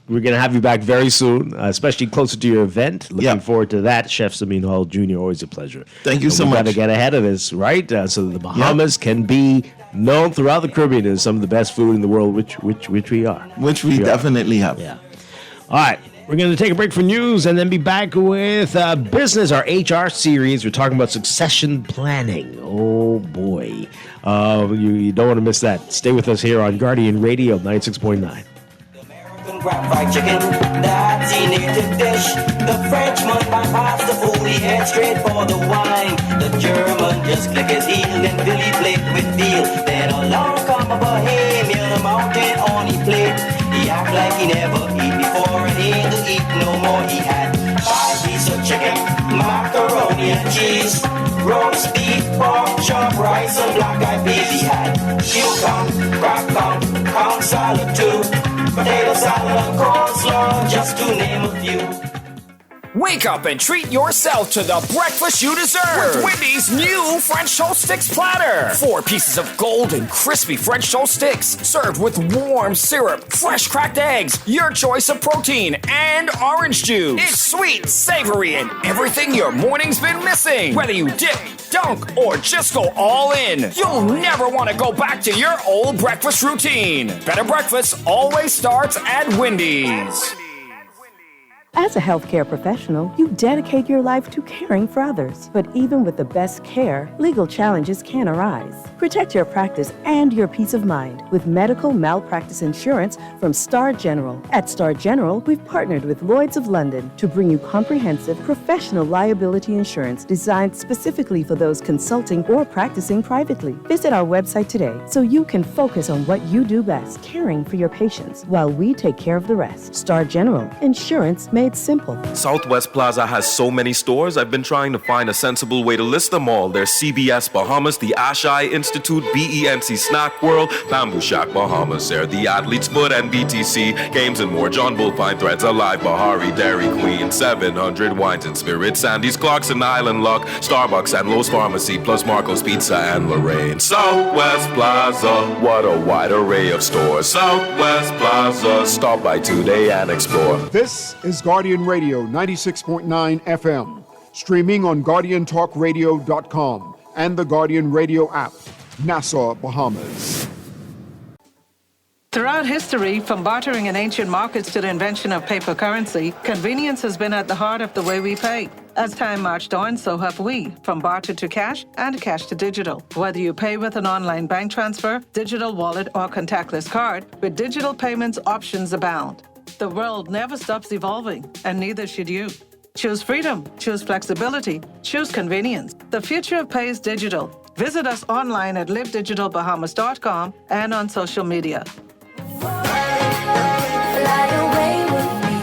We're going to have you back very soon, especially closer to your event. Looking forward to that. Chef Samin Hall Jr., always a pleasure. Thank you so much. We've got to get ahead of this, right? So that the Bahamas can be known throughout the Caribbean as some of the best food in the world, which we are. Which we definitely have. Yeah. All right. We're going to take a break for news and then be back with business, our HR series. We're talking about succession planning. Oh, boy. You don't want to miss that. Stay with us here on Guardian Radio 96.9. Fried chicken, that's a native dish. The Frenchman bypassed the food, he head straight for the wine. The German just click his heel, then Billy Blake with feel. Then along come a Bahamian, a mountain on his plate. He act like he never eat before, and he ain't gonna eat no more. He had 5 pieces of chicken, macaroni and cheese, roast beef, pork chop, rice and black-eyed peas. He had cucumber, crackle, salad too. Potato salad and coleslaw, just to name a few. Wake up and treat yourself to the breakfast you deserve with Wendy's new French toast sticks platter. 4 pieces of golden, crispy French toast sticks served with warm syrup, fresh cracked eggs, your choice of protein, and orange juice. It's sweet, savory, and everything your morning's been missing. Whether you dip, dunk, or just go all in, you'll never want to go back to your old breakfast routine. Better breakfast always starts at Wendy's. As a healthcare professional, you dedicate your life to caring for others. But even with the best care, legal challenges can arise. Protect your practice and your peace of mind with medical malpractice insurance from Star General. At Star General, we've partnered with Lloyd's of London to bring you comprehensive professional liability insurance designed specifically for those consulting or practicing privately. Visit our website today so you can focus on what you do best, caring for your patients while we take care of the rest. Star General, insurance made simple. Southwest Plaza has so many stores, I've been trying to find a sensible way to list them all. There's CBS Bahamas, the Ashai Institute, BENC Snack World, Bamboo Shack Bahamas, there the Athlete's Foot and BTC, Games and More, John Bull Fine Threads, Alive, Bahari, Dairy Queen, 700 Wines and Spirits, Sandy's Clarkson Island Luck, Starbucks and Lowe's Pharmacy, plus Marco's Pizza and Lorraine. Southwest Plaza, what a wide array of stores. Southwest Plaza, stop by today and explore. This is Guardian Radio 96.9 FM, streaming on GuardianTalkRadio.com and the Guardian Radio app, Nassau, Bahamas. Throughout history, from bartering in ancient markets to the invention of paper currency, convenience has been at the heart of the way we pay. As time marched on, so have we, from barter to cash and cash to digital. Whether you pay with an online bank transfer, digital wallet, or contactless card, with digital payments, options abound. The world never stops evolving, and neither should you. Choose freedom, choose flexibility, choose convenience. The future of pay is digital. Visit us online at livedigitalbahamas.com and on social media. Fly away with me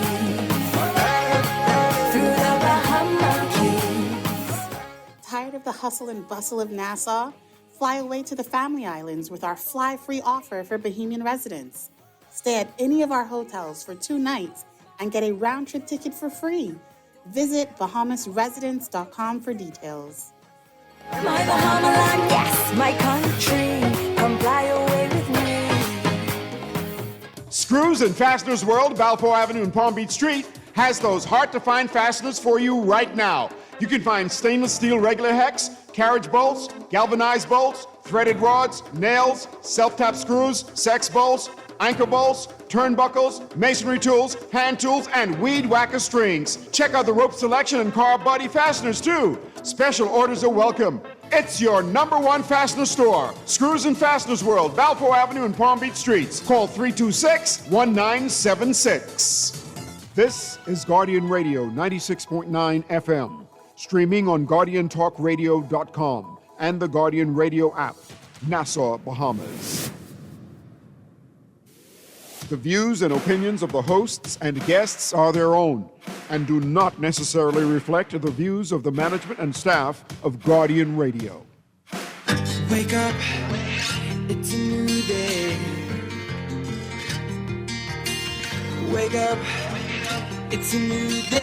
through the Bahama Keys. Tired of the hustle and bustle of Nassau? Fly away to the Family Islands with our fly-free offer for Bahamian residents. Stay at any of our hotels for 2 nights and get a round-trip ticket for free. Visit BahamasResidence.com for details. My Bahama land, yes, my country. Come fly away with me. Screws and Fasteners World, Balfour Avenue and Palm Beach Street, has those hard-to-find fasteners for you right now. You can find stainless steel regular hex, carriage bolts, galvanized bolts, threaded rods, nails, self-tap screws, sex bolts, anchor bolts, turnbuckles, masonry tools, hand tools, and weed whacker strings. Check out the rope selection and car body fasteners too. Special orders are welcome. It's your #1 fastener store. Screws and Fasteners World, Balfour Avenue and Palm Beach Streets. Call 326-1976. This is Guardian Radio 96.9 FM, streaming on GuardianTalkRadio.com and the Guardian Radio app, Nassau, Bahamas. The views and opinions of the hosts and guests are their own and do not necessarily reflect the views of the management and staff of Guardian Radio. Wake up, it's a new day. Wake up, it's a new day.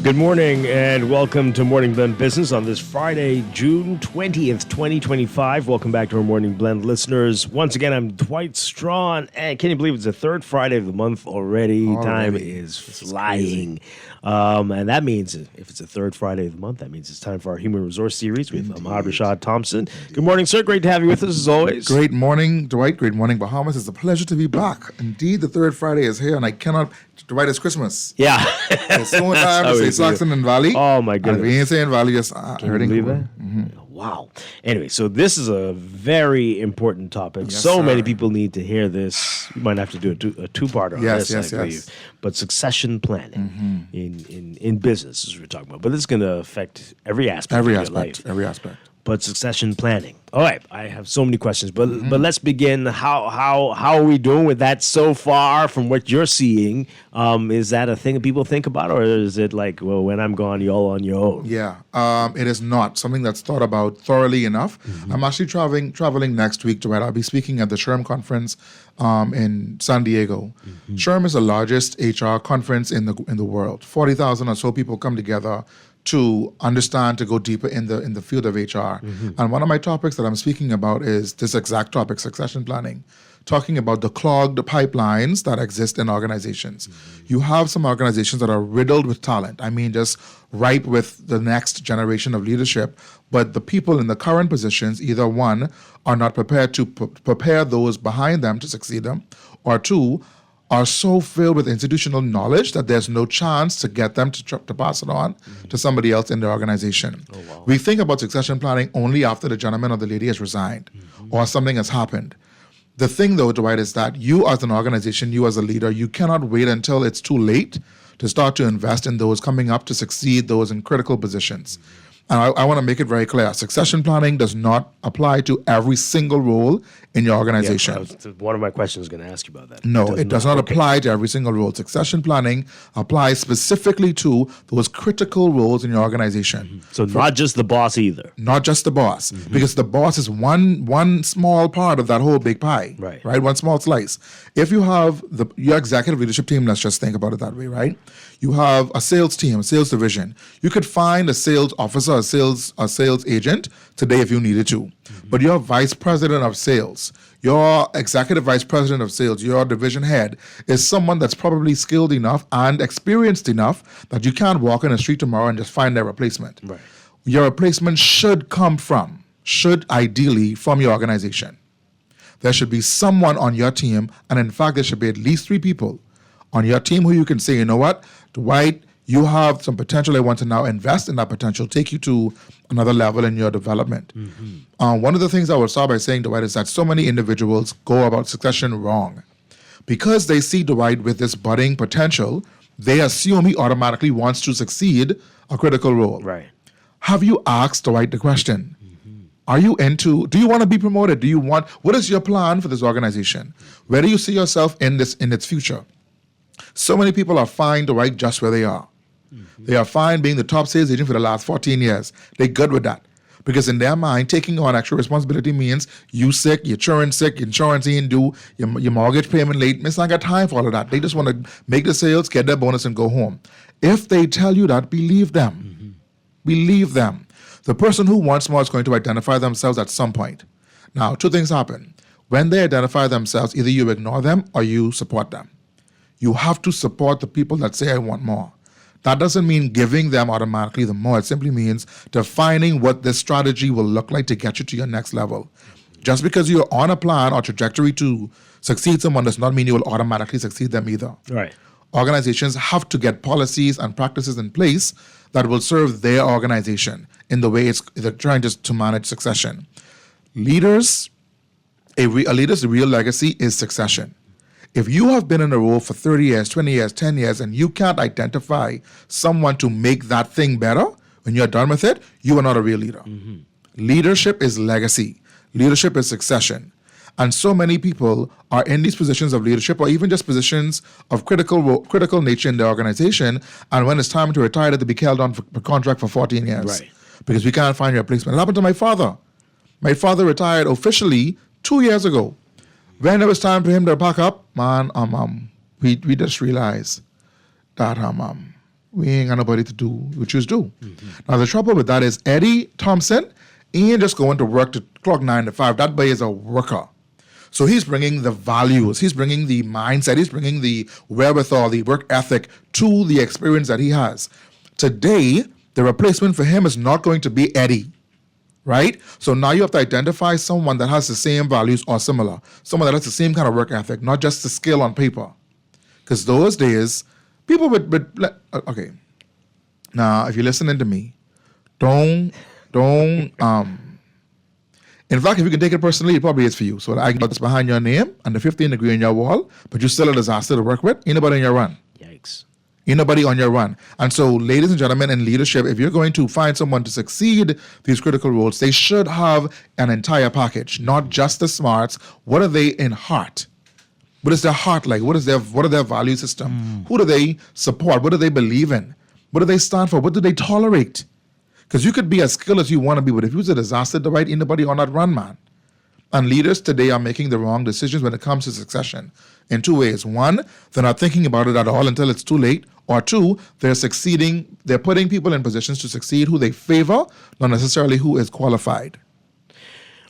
Good morning and welcome to Morning Blend Business on this Friday, June 20th, 2025. Welcome back to our Morning Blend listeners. Once again, I'm Dwight Strachan, and can you believe it's the third Friday of the month already? Time is flying. And that means if it's the third Friday of the month, that means it's time for our Human Resource Series with Ahmad Rashad Thompson. Good morning, sir. Great to have you with us as always. Great morning, Dwight. Great morning, Bahamas. It's a pleasure to be back. Indeed, the third Friday is here, and I cannot... Dwight, it's Christmas. Yeah. It's so much time to say Saxon and Valley. Oh, my goodness. And if you ain't saying Valley, just Can you believe that? Wow. Anyway, so this is a very important topic. Yes, so sir. many people need to hear this. We might have to do a two-parter on Yes, this, I believe. But succession planning in business is what we're talking about. But this is going to affect every aspect of your life. Every aspect. But succession planning. All right, I have so many questions, but let's begin. How are we doing with that so far from what you're seeing? Is that a thing that people think about, or is it like, well, when I'm gone, you're all on your own? Yeah, it is not something that's thought about thoroughly enough. I'm actually traveling next week, Dwight. I'll be speaking at the SHRM conference in San Diego. SHRM is the largest HR conference in the world. 40,000 or so people come together to understand, to go deeper in the field of HR. And one of my topics that I'm speaking about is this exact topic, succession planning, talking about the clogged pipelines that exist in organizations. You have some organizations that are riddled with talent. I mean, just ripe with the next generation of leadership, but the people in the current positions, either one, are not prepared to prepare those behind them to succeed them, or two, are so filled with institutional knowledge that there's no chance to get them to pass it on to somebody else in the organization. We think about succession planning only after the gentleman or the lady has resigned or something has happened. The thing, though, Dwight, is that you as an organization, you as a leader, you cannot wait until it's too late to start to invest in those coming up to succeed, those in critical positions. And I want to make it very clear, succession planning does not apply to every single role in your organization. Yeah, one of my questions is going to ask you about that. No, it does not apply to every single role. Succession planning applies specifically to those critical roles in your organization. So not just the boss either. Not just the boss, because the boss is one small part of that whole big pie, right? One small slice. If you have your executive leadership team, let's just think about it that way, right? You have a sales team, a sales division. You could find a sales officer, a sales agent today if you needed to. But your vice president of sales, your executive vice president of sales, your division head is someone that's probably skilled enough and experienced enough that you can't walk in the street tomorrow and just find their replacement. Right. Your replacement should ideally from your organization. There should be someone on your team, and in fact, there should be at least 3 people on your team who you can say, you know what, Dwight, you have some potential. I want to now invest in that potential, take you to another level in your development. One of the things I will start by saying, Dwight, is that so many individuals go about succession wrong. Because they see Dwight with this budding potential, they assume he automatically wants to succeed a critical role. Right. Have you asked Dwight the question? Do you want to be promoted? What is your plan for this organization? Where do you see yourself in its future? So many people are fine, Dwight, just where they are. They are fine being the top sales agent for the last 14 years. They're good with that. Because in their mind, taking on extra responsibility means you sick, your children sick, insurance ain't due, your mortgage payment late. Miss, I got time for all of that. They just want to make the sales, get their bonus, and go home. If they tell you that, believe them. Believe them. The person who wants more is going to identify themselves at some point. Now, 2 things happen. When they identify themselves, either you ignore them or you support them. You have to support the people that say, I want more. That doesn't mean giving them automatically the more. It simply means defining what this strategy will look like to get you to your next level. Just because you're on a plan or trajectory to succeed someone does not mean you will automatically succeed them either. Right. Organizations have to get policies and practices in place that will serve their organization in the way they're trying to manage succession. A leader's real legacy is succession. If you have been in a role for 30 years, 20 years, 10 years, and you can't identify someone to make that thing better, when you're done with it, you are not a real leader. Leadership is legacy. Leadership is succession. And so many people are in these positions of leadership or even just positions of critical nature in the organization, and when it's time to retire, they be held on for contract for 14 years. Right. Because we can't find a replacement. It happened to my father. My father retired officially 2 years ago. When it was time for him to pack up, man, we just realized that we ain't got nobody to do what you do. Now the trouble with that is Eddie Thompson, he ain't just going to work to clock 9 to 5. That boy is a worker. So he's bringing the values, he's bringing the mindset, he's bringing the wherewithal, the work ethic to the experience that he has. Today, the replacement for him is not going to be Eddie. Right? So now you have to identify someone that has the same values or similar, someone that has the same kind of work ethic, not just the skill on paper. Because those days, people okay. Now, if you're listening to me, don't, in fact, if you can take it personally, it probably is for you. So I got this behind your name and the 15 degree on your wall, but you're still a disaster to work with, ain't nobody in your run. Yikes. Ain't nobody on your run. And so, ladies and gentlemen, in leadership, if you're going to find someone to succeed these critical roles, they should have an entire package, not just the smarts. What are they in heart? What is their heart like? What are their value system? Who do they support? What do they believe in? What do they stand for? What do they tolerate? Because you could be as skilled as you want to be, but if you was a disaster, the right anybody on that run, man. And leaders today are making the wrong decisions when it comes to succession in two ways. One, they're not thinking about it at all until it's too late. Or two, they're putting people in positions to succeed who they favor, not necessarily who is qualified.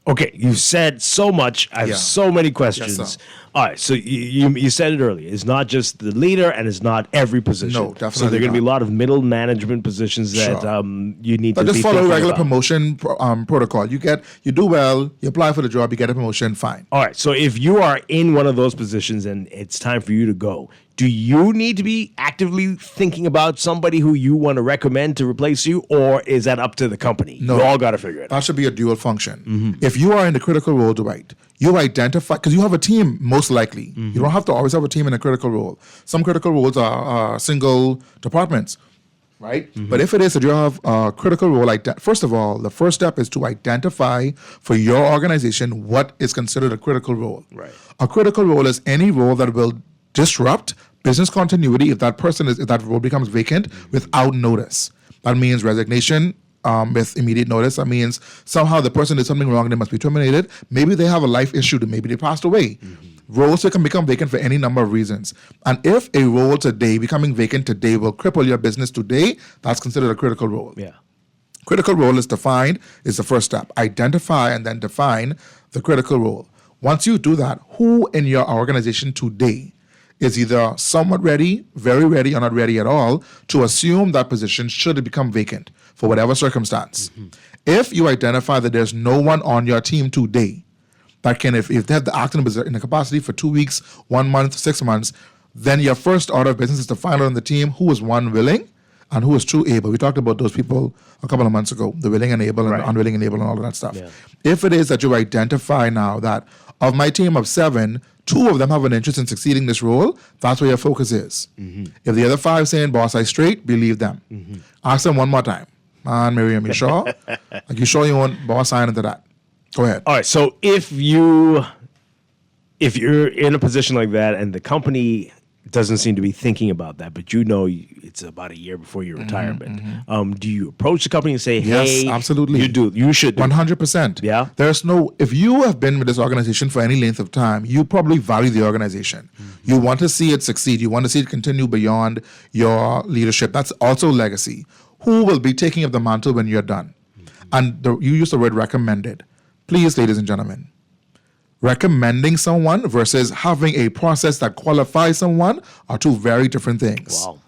Okay, you've said so much. I have so many questions. Yes, all right, so you said it earlier. It's not just the leader, and it's not every position. No, definitely So there are going to be a not. lot of middle management positions that you need to But just be follow thinking regular about. promotion protocol. You do well, you apply for the job, you get a promotion, fine. All right, so if you are in one of those positions and it's time for you to go, do you need to be actively thinking about somebody who you want to recommend to replace you, or is that up to the company? No. You all got to figure it out. That should be a dual function. If you are in the critical role, Dwight, you identify, because you have a team, most likely. You don't have to always have a team in a critical role. Some critical roles are single departments, right? But if it is that you have a critical role, first of all, the first step is to identify for your organization what is considered a critical role. Right. A critical role is any role that will disrupt business continuity if that role becomes vacant without notice. That means resignation with immediate notice. That means somehow the person did something wrong and they must be terminated. Maybe they have a life issue, maybe they passed away. Roles can become vacant for any number of reasons. And if a role becoming vacant today will cripple your business today, that's considered a critical role. Yeah. Critical role is defined, is the first step. Identify and then define the critical role. Once you do that, who in your organization today is either somewhat ready, very ready, or not ready at all to assume that position should it become vacant for whatever circumstance. If you identify that there's no one on your team today that can, if they have the acting in the capacity for 2 weeks, 1 month, 6 months, then your first order of business is to find out on the team who is one willing and who is true able. We talked about those people a couple of months ago, the willing and able and unwilling and able and all of that stuff. Yeah. If it is that you identify now that of my team of 7, 2 of them have an interest in succeeding this role, that's where your focus is. If the other 5 saying, boss, I straight, believe them. Ask them one more time. Man, Miriam, you sure? Like, you sure you want boss sign into that? Go ahead. All right, so if you're in a position like that and the company doesn't seem to be thinking about that, but it's about a year before your retirement, do you approach the company and say, hey, yes, absolutely. You should do 100%. Yeah. If you have been with this organization for any length of time, you probably value the organization. You want to see it succeed. You want to see it continue beyond your leadership. That's also legacy. Who will be taking up the mantle when you're done? And you use the word recommended. Please, ladies and gentlemen, recommending someone versus having a process that qualifies someone are 2 very different things. Wow.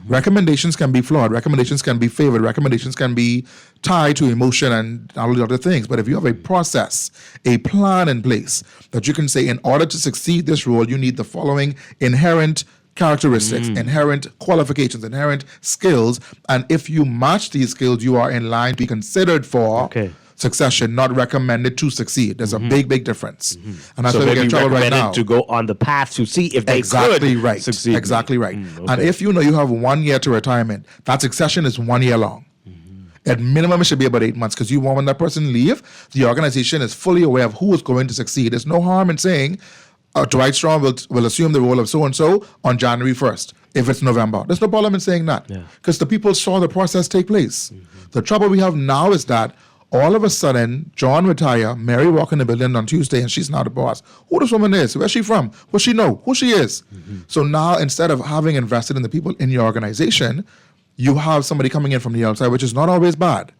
Recommendations can be flawed. Recommendations can be favored. Recommendations can be tied to emotion and all the other things. But if you have a process, a plan in place that you can say, in order to succeed this role, you need the following inherent characteristics, inherent qualifications, inherent skills. And if you match these skills, you are in line to be considered for succession, not recommended to succeed. There's a big, big difference. And that's so why we get in trouble right recommended now. to go on the path to see if they could succeed. Exactly right. And if you know you have 1 year to retirement, that succession is 1 year long. At minimum, it should be about 8 months, because you want, when that person leave, the organization is fully aware of who is going to succeed. There's no harm in saying, Dwight Strong will assume the role of so-and-so on January 1st, if it's November. There's no problem in saying that, because the people saw the process take place. The trouble we have now is that all of a sudden, John retire, Mary walk in the building on Tuesday, and she's now the boss. Who this woman is? Where's she from? What she know? Who she is? So now, instead of having invested in the people in your organization, you have somebody coming in from the outside, which is not always bad.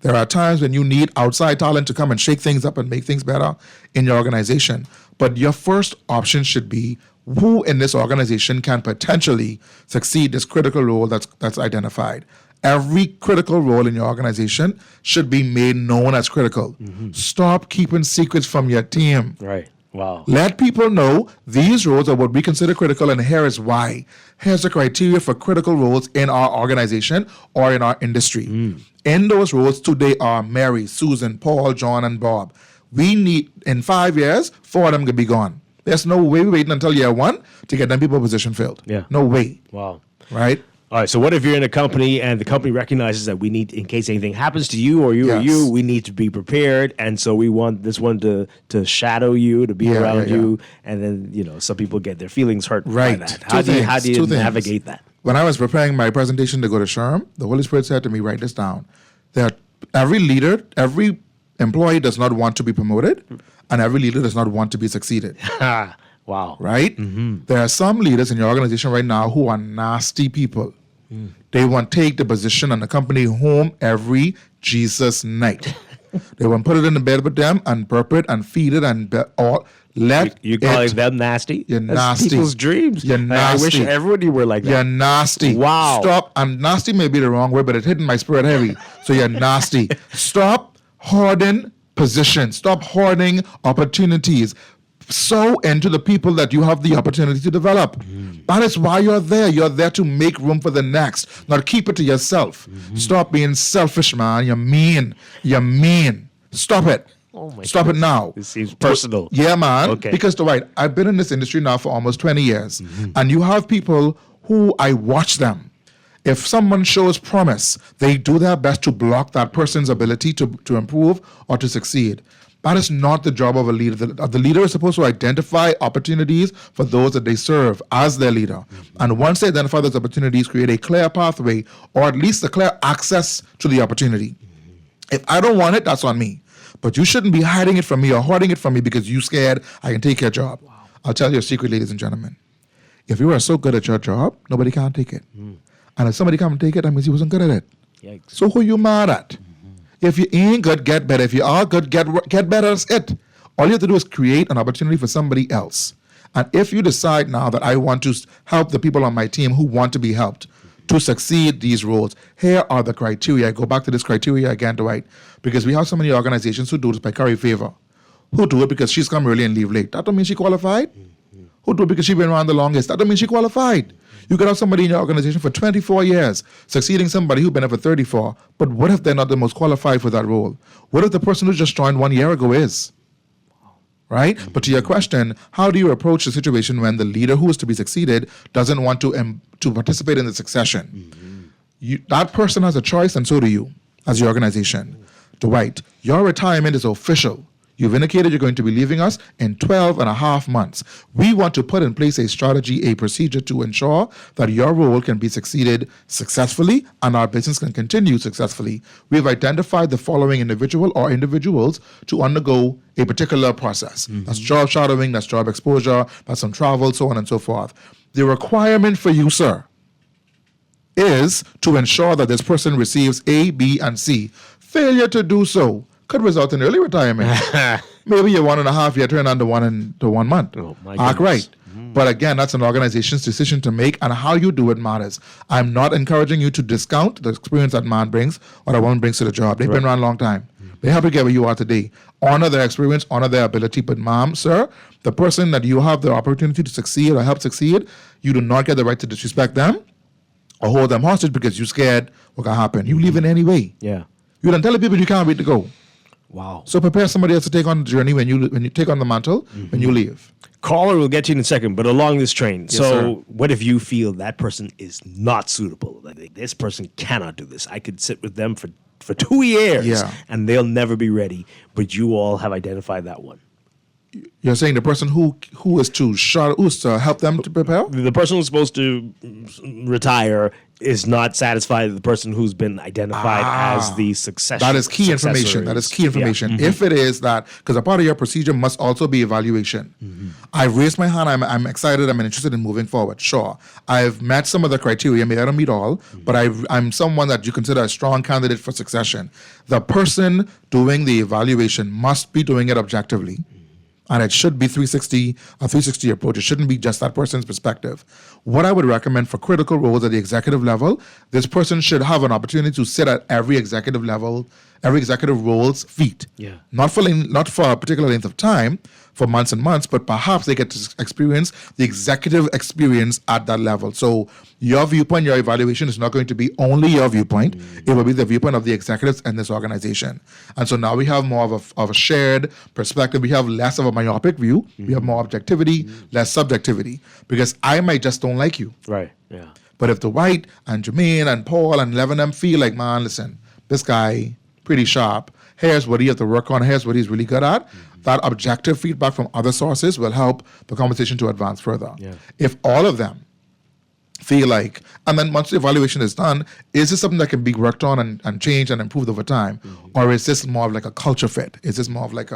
There are times when you need outside talent to come and shake things up and make things better in your organization. But your first option should be, who in this organization can potentially succeed this critical role that's identified. Every critical role in your organization should be made known as critical. Stop keeping secrets from your team. Right. Wow. Let people know these roles are what we consider critical, and here is why. Here's the criteria for critical roles in our organization or in our industry. In those roles today are Mary, Susan, Paul, John, and Bob. We need, in 5 years, 4 of them could be gone. There's no way we're waiting until year 1 to get them people position filled. Yeah. No way. Wow. Right? All right, so what if you're in a company and the company recognizes that we need, in case anything happens to you or you, we need to be prepared, and so we want this one to shadow you, to be around you, and then, some people get their feelings hurt by that. How do you navigate that? When I was preparing my presentation to go to SHRM, the Holy Spirit said to me, write this down, that every leader, every employee does not want to be promoted, and every leader does not want to be succeeded. Wow. Right? There are some leaders in your organization right now who are nasty people. They want to take the position and the company home every Jesus night. They want to put it in the bed with them and burp it and feed it and all. You calling them nasty? You're That's nasty. people's dreams. You're nasty. I wish everybody were like that. You're nasty. Wow. Stop. And nasty may be the wrong word, but it's hitting my spirit heavy. So you're nasty. Stop hoarding positions. Stop hoarding opportunities. Sow into the people that you have the opportunity to develop. That is why you're there. You're there to make room for the next, not keep it to yourself. Stop being selfish, man. You're mean. You're mean. Stop it. Stop it now. This seems personal. Yeah, man. Okay. Because, Dwight, I've been in this industry now for almost 20 years, and you have people who I watch them. If someone shows promise, they do their best to block that person's ability to improve or to succeed. That is not the job of a leader. The leader is supposed to identify opportunities for those that they serve as their leader. And once they identify those opportunities, create a clear pathway, or at least a clear access to the opportunity. If I don't want it, that's on me. But you shouldn't be hiding it from me or hoarding it from me because you're scared I can take your job. I'll tell you a secret, ladies and gentlemen. If you are so good at your job, nobody can take it. And if somebody can't take it, that means you wasn't good at it. Yikes. So who you mad at? If you ain't good, get better. If you are good, get better. That's it. All you have to do is create an opportunity for somebody else. And if you decide now that I want to help the people on my team who want to be helped to succeed these roles, here are the criteria. I go back to this criteria again, Dwight, because we have so many organizations who do this by curry favor. Who do it because she's come early and leave late. That don't mean she qualified. Who do it because she's been around the longest. That don't mean she qualified. You could have somebody in your organization for 24 years, succeeding somebody who's been there for 34, but what if they're not the most qualified for that role? What if the person who just joined 1 year ago is? Right? But to your question, how do you approach the situation when the leader who is to be succeeded doesn't want to participate in the succession? That person has a choice, and so do you as your organization. Dwight, your retirement is official. You've indicated you're going to be leaving us in 12 and a half months. We want to put in place a strategy, a procedure to ensure that your role can be succeeded successfully and our business can continue successfully. We've identified the following individual or individuals to undergo a particular process. That's job shadowing, that's job exposure, that's some travel, so on and so forth. The requirement for you, sir, is to ensure that this person receives A, B, and C. Failure to do so could result in early retirement. Maybe your 1.5 year turn on to 1 month. Oh, my Right. But again, that's an organization's decision to make, and how you do it matters. I'm not encouraging you to discount the experience that man brings or that woman brings to the job. They've been around a long time. They help you get where you are today. Honor their experience, honor their ability. But ma'am, sir, the person that you have the opportunity to succeed or help succeed, you do not get the right to disrespect them or hold them hostage because you're scared what can happen. You leave in any way. Yeah. You don't tell the people you can't wait to go. Wow. So prepare somebody else to take on the journey when you take on the mantle, when you leave. Caller, we'll get you in a second, but along this train. Yes, so sir. what if you feel that person is not suitable? Like, this person cannot do this. I could sit with them for 2 years and they'll never be ready, but you all have identified that one. You're saying the person who is to help them to prepare? The person who's supposed to retire is not satisfied with the person who's been identified as the successor. That is key information. That is key information. Yeah. If it is that, because a part of your procedure must also be evaluation. I raised my hand. I'm excited. I'm interested in moving forward. Sure. I've met some of the criteria. Maybe I don't meet all, but I'm someone that you consider a strong candidate for succession. The person doing the evaluation must be doing it objectively. And it should be a 360 approach. It shouldn't be just that person's perspective. What I would recommend for critical roles at the executive level, this person should have an opportunity to sit at every executive level, every executive role's feet. Yeah. Not for a particular length of time, for months and months, but perhaps they get to experience the executive experience at that level. So your viewpoint, your evaluation is not going to be only your viewpoint. It will be the viewpoint of the executives in this organization. And so now we have more of a shared perspective. We have less of a myopic view. We have more objectivity, less subjectivity. Because I might just don't like you. Right, yeah. But if Dwight and Jermaine and Paul and Levin them feel like, man, listen, this guy, pretty sharp. Here's what he has to work on. Here's what he's really good at. That objective feedback from other sources will help the conversation to advance further. Yeah. If all of them feel like, and then once the evaluation is done, is this something that can be worked on and changed and improved over time? Or is this more of like a culture fit? Is this more of like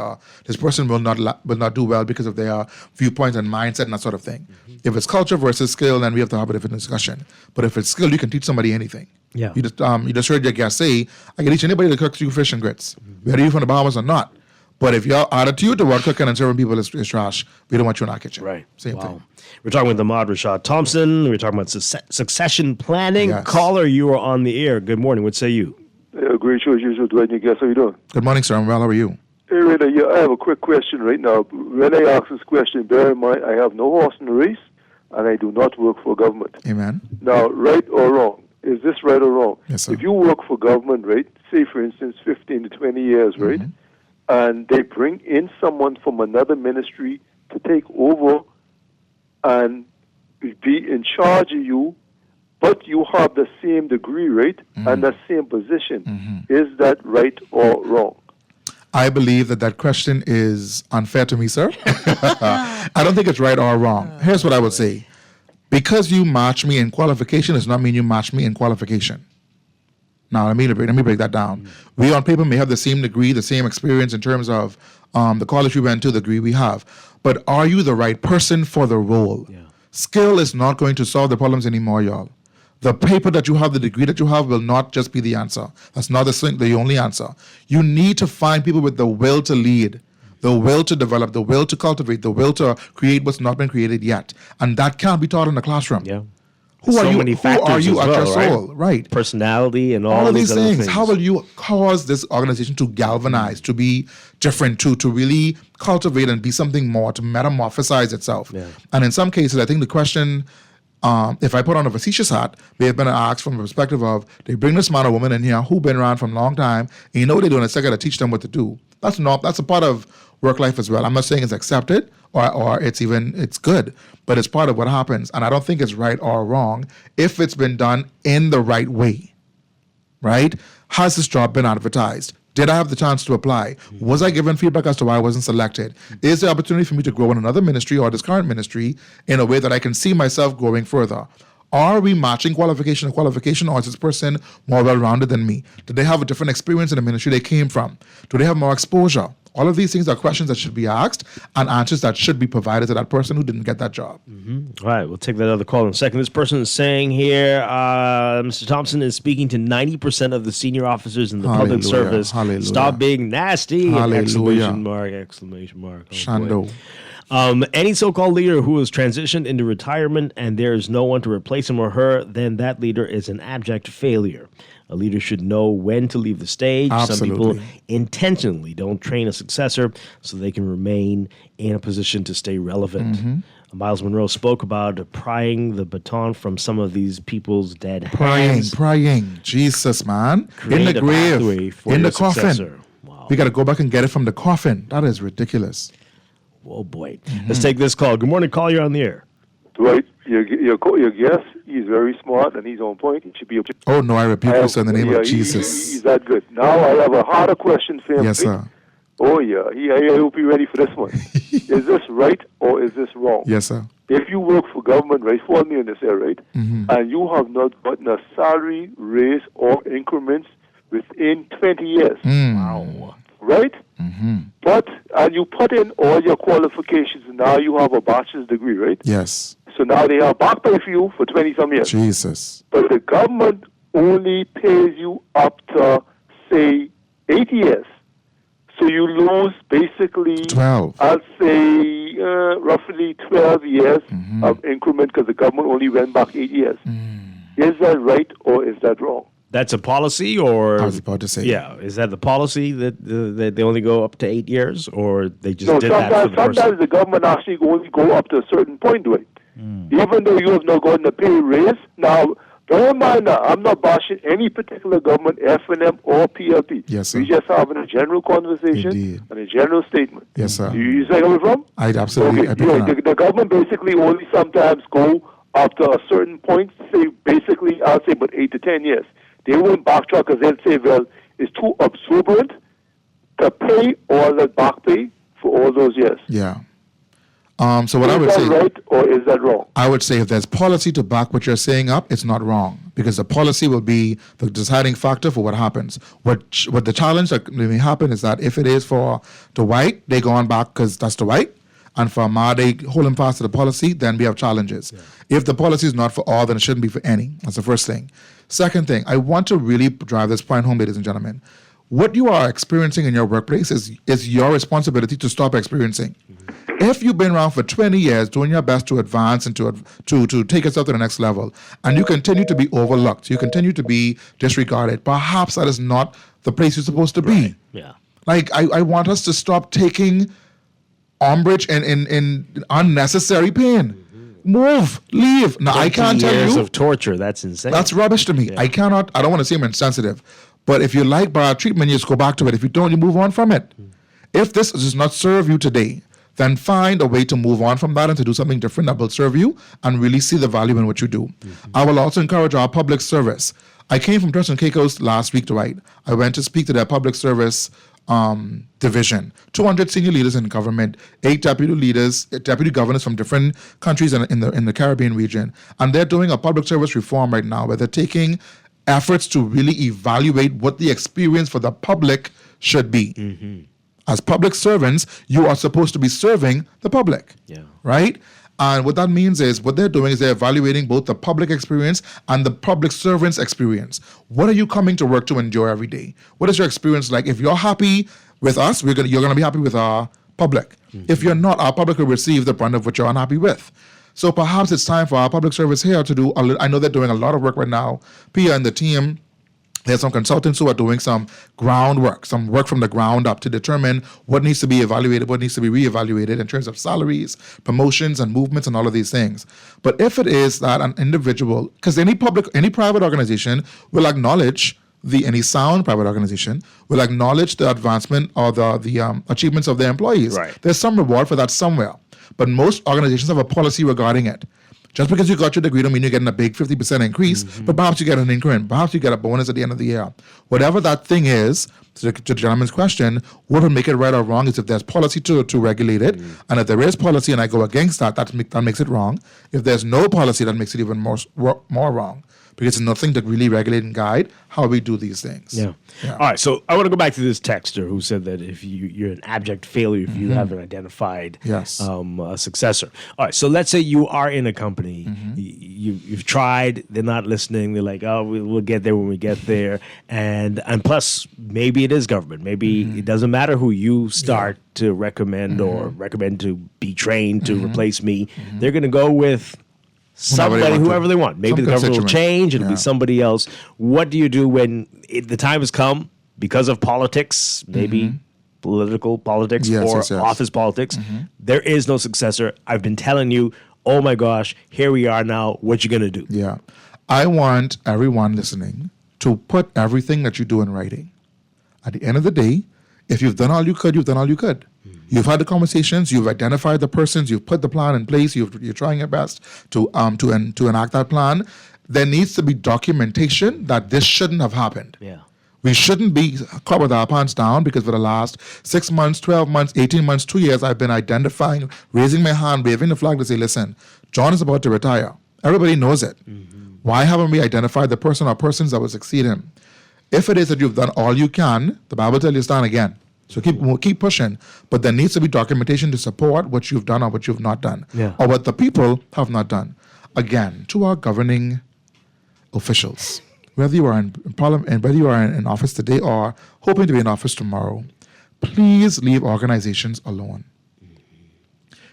this person will not do well because of their viewpoints and mindset and that sort of thing? If it's culture versus skill, then we have to have a different discussion. But if it's skill, you can teach somebody anything. Yeah. You just heard your guest say, I can teach anybody to cook you fish and grits, whether you're from the Bahamas or not. But if your attitude toward cooking and serving people is trash, we don't want you in our kitchen. Right. Same thing. We're talking with Ahmad Rashad Thompson. We're talking about succession planning. Yes. Caller, you are on the air. Good morning. What say you? Great show as usual, Dwight. You guess how you doing? Good morning, sir. I'm well. How are you? Hey, Rita, I have a quick question right now. When I ask this question, bear in mind I have no horse in the race, and I do not work for government. Amen. Now, right or wrong? Is this right or wrong? Yes, sir. If you work for government, right, say for instance 15 to 20 years, right, and they bring in someone from another ministry to take over and be in charge of you, but you have the same degree, right, and the same position, is that right or wrong? I believe that question is unfair to me, sir. I don't think it's right or wrong. Here's what I would say. Because you match me in qualification does not mean you match me in qualification. Now, let me break that down. We on paper may have the same degree, the same experience in terms of the college we went to, the degree we have. But are you the right person for the role? Yeah. Skill is not going to solve the problems anymore, y'all. The paper that you have, the degree that you have will not just be the answer. That's not the only answer. You need to find people with the will to lead, the will to develop, the will to cultivate, the will to create what's not been created yet. And that can't be taught in the classroom. Yeah. Who are you? Many factors who are you as at well, your right? soul? Right. Personality and all of these these other things. How will you cause this organization to galvanize, to be different, to really cultivate and be something more, to metamorphosize itself? Yeah. And in some cases, I think the question, if I put on a facetious hat, may have been asked from a perspective of, they bring this man or woman in here who been around for a long time, and you know what they're doing, it's got to teach them what to do. That's a part of work life as well. I'm not saying it's accepted or it's good, but it's part of what happens. And I don't think it's right or wrong if it's been done in the right way, right? Has this job been advertised? Did I have the chance to apply? Was I given feedback as to why I wasn't selected? Is there opportunity for me to grow in another ministry or this current ministry in a way that I can see myself growing further? Are we matching qualification to qualification, or is this person more well-rounded than me? Do they have a different experience in the ministry they came from? Do they have more exposure? All of these things are questions that should be asked and answers that should be provided to that person who didn't get that job. All right, we'll take that other call in a second. This person is saying here, Mr. Thompson is speaking to 90% of the senior officers in the public service. Hallelujah. Stop being nasty! Hallelujah. Exclamation mark. Oh, Shando. boy. Any so-called leader who has transitioned into retirement and there is no one to replace him or her, then that leader is an abject failure. A leader should know when to leave the stage. Absolutely. Some people intentionally don't train a successor so they can remain in a position to stay relevant. Mm-hmm. Miles Monroe spoke about prying the baton from some of these people's dead hands. Prying. Jesus, man. Create In the a pathway grave. for In your the coffin. successor. We got to go back and get it from the coffin. That is ridiculous. Oh, boy. Let's take this call. Good morning, call. You're on the air. Dwight, your guest, he's very smart and he's on point. He should be. Oh, no, I rebuke you in the name of Jesus. He's that good. Now I have a harder question for him. Yes, sir. Oh, yeah. I hope you're ready for this one. Is this right or is this wrong? Yes, sir. If you work for government, right, follow me in this area, right, and you have not gotten a salary raise or increments within 20 years. Wow. Right? But, and you put in all your qualifications, and now you have a bachelor's degree, right? Yes. So now they have back pay for you for 20-some years. Jesus. But the government only pays you up to, say, 8 years. So you lose basically, 12. I'll say roughly 12 years of increment because the government only went back 8 years. Is that right or is that wrong? That's a policy, or I was about to say. Yeah, is that the policy that they only go up to 8 years, or they just No, did that for the person? sometimes the government actually only go up to a certain point, Dwight. Even though you have not gotten a pay raise. Now, don't mind that. I'm not bashing any particular government, F&M or PLP. Yes, sir. We just having a general conversation and a general statement. Yes, sir. You see where I'm from? I absolutely. Okay, the government basically only sometimes go up to a certain point, say basically, I'll say about 8 to 10 years. They won't backtrack because they'll say, well, it's too exuberant to pay all that back pay for all those years. Yeah. So what I would say... Is that right or is that wrong? I would say if there's policy to back what you're saying up, it's not wrong. Because the policy will be the deciding factor for what happens. What the challenge that may happen is that if it is for Dwight, they go on back because that's Dwight. And for Ahmad, they hold him fast to the policy, then we have challenges. Yeah. If the policy is not for all, then it shouldn't be for any. That's the first thing. Second thing, I want to really drive this point home, ladies and gentlemen. What you are experiencing in your workplace is your responsibility to stop experiencing. If you've been around for 20 years doing your best to advance and to take yourself to the next level, and you continue to be overlooked, you continue to be disregarded, perhaps that is not the place you're supposed to be. Yeah. Like, I want us to stop taking umbrage and in unnecessary pain. Move, leave. Now, I can't tell you. Years of torture, that's insane. That's rubbish to me. Yeah. I don't want to seem insensitive, but if you like bad treatment, you just go back to it. If you don't, you move on from it. If this does not serve you today, then find a way to move on from that and to do something different that will serve you and really see the value in what you do. I will also encourage our public service. I came from Turks and Caicos last week, Dwight. I went to speak to their public service division. 200 senior leaders in government, 8 deputy governors from different countries in the Caribbean region, and they're doing a public service reform right now where they're taking efforts to really evaluate what the experience for the public should be. As public servants, you are supposed to be serving the public, right? And what that means is what they're doing is they're evaluating both the public experience and the public servant's experience. What are you coming to work to enjoy every day? What is your experience like? If you're happy with us, you're going to be happy with our public. If you're not, our public will receive the brunt of what you're unhappy with. So perhaps it's time for our public service here to do, I know they're doing a lot of work right now. Pia and the team, there's some consultants who are doing some groundwork, some work from the ground up to determine what needs to be evaluated, what needs to be reevaluated in terms of salaries, promotions, and movements, and all of these things. But if it is that an individual, because any private organization will acknowledge any sound private organization will acknowledge the advancement or the achievements of their employees. Right. There's some reward for that somewhere. But most organizations have a policy regarding it. Just because you got your degree don't mean you're getting a big 50% increase, but perhaps you get an increment, perhaps you get a bonus at the end of the year. Whatever that thing is, to the gentleman's question, what will make it right or wrong is if there's policy to regulate it, and if there is policy and I go against that makes it wrong. If there's no policy, that makes it even more wrong. because there's nothing to really regulate and guide how we do these things. Yeah. All right. So I want to go back to this texter who said that if you're an abject failure if you haven't identified a successor. All right. So let's say you are in a company. You've tried. They're not listening. They're like, oh, we'll get there when we get there. And plus, maybe it is government. Maybe it doesn't matter who you start to recommend or recommend to be trained to replace me. They're going to go with somebody, whoever they want. Maybe the government will change. It'll be somebody else. What do you do when the time has come because of politics, maybe political politics or office politics? There is no successor. I've been telling you, oh my gosh, here we are now. What you going to do? Yeah. I want everyone listening to put everything that you do in writing. At the end of the day, if you've done all you could, you've done all you could. You've had the conversations, you've identified the persons, you've put the plan in place, you're trying your best to enact that plan. There needs to be documentation that this shouldn't have happened. Yeah. We shouldn't be caught with our pants down because for the last 6 months, 12 months, 18 months, 2 years, I've been identifying, raising my hand, waving the flag to say, listen, John is about to retire. Everybody knows it. Why haven't we identified the person or persons that will succeed him? If it is that you've done all you can, the Bible tells you stand again. So keep pushing. But there needs to be documentation to support what you've done or what you've not done. Or what the people have not done. Again, to our governing officials, whether you are in parliament and whether you are in office today or hoping to be in office tomorrow, please leave organizations alone.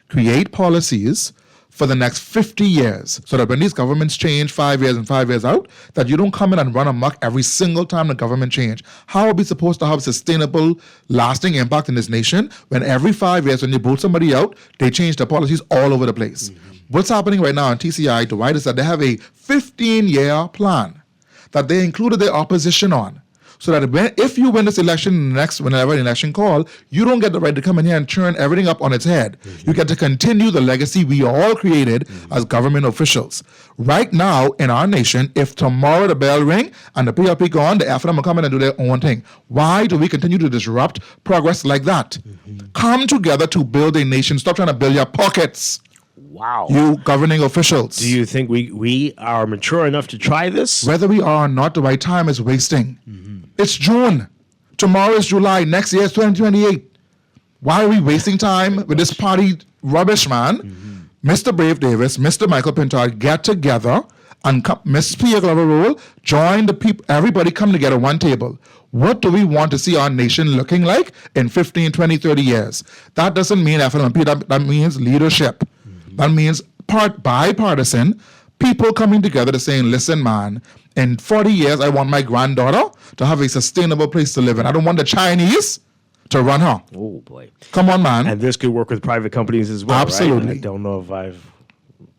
Create policies for the next 50 years so that when these governments change 5 years and 5 years out, that you don't come in and run amok every single time the government change. How are we supposed to have sustainable, lasting impact in this nation when every 5 years when you vote somebody out, they change their policies all over the place? What's happening right now in TCI, Dwight, is that they have a 15-year plan that they included their opposition on. So that if you win this election whenever an election call, you don't get the right to come in here and turn everything up on its head. You get to continue the legacy we all created as government officials. Right now in our nation, if tomorrow the bell ring and the PLP gone, the FNM will come in and do their own thing. Why do we continue to disrupt progress like that? Come together to build a nation. Stop trying to build your pockets. Wow. You governing officials. Do you think we are mature enough to try this? Whether we are or not, the right time is wasting. It's June. Tomorrow is July. Next year is 2028. Why are we wasting time with this party rubbish, man? Mr. Brave Davis, Mr. Michael Pintard, get together and Ms. Pia Glover Rule, join the people, everybody come together one table. What do we want to see our nation looking like in 15, 20, 30 years? That doesn't mean FLMP, that means leadership. That means bipartisan, people coming together to saying, listen, man, in 40 years, I want my granddaughter to have a sustainable place to live in. I don't want the Chinese to run her. Oh, boy. Come on, man. And this could work with private companies as well, Absolutely. Right? I don't know if I've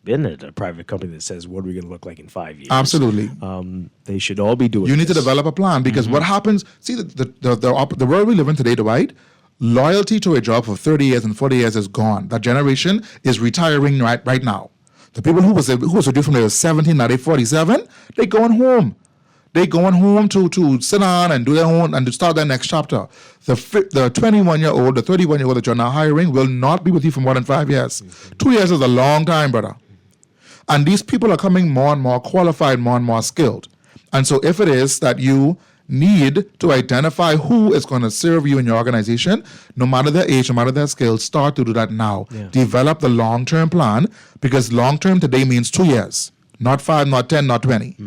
been at a private company that says, what are we going to look like in 5 years? Absolutely. They should all be doing You need to develop a plan because what happens, see, the world we live in today, Dwight, loyalty to a job for 30 years and 40 years is gone. That generation is retiring right now. The people who was due from they were 17, now they're 47, they're going home. They're going home to sit down and do their own and to start their next chapter. The 21-year-old, the 31-year-old that you're now hiring will not be with you for more than 5 years. 2 years is a long time, brother. And these people are coming more and more qualified, more and more skilled. And so if it is that you need to identify who is going to serve you in your organization, no matter their age, no matter their skills, start to do that now. Yeah. Develop the long-term plan because long-term today means 2 years, not 5, not 10, not 20,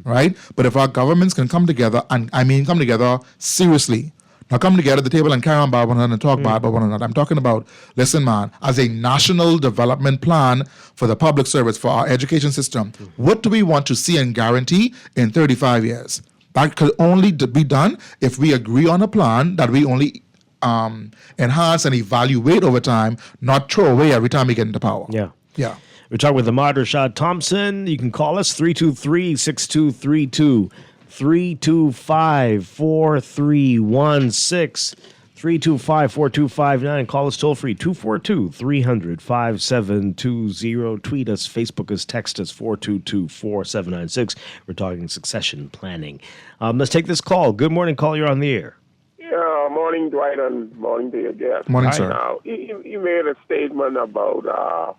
right? But if our governments can come together, and I mean come together seriously, not come together at the table and carry on by one another and talk bad about one another. I'm talking about, listen, man, as a national development plan for the public service, for our education system, what do we want to see and guarantee in 35 years? That could only be done if we agree on a plan that we only enhance and evaluate over time, not throw away every time we get into power. Yeah. Yeah. We're talking with Ahmad Rashad Thompson. You can call us 323-6232, 325-4316, 325-4259. Call us toll free, 242-300-5720. Tweet us, Facebook us, text us, 422-4796. We're talking succession planning. Let's take this call. Good morning, call. You're on the air. Yeah, morning, Dwight, and morning to your guest. Morning, sir. Now, you made a statement about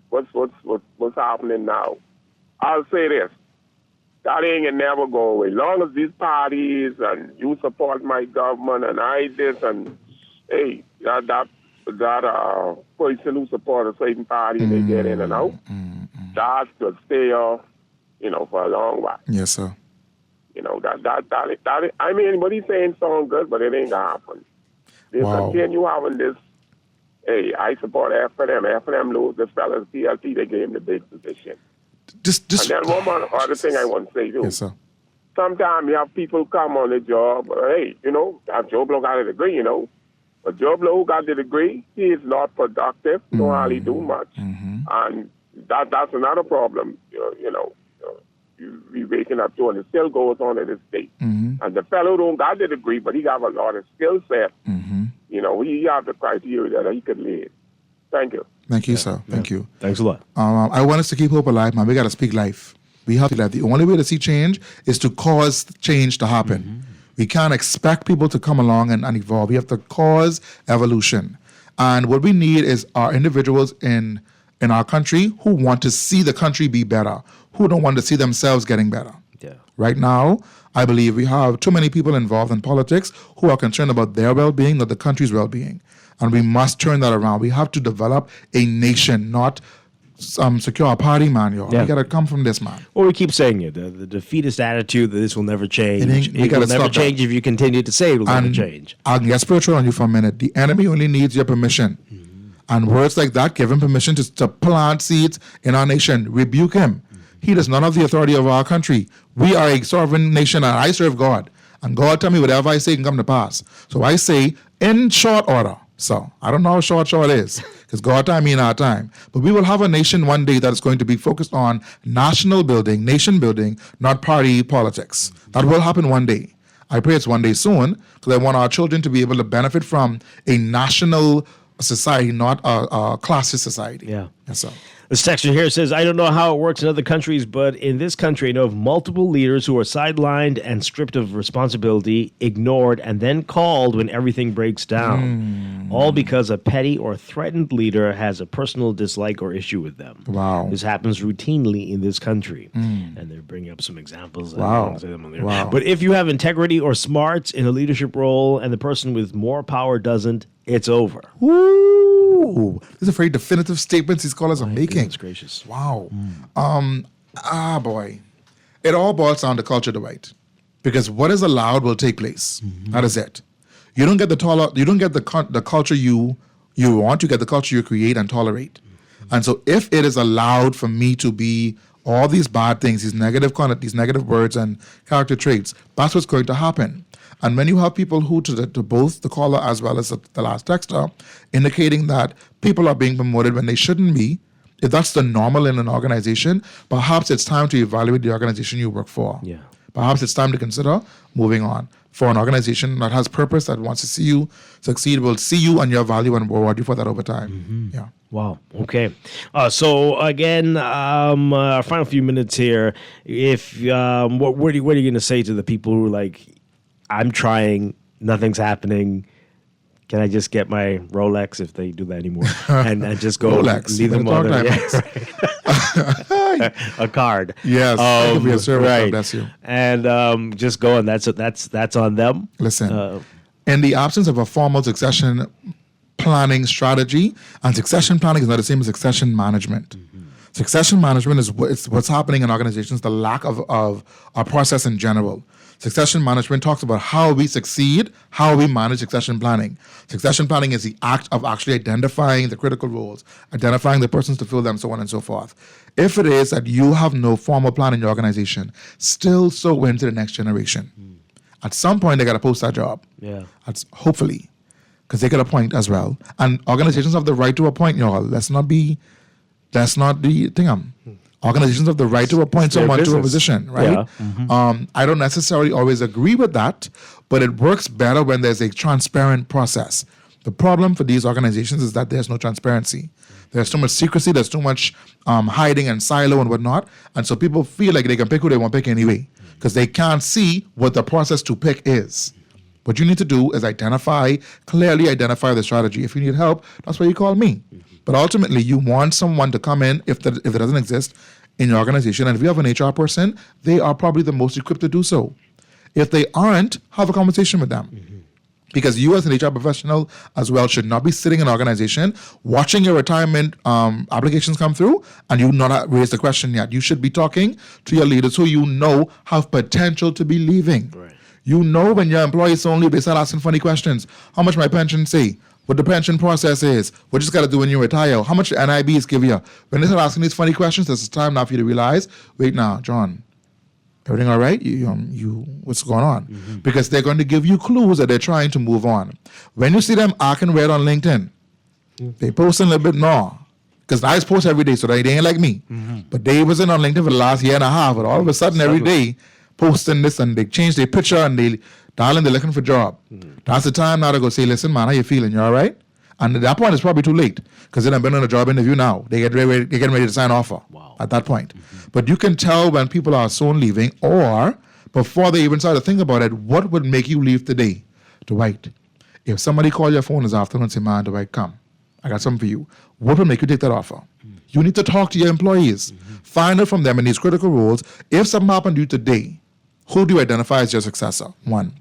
what's happening now. I'll say this. That ain't never go away. Long as these parties and you support my government and I this and, hey, that person who support a certain party, they get in and out, that could stay for a long while. Yes, sir. That I mean, what he's saying sounds good, but it ain't gonna happen. They continue having this, hey, I support F&M. F&M lose this fella's PLT, they gave him the big position. And then one more other thing I want to say, too. Yes, sir. Sometimes you have people come on the job, hey, that Joe Blow got a degree, But Joe Blow who got the degree, he is not productive, don't hardly do much. And that's another problem, you waking up to, and it still goes on in this state. And the fellow don't got the degree, but he got a lot of skill set. He have the criteria that he could lead. Thank you. Thank you, sir. Thank you. Thanks a lot. I want us to keep hope alive, man. We got to speak life. We have to live. The only way to see change is to cause change to happen. We can't expect people to come along and evolve. We have to cause evolution. And what we need is our individuals in our country who want to see the country be better, who don't want to see themselves getting better. Right now, I believe we have too many people involved in politics who are concerned about their well-being, not the country's well-being. And we must turn that around. We have to develop a nation, not secure a party manual. We got to come from this, man. Well, we keep saying it. The defeatist attitude that this will never change. We It will never change if you continue to say it will never change. I'll get spiritual on you for a minute. The enemy only needs your permission. And words like that give him permission to plant seeds in our nation. Rebuke him. He does not have the authority of our country. We are a sovereign nation, and I serve God. And God tell me whatever I say can come to pass. So I say, in short order. So I don't know how short is, because God time in our time. But we will have a nation one day that is going to be focused on national building, nation building, not party politics. That will happen one day. I pray it's one day soon, because I want our children to be able to benefit from a national society, not a classist society. Yeah. Yes, sir. This texture here says, I don't know how it works in other countries, but in this country, I know of multiple leaders who are sidelined and stripped of responsibility, ignored, and then called when everything breaks down. All because a petty or threatened leader has a personal dislike or issue with them. Wow. This happens routinely in this country. And they're bringing up some examples. Wow. Wow. But if you have integrity or smarts in a leadership role and the person with more power doesn't, it's over. Ooh, these are very definitive statements these callers are making. Goodness gracious. Wow. Boy. It all boils down to culture, Dwight. Because what is allowed will take place. That is it. You don't get the culture you want. You get the culture you create and tolerate. And so if it is allowed for me to be all these bad things, these negative words and character traits, that's what's going to happen. And when you have people who, to both the caller as well as the last texter, indicating that people are being promoted when they shouldn't be, if that's the normal in an organization, perhaps it's time to evaluate the organization you work for. Yeah. Perhaps it's time to consider moving on. For an organization that has purpose, that wants to see you succeed, will see you and your value and reward you for that over time. Yeah. Wow. Okay. So again, our final few minutes here. If what are you going to say to the people who are like, I'm trying, nothing's happening. Can I just get my Rolex, if they do that anymore, and just go Rolex. leave them on a card? Yes. Thank you for your service. Right. God bless you. And just go, and that's on them. Listen, in the absence of a formal succession planning strategy, and succession planning is not the same as succession management. Succession management is what's happening in organizations, the lack of a process in general. Succession management talks about how we succeed, how we manage succession planning. Succession planning is the act of actually identifying the critical roles, identifying the persons to fill them, so on and so forth. If it is that you have no formal plan in your organization, still sow into the next generation. At some point, they got to post that job. Yeah. That's hopefully, because they could appoint as well. And organizations have the right to appoint, y'all. That's not the thing. Organizations have the right to appoint someone to a position, right? Yeah. I don't necessarily always agree with that, but it works better when there's a transparent process. The problem for these organizations is that there's no transparency. There's too much secrecy, there's too much hiding and silo and whatnot, and so people feel like they can pick who they want to pick anyway, because they can't see what the process to pick is. What you need to do is clearly identify the strategy. If you need help, that's why you call me. But ultimately, you want someone to come in, if it doesn't exist, in your organization. And if you have an HR person, they are probably the most equipped to do so. If they aren't, have a conversation with them. Because you as an HR professional as well should not be sitting in an organization watching your retirement applications come through and you not raise the question yet. You should be talking to your leaders who you know have potential to be leaving. You know when your employees only, they start asking funny questions. How much my pension say? What the pension process is? What you just got to do when you retire? How much NIBs give you? When they start asking these funny questions, it's time now for you to realize, wait now, John, everything all right? You what's going on? Because they're going to give you clues that they're trying to move on. When you see them acting weird on LinkedIn, they post a little bit more. Because I post every day, so they ain't like me. But they wasn't on LinkedIn for the last year and a half, but all of a sudden every day posting this and they change their picture and they're looking for a job. That's the time now to go say, listen, man, how you feeling? You all right? And at that point, it's probably too late because they done been on a job interview now. They're getting ready to sign an offer at that point. But you can tell when people are soon leaving or before they even start to think about it, what would make you leave today? Dwight, if somebody called your phone this afternoon and say, man, Dwight, come. I got something for you. What would make you take that offer? You need to talk to your employees. Find out from them in these critical roles. If something happened to you today, who do you identify as your successor? 1.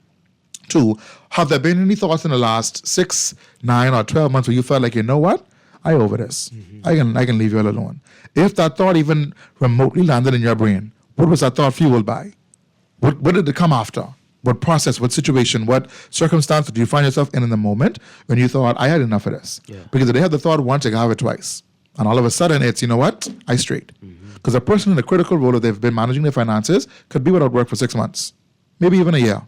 2, have there been any thoughts in the last 6, 9, or 12 months where you felt like, you know what? I over this. I can leave you all alone. If that thought even remotely landed in your brain, what was that thought fueled by? What did it come after? What process, what situation, what circumstance did you find yourself in the moment when you thought, I had enough of this? Because if they had the thought once, they can have it twice. And all of a sudden, it's, you know what? I straight. Because a person in a critical role, if they've been managing their finances, could be without work for 6 months, maybe even a year.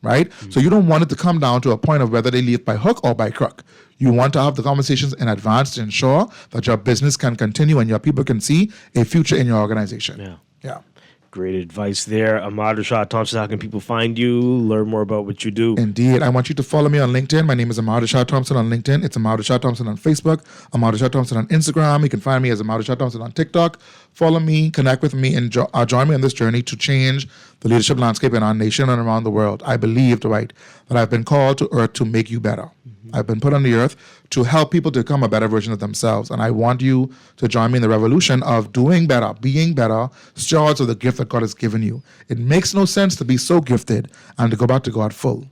Right? So you don't want it to come down to a point of whether they leave by hook or by crook. You want to have the conversations in advance to ensure that your business can continue and your people can see a future in your organization. Yeah. Great advice there. Ahmad Rashad Thompson, how can people find you, learn more about what you do? Indeed. I want you to follow me on LinkedIn. My name is Ahmad Rashad Thompson on LinkedIn. It's Ahmad Rashad Thompson on Facebook. Ahmad Rashad Thompson on Instagram. You can find me as Ahmad Rashad Thompson on TikTok. Follow me, connect with me, and join me on this journey to change the leadership landscape in our nation and around the world. I believe, Dwight, that I've been called to earth to make you better. I've been put on the earth to help people to become a better version of themselves. And I want you to join me in the revolution of doing better, being better, stewards of the gift that God has given you. It makes no sense to be so gifted and to go back to God full.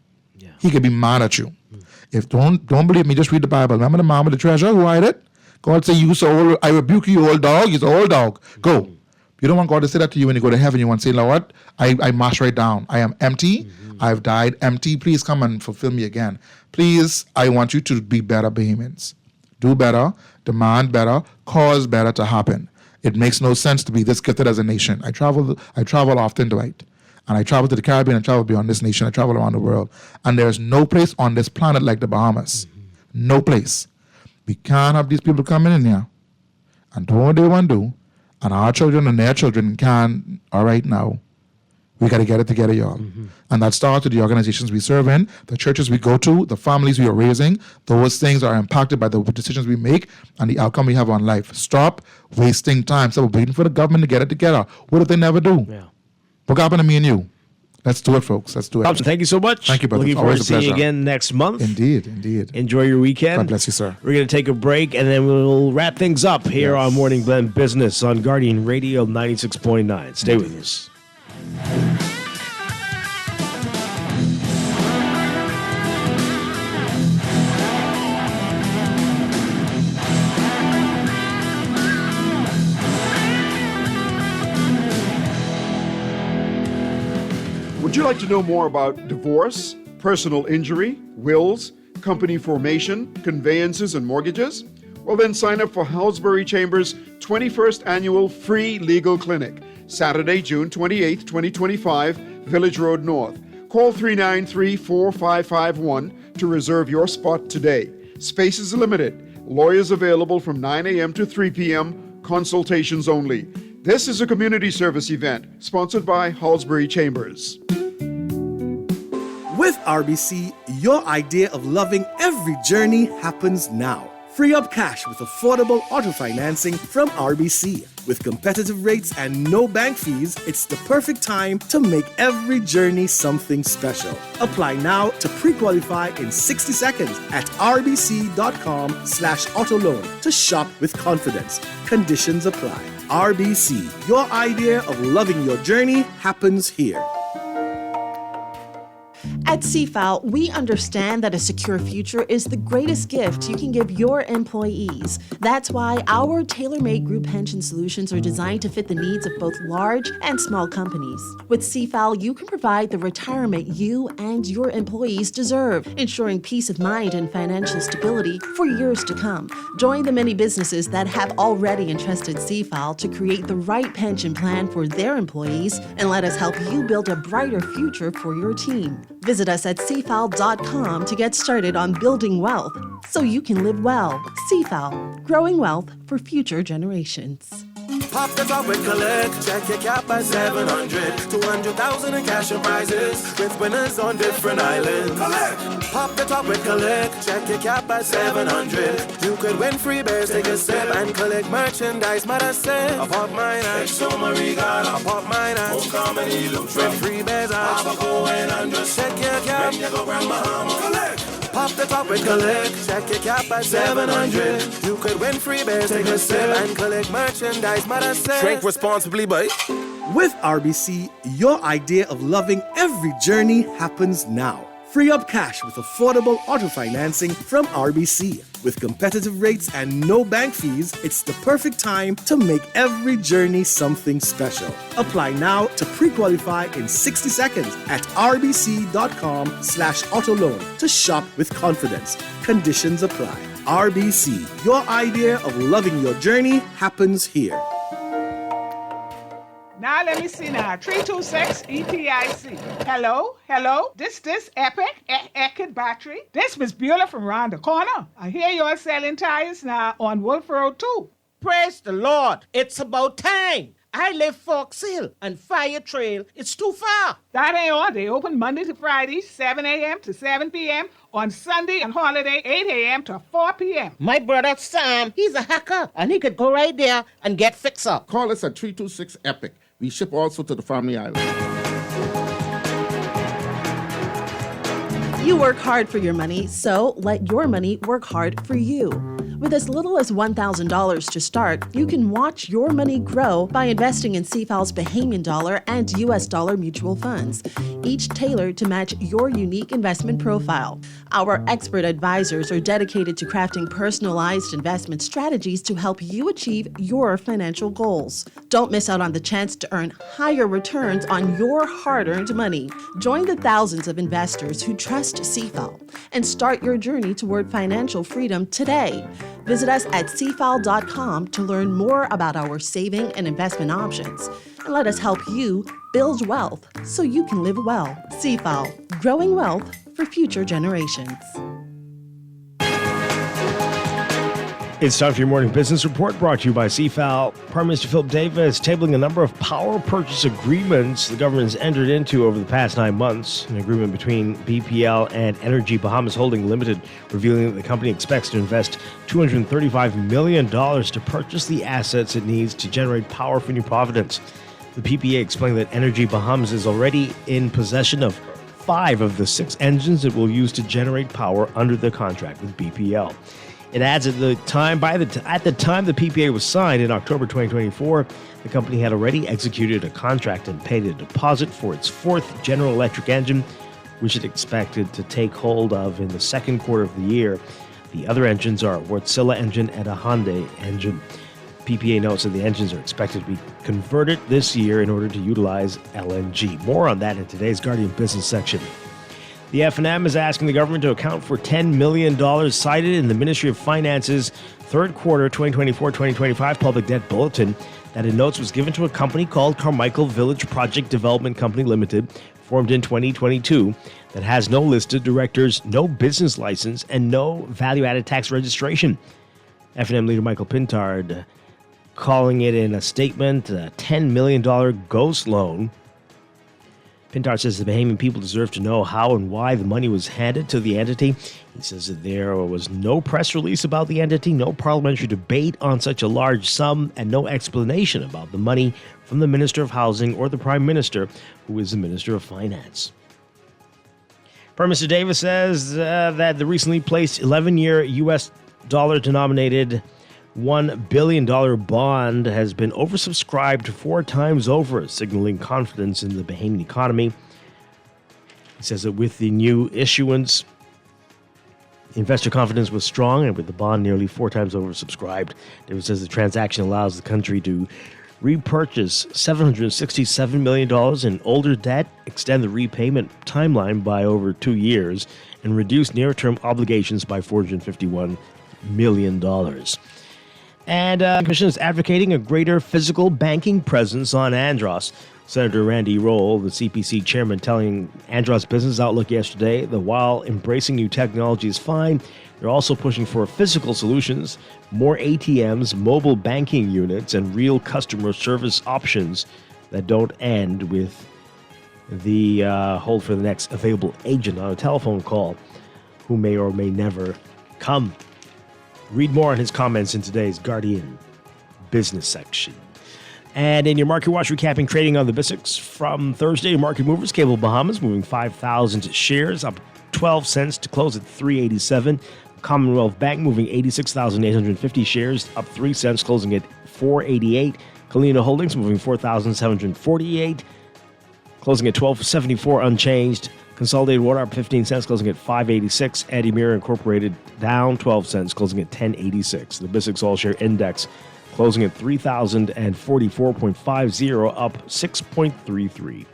He could be mad at you. If don't believe me, just read the Bible. Remember the man with the treasure who hid it? God said, you so old, I rebuke you, old dog. He's an old dog. Go. You don't want God to say that to you when you go to heaven. You want to say, Lord, I mash right down. I am empty. I've died empty. Please come and fulfill me again. Please, I want you to be better Bahamians. Do better, demand better, cause better to happen. It makes no sense to be this gifted as a nation. I travel often, Dwight. And I travel to the Caribbean and travel beyond this nation. I travel around the world. And there's no place on this planet like the Bahamas. No place. We can't have these people coming in here and do what they want to do. And our children and their children can, all right now. We got to get it together, y'all. And that starts with the organizations we serve in, the churches we go to, the families we are raising. Those things are impacted by the decisions we make and the outcome we have on life. Stop wasting time. Stop waiting for the government to get it together. What if they never do? What happened to me and you? Let's do it, folks. Let's do it. Thompson, thank you so much. Thank you, brother. Looking forward to seeing you again next month. Indeed. Enjoy your weekend. God bless you, sir. We're going to take a break, and then we'll wrap things up here on Morning Blend Business on Guardian Radio 96.9. Stay with us. Would you like to know more about divorce, personal injury, wills, company formation, conveyances, and mortgages? Well, then sign up for Halsbury Chambers' 21st Annual Free Legal Clinic, Saturday, June 28, 2025, Village Road North. Call 393-4551 to reserve your spot today. Space is limited. Lawyers available from 9 a.m. to 3 p.m., consultations only. This is a community service event sponsored by Halsbury Chambers. With RBC, your idea of loving every journey happens now. Free up cash with affordable auto financing from RBC. With competitive rates and no bank fees, it's the perfect time to make every journey something special. Apply now to pre-qualify in 60 seconds at rbc.com/autoloan to shop with confidence. Conditions apply. RBC, your idea of loving your journey happens here. At CFAL, we understand that a secure future is the greatest gift you can give your employees. That's why our tailor-made group pension solutions are designed to fit the needs of both large and small companies. With CFAL, you can provide the retirement you and your employees deserve, ensuring peace of mind and financial stability for years to come. Join the many businesses that have already entrusted CFAL to create the right pension plan for their employees, and let us help you build a brighter future for your team. Visit us at cfal.com to get started on building wealth so you can live well. CFAL, growing wealth for future generations. Pop the top with collect, check your cap by 700, 200,000 in cash and prizes, with winners on different islands. Collect! Pop the top with collect, check your cap by 700, you could win free bears, take a sip, and collect merchandise, mother said. I pop mine at Exo Marigala, I pop mine at Home Comedy Loop, with free bears at Abaco and Andres, check your cap, when you go Grand Bahama. Collect! Pop the top with collect, check your cap at 700. You could win free bears, take a sip, and collect merchandise, mother said. Drink responsibly, boy. With RBC, your idea of loving every journey happens now. Free up cash with affordable auto financing from RBC. With competitive rates and no bank fees, it's the perfect time to make every journey something special. Apply now to pre-qualify in 60 seconds at rbc.com/autoloan to shop with confidence. Conditions apply. RBC, your idea of loving your journey happens here. Now let me see now. 326 ETIC. Hello? This Epic battery. This Miss Beulah from around the corner. I hear you're selling tires now on Wolf Road too. Praise the Lord. It's about time. I live Fox Hill and Fire Trail. It's too far. That ain't all. They open Monday to Friday, 7 a.m. to 7 p.m. On Sunday and holiday, 8 a.m. to 4 p.m. My brother Sam, he's a hacker, and he could go right there and get fixed up. Call us at 326 EPIC. We ship also to the Family Island. You work hard for your money, so let your money work hard for you. With as little as $1,000 to start, you can watch your money grow by investing in CFAL's Bahamian dollar and US dollar mutual funds, each tailored to match your unique investment profile. Our expert advisors are dedicated to crafting personalized investment strategies to help you achieve your financial goals. Don't miss out on the chance to earn higher returns on your hard-earned money. Join the thousands of investors who trust CFAL and start your journey toward financial freedom today. Visit us at cfal.com to learn more about our saving and investment options, and let us help you build wealth so you can live well. CFAL, growing wealth for future generations. It's time for your morning business report, brought to you by CFAL. Prime Minister Philip Davis tabling a number of power purchase agreements the government has entered into over the past 9 months. An agreement between BPL and Energy Bahamas Holding Limited, revealing that the company expects to invest $235 million to purchase the assets it needs to generate power for New Providence. The PPA explained that Energy Bahamas is already in possession of 5 of the 6 engines it will use to generate power under the contract with BPL. It adds at the time the PPA was signed in October 2024, the company had already executed a contract and paid a deposit for its 4th General Electric engine, which it expected to take hold of in the second quarter of the year. The other engines are a Wärtsilä engine and a Hyundai engine. PPA notes that the engines are expected to be converted this year in order to utilize LNG. More on that in today's Guardian Business section. The F&M is asking the government to account for $10 million cited in the Ministry of Finance's third quarter 2024-2025 public debt bulletin that in notes was given to a company called Carmichael Village Project Development Company Limited, formed in 2022, that has no listed directors, no business license, and no value-added tax registration. F&M leader Michael Pintard calling it in a statement a $10 million ghost loan. Pintard says the Bahamian people deserve to know how and why the money was handed to the entity. He says that there was no press release about the entity, no parliamentary debate on such a large sum, and no explanation about the money from the Minister of Housing or the Prime Minister, who is the Minister of Finance. Prime Minister Davis says that the recently placed 11-year U.S. dollar-denominated $1 billion bond has been oversubscribed 4 times over, signaling confidence in the Bahamian economy. He says that with the new issuance, investor confidence was strong, and with the bond nearly 4 times oversubscribed, David says the transaction allows the country to repurchase $767 million in older debt, extend the repayment timeline by over 2 years, and reduce near-term obligations by $451 million. And the Commission is advocating a greater physical banking presence on Andros. Senator Randy Roll, the CPC chairman, telling Andros Business Outlook yesterday that while embracing new technology is fine, they're also pushing for physical solutions, more ATMs, mobile banking units, and real customer service options that don't end with the hold for the next available agent on a telephone call who may or may never come. Read more on his comments in today's Guardian business section. And in your Market Watch, recapping trading on the BISX from Thursday, market movers, Cable Bahamas moving 5,000 shares, up 12 cents to close at 387. Commonwealth Bank moving 86,850 shares, up 3 cents, closing at 488. Kalina Holdings moving 4,748, closing at 1274 unchanged. Consolidated Water up 15 cents, closing at 586. Andy Mirror Incorporated down 12 cents, closing at 1086. The BISX All Share Index closing at 3,044.50, up 6.33.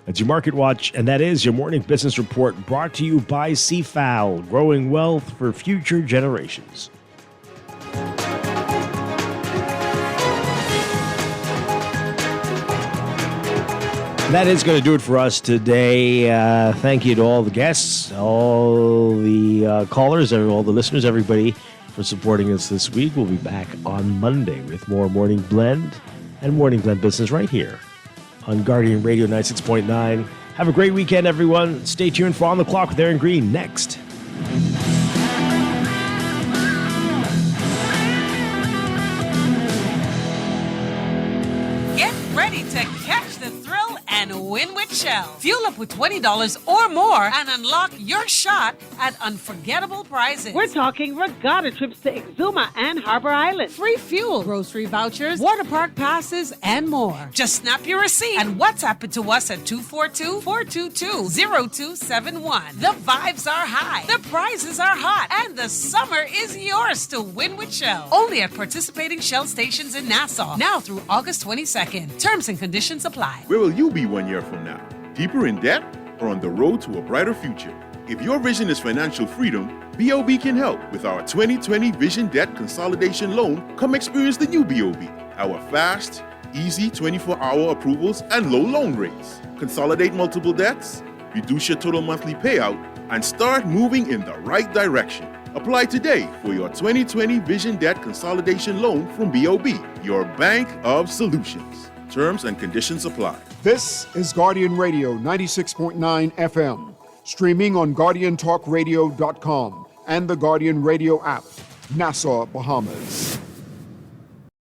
That's your Market Watch, and that is your morning business report brought to you by CFAL, growing wealth for future generations. That is going to do it for us today. Thank you to all the guests, all the callers, all the listeners, everybody for supporting us this week. We'll be back on Monday with more Morning Blend and Morning Blend Business right here on Guardian Radio 96.9. Have a great weekend, everyone. Stay tuned for On the Clock with Aaron Green next. Get ready to catch the thrill and win with Shell. Fuel up with $20 or more and unlock your shot at unforgettable prizes. We're talking regatta trips to Exuma and Harbor Island. Free fuel, grocery vouchers, water park passes, and more. Just snap your receipt and WhatsApp it to us at 242-422-0271. The vibes are high, the prizes are hot, and the summer is yours to win with Shell. Only at participating Shell stations in Nassau. Now through August 22nd. Terms and conditions apply. Where will you be 1 year from now? Deeper in debt or on the road to a brighter future? If your vision is financial freedom, BOB can help with our 2020 Vision Debt Consolidation Loan. Come experience the new BOB, our fast, easy 24-hour approvals and low loan rates. Consolidate multiple debts, reduce your total monthly payout, and start moving in the right direction. Apply today for your 2020 Vision Debt Consolidation Loan from BOB, your bank of solutions. Terms and conditions apply. This is Guardian Radio 96.9 FM, streaming on GuardianTalkRadio.com and the Guardian Radio app, Nassau, Bahamas.